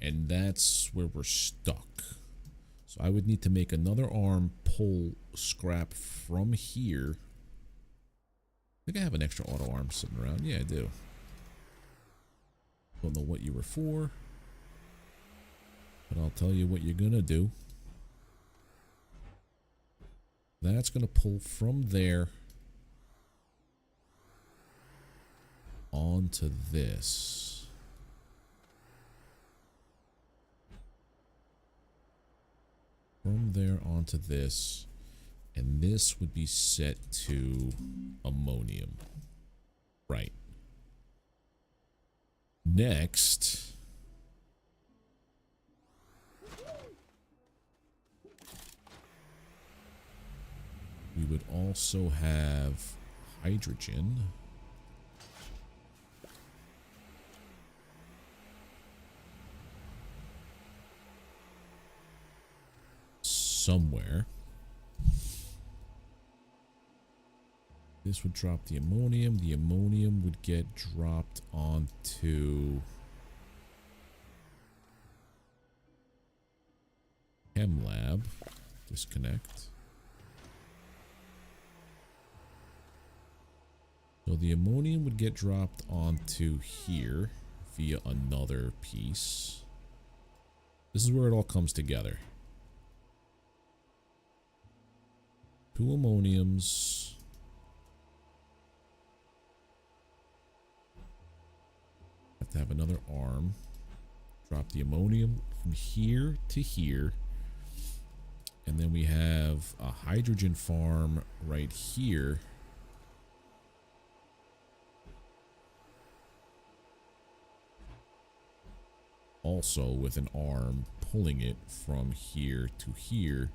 and that's where we're stuck. So I would need to make another arm pull scrap from here. I think I have an extra auto arm sitting around. Yeah, I do. Don't know what you were for. But I'll tell you what you're gonna do. That's gonna pull from there onto this. From there onto this. And this would be set to ammonium. Right. Next, we would also have hydrogen. Somewhere. This would drop the ammonium. The ammonium would get dropped onto Chem Lab. Disconnect. So the ammonium would get dropped onto here via another piece. This is where it all comes together. 2 ammoniums. Have to have another arm. Drop the ammonium from here to here. And then we have a hydrogen farm right here. Also with an arm pulling it from here to here.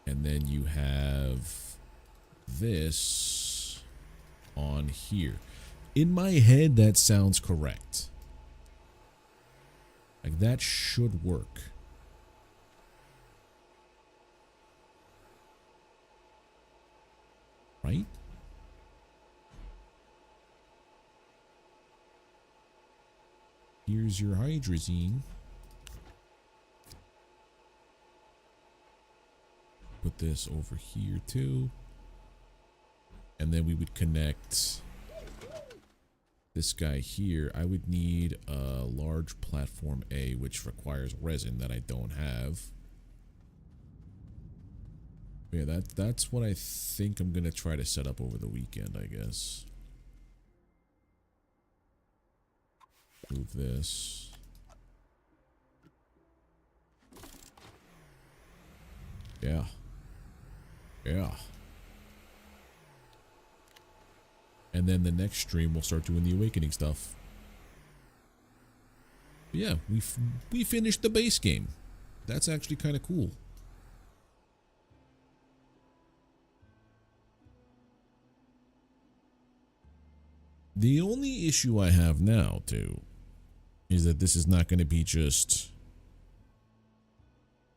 And then you have this on here. In my head, that sounds correct. Like, that should work. Right? Here's your hydrazine. Put this over here too. And then we would connect this guy here. I would need a large platform A, which requires resin that I don't have. Yeah, that's what I think I'm gonna try to set up over the weekend, I guess. Move this. Yeah. Yeah. And then the next stream we'll start doing the awakening stuff. But yeah, we finished the base game. That's actually kind of cool. The only issue I have now, too, is that this is not going to be just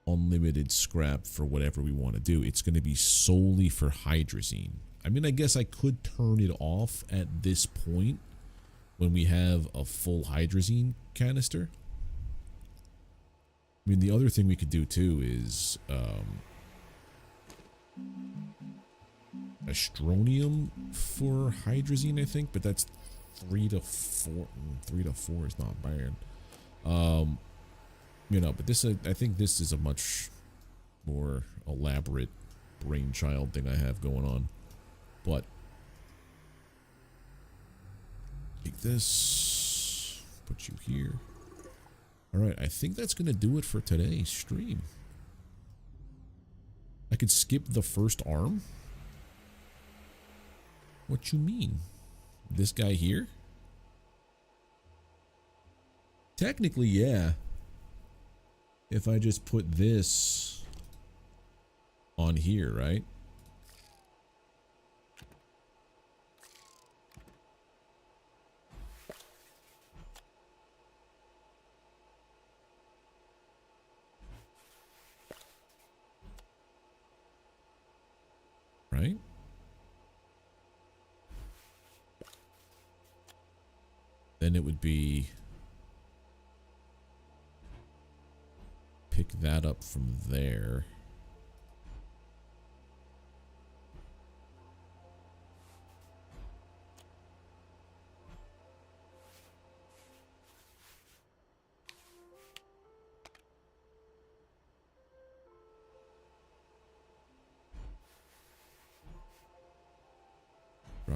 unlimited scrap for whatever we want to do. It's going to be solely for hydrazine. I mean, I guess I could turn it off at this point when we have a full hydrazine canister. I mean, the other thing we could do, too, is Astroneer for hydrazine, I think, but that's 3 to 4. 3 to 4 is not bad. You know, but this, I think this is a much more elaborate brainchild thing I have going on. But take this, put you here. All right, I think that's gonna do it for today's stream. I could skip the first arm. What you mean? This guy here? Technically, yeah. If I just put this on here, right? Right? Then it would be pick that up from there.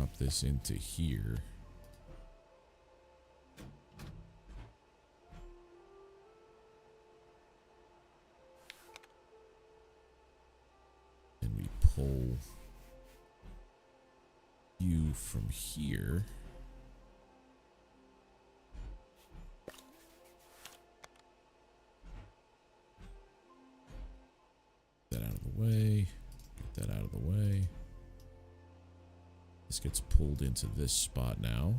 drop this into here. And we pull you from here. Get that out of the way. Get that out of the way. This gets pulled into this spot now.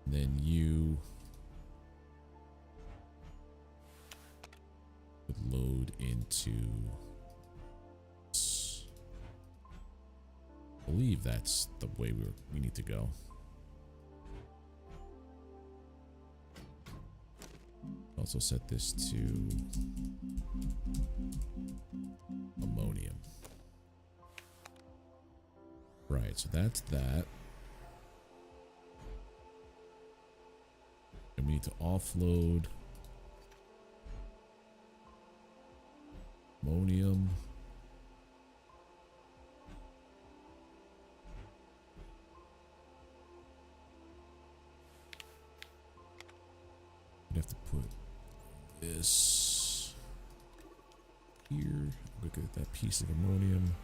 And then you would load into, I believe that's the way we need to go. Also set this to ammonium. Right, so that's that. And we need to offload ammonium. We have to put this here. Look at that piece of ammonium.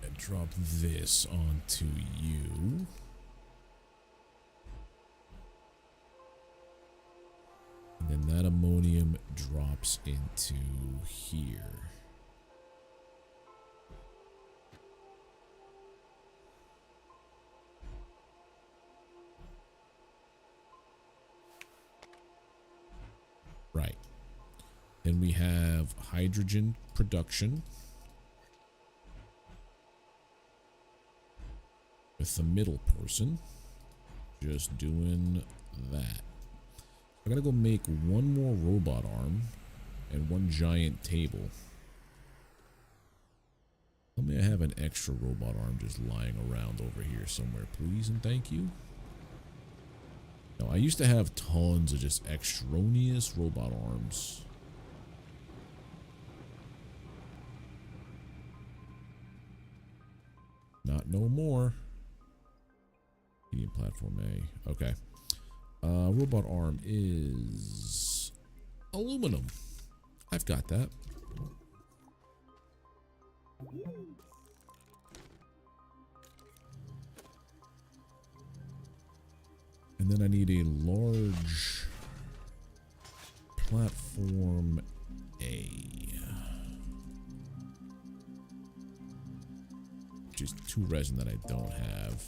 And drop this onto you. And then that ammonium drops into here. Right. Then we have hydrogen production with the middle person just doing that. I gotta go make one more robot arm and one giant table. Let me have an extra robot arm just lying around over here somewhere, please and thank you. Now, I used to have tons of just extraneous robot arms. Not no more. Medium platform A. Okay. Robot arm is aluminum. I've got that. And then I need a large platform A. Which is 2 resin that I don't have.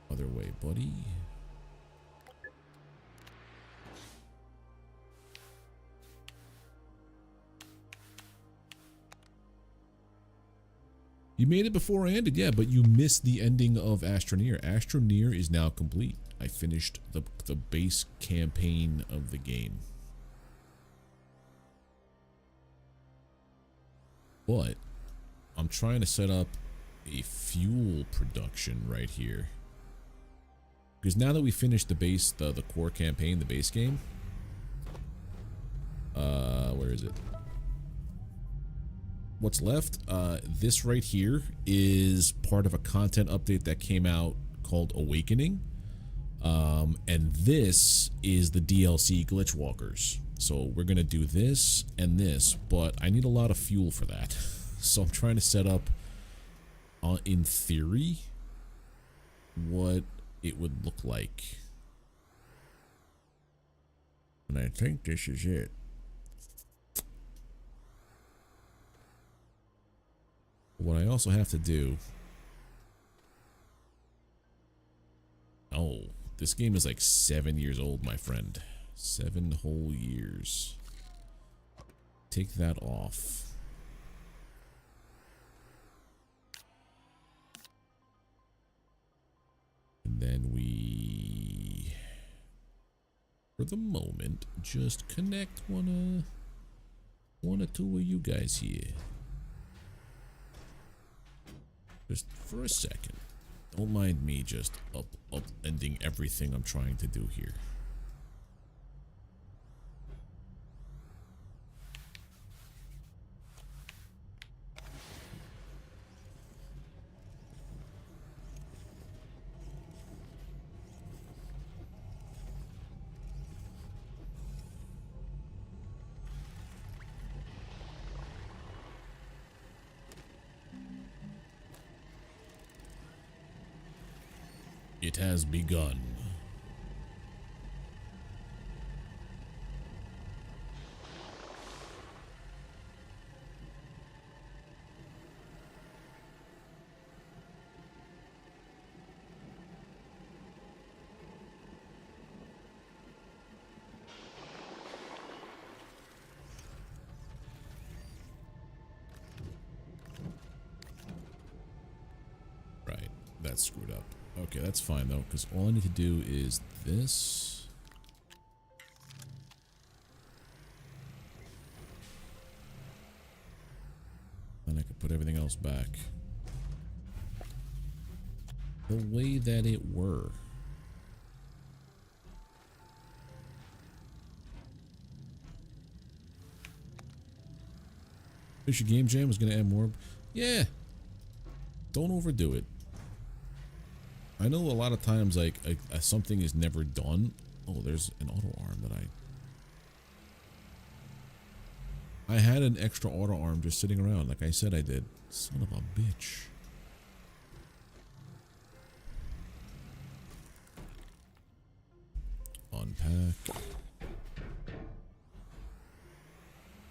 Other way, buddy. You made it before I ended, yeah, but you missed the ending of Astroneer. Astroneer is now complete. I finished the base campaign of the game. But I'm trying to set up a fuel production right here. Because now that we finished the base, the core campaign, the base game. Where is it? What's left? This right here is part of a content update that came out called Awakening. And this is the DLC Glitch Walkers. So we're going to do this and this, but I need a lot of fuel for that. So I'm trying to set up, in theory, what it would look like. And I think this is it. What I also have to do... Oh, this game is like 7 years old, my friend. 7 whole years. Take that off. And then we, for the moment, just connect one or two of you guys here. Just for a second. Don't mind me just upending everything I'm trying to do here. It has begun. Right, that's screwed up. Okay, that's fine though, because all I need to do is this. Then I can put everything else back the way that it were. Wish your game jam was going to add more. Yeah. Don't overdo it. I know a lot of times, like, something is never done. Oh, there's an auto arm that I had an extra auto arm just sitting around, like I said I did. Son of a bitch. Unpack.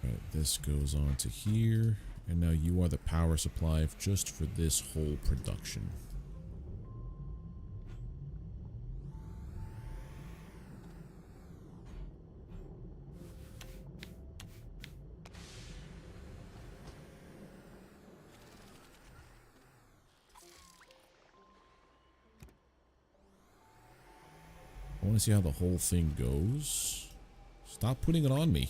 Alright, this goes on to here. And now you are the power supply just for this whole production. I want to see how the whole thing goes. Stop putting it on me.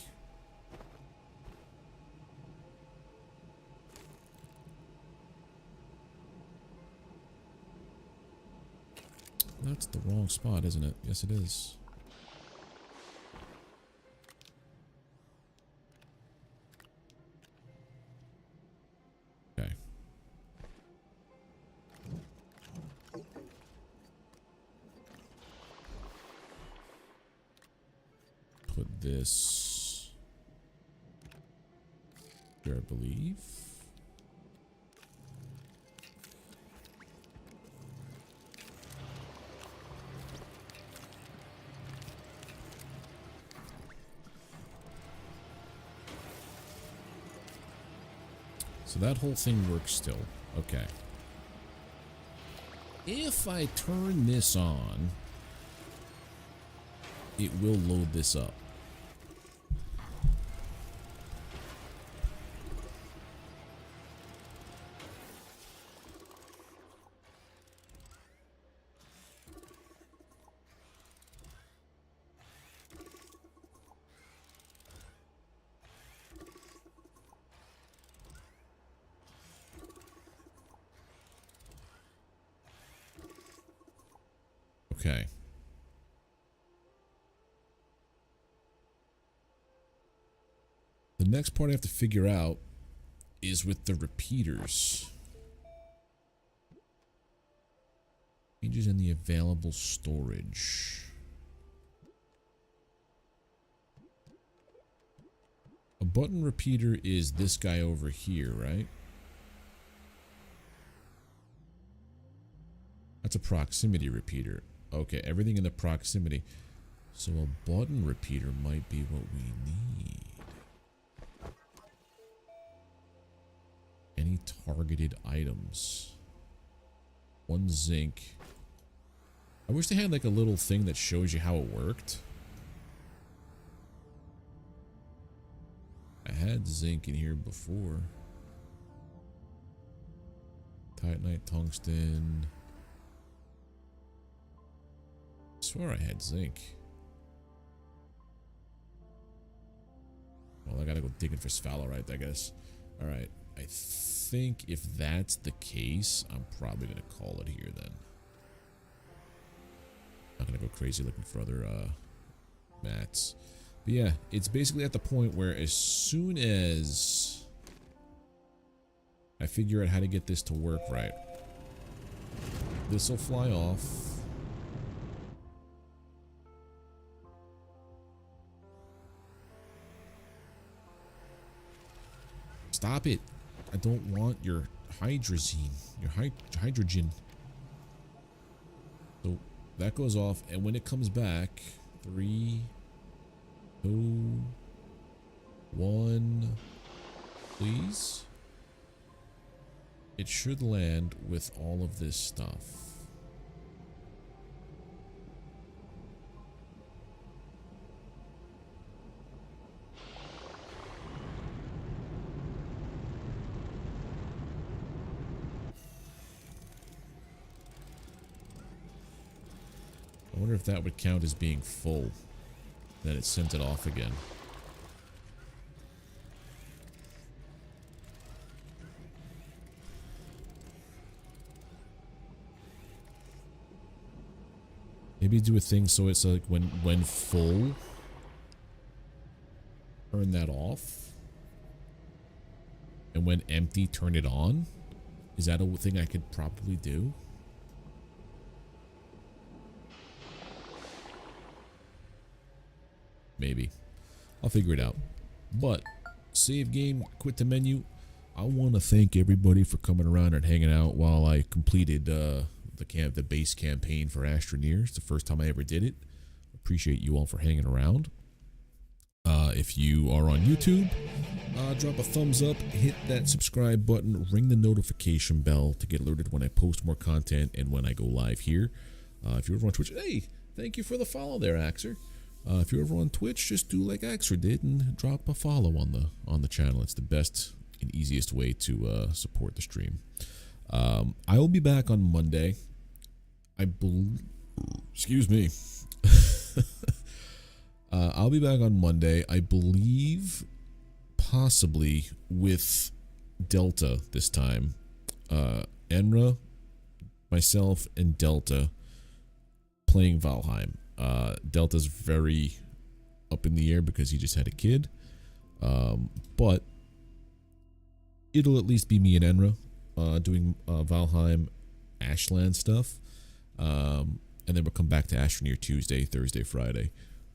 That's the wrong spot, isn't it? Yes, it is. Okay. Put this here, I believe. So that whole thing works still. Okay. If I turn this on, it will load this up. Okay. The next part I have to figure out is with the repeaters. Changes in the available storage. A button repeater is this guy over here, right? That's a proximity repeater. Okay, everything in the proximity. So a button repeater might be what we need. Any targeted items. 1 zinc. I wish they had like a little thing that shows you how it worked. I had zinc in here before. Titanite, tungsten. I swear I had zinc. Well, I gotta go digging for sphalerite, I guess. Alright. I think if that's the case, I'm probably going to call it here then. Not going to go crazy looking for other mats. But yeah, it's basically at the point where as soon as I figure out how to get this to work right, this will fly off. Stop it. I don't want your hydrazine. Your hydrogen. So that goes off, and when it comes back, 3, 2, 1, please. It should land with all of this stuff. I wonder if that would count as being full. Then it sent it off again. Maybe do a thing so it's like when full, turn that off. And when empty, turn it on. Is that a thing I could probably do? Maybe. I'll figure it out. But save game, quit the menu. I want to thank everybody for coming around and hanging out while I completed the base campaign for Astroneer. It's the first time I ever did it. Appreciate you all for hanging around. If you are on YouTube, drop a thumbs up, hit that subscribe button, ring the notification bell to get alerted when I post more content and when I go live here. If you're over on Twitch, hey, thank you for the follow there, Axer. If you're over on Twitch, just do like Axer did and drop a follow on the channel. It's the best and easiest way to support the stream. I will be back on Monday. Excuse me. I'll be back on Monday. I believe, possibly with Delta this time. Enra, myself, and Delta playing Valheim. Delta's very up in the air because he just had a kid. But it'll at least be me and Enra doing Valheim Ashland stuff. And then we'll come back to Astroneer Tuesday, Thursday, Friday.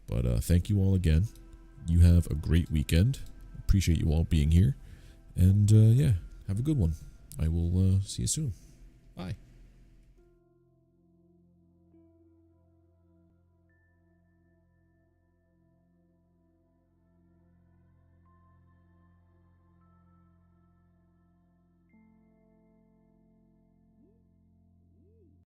But thank you all again. You have a great weekend. Appreciate you all being here. And yeah, have a good one. I will see you soon. Bye.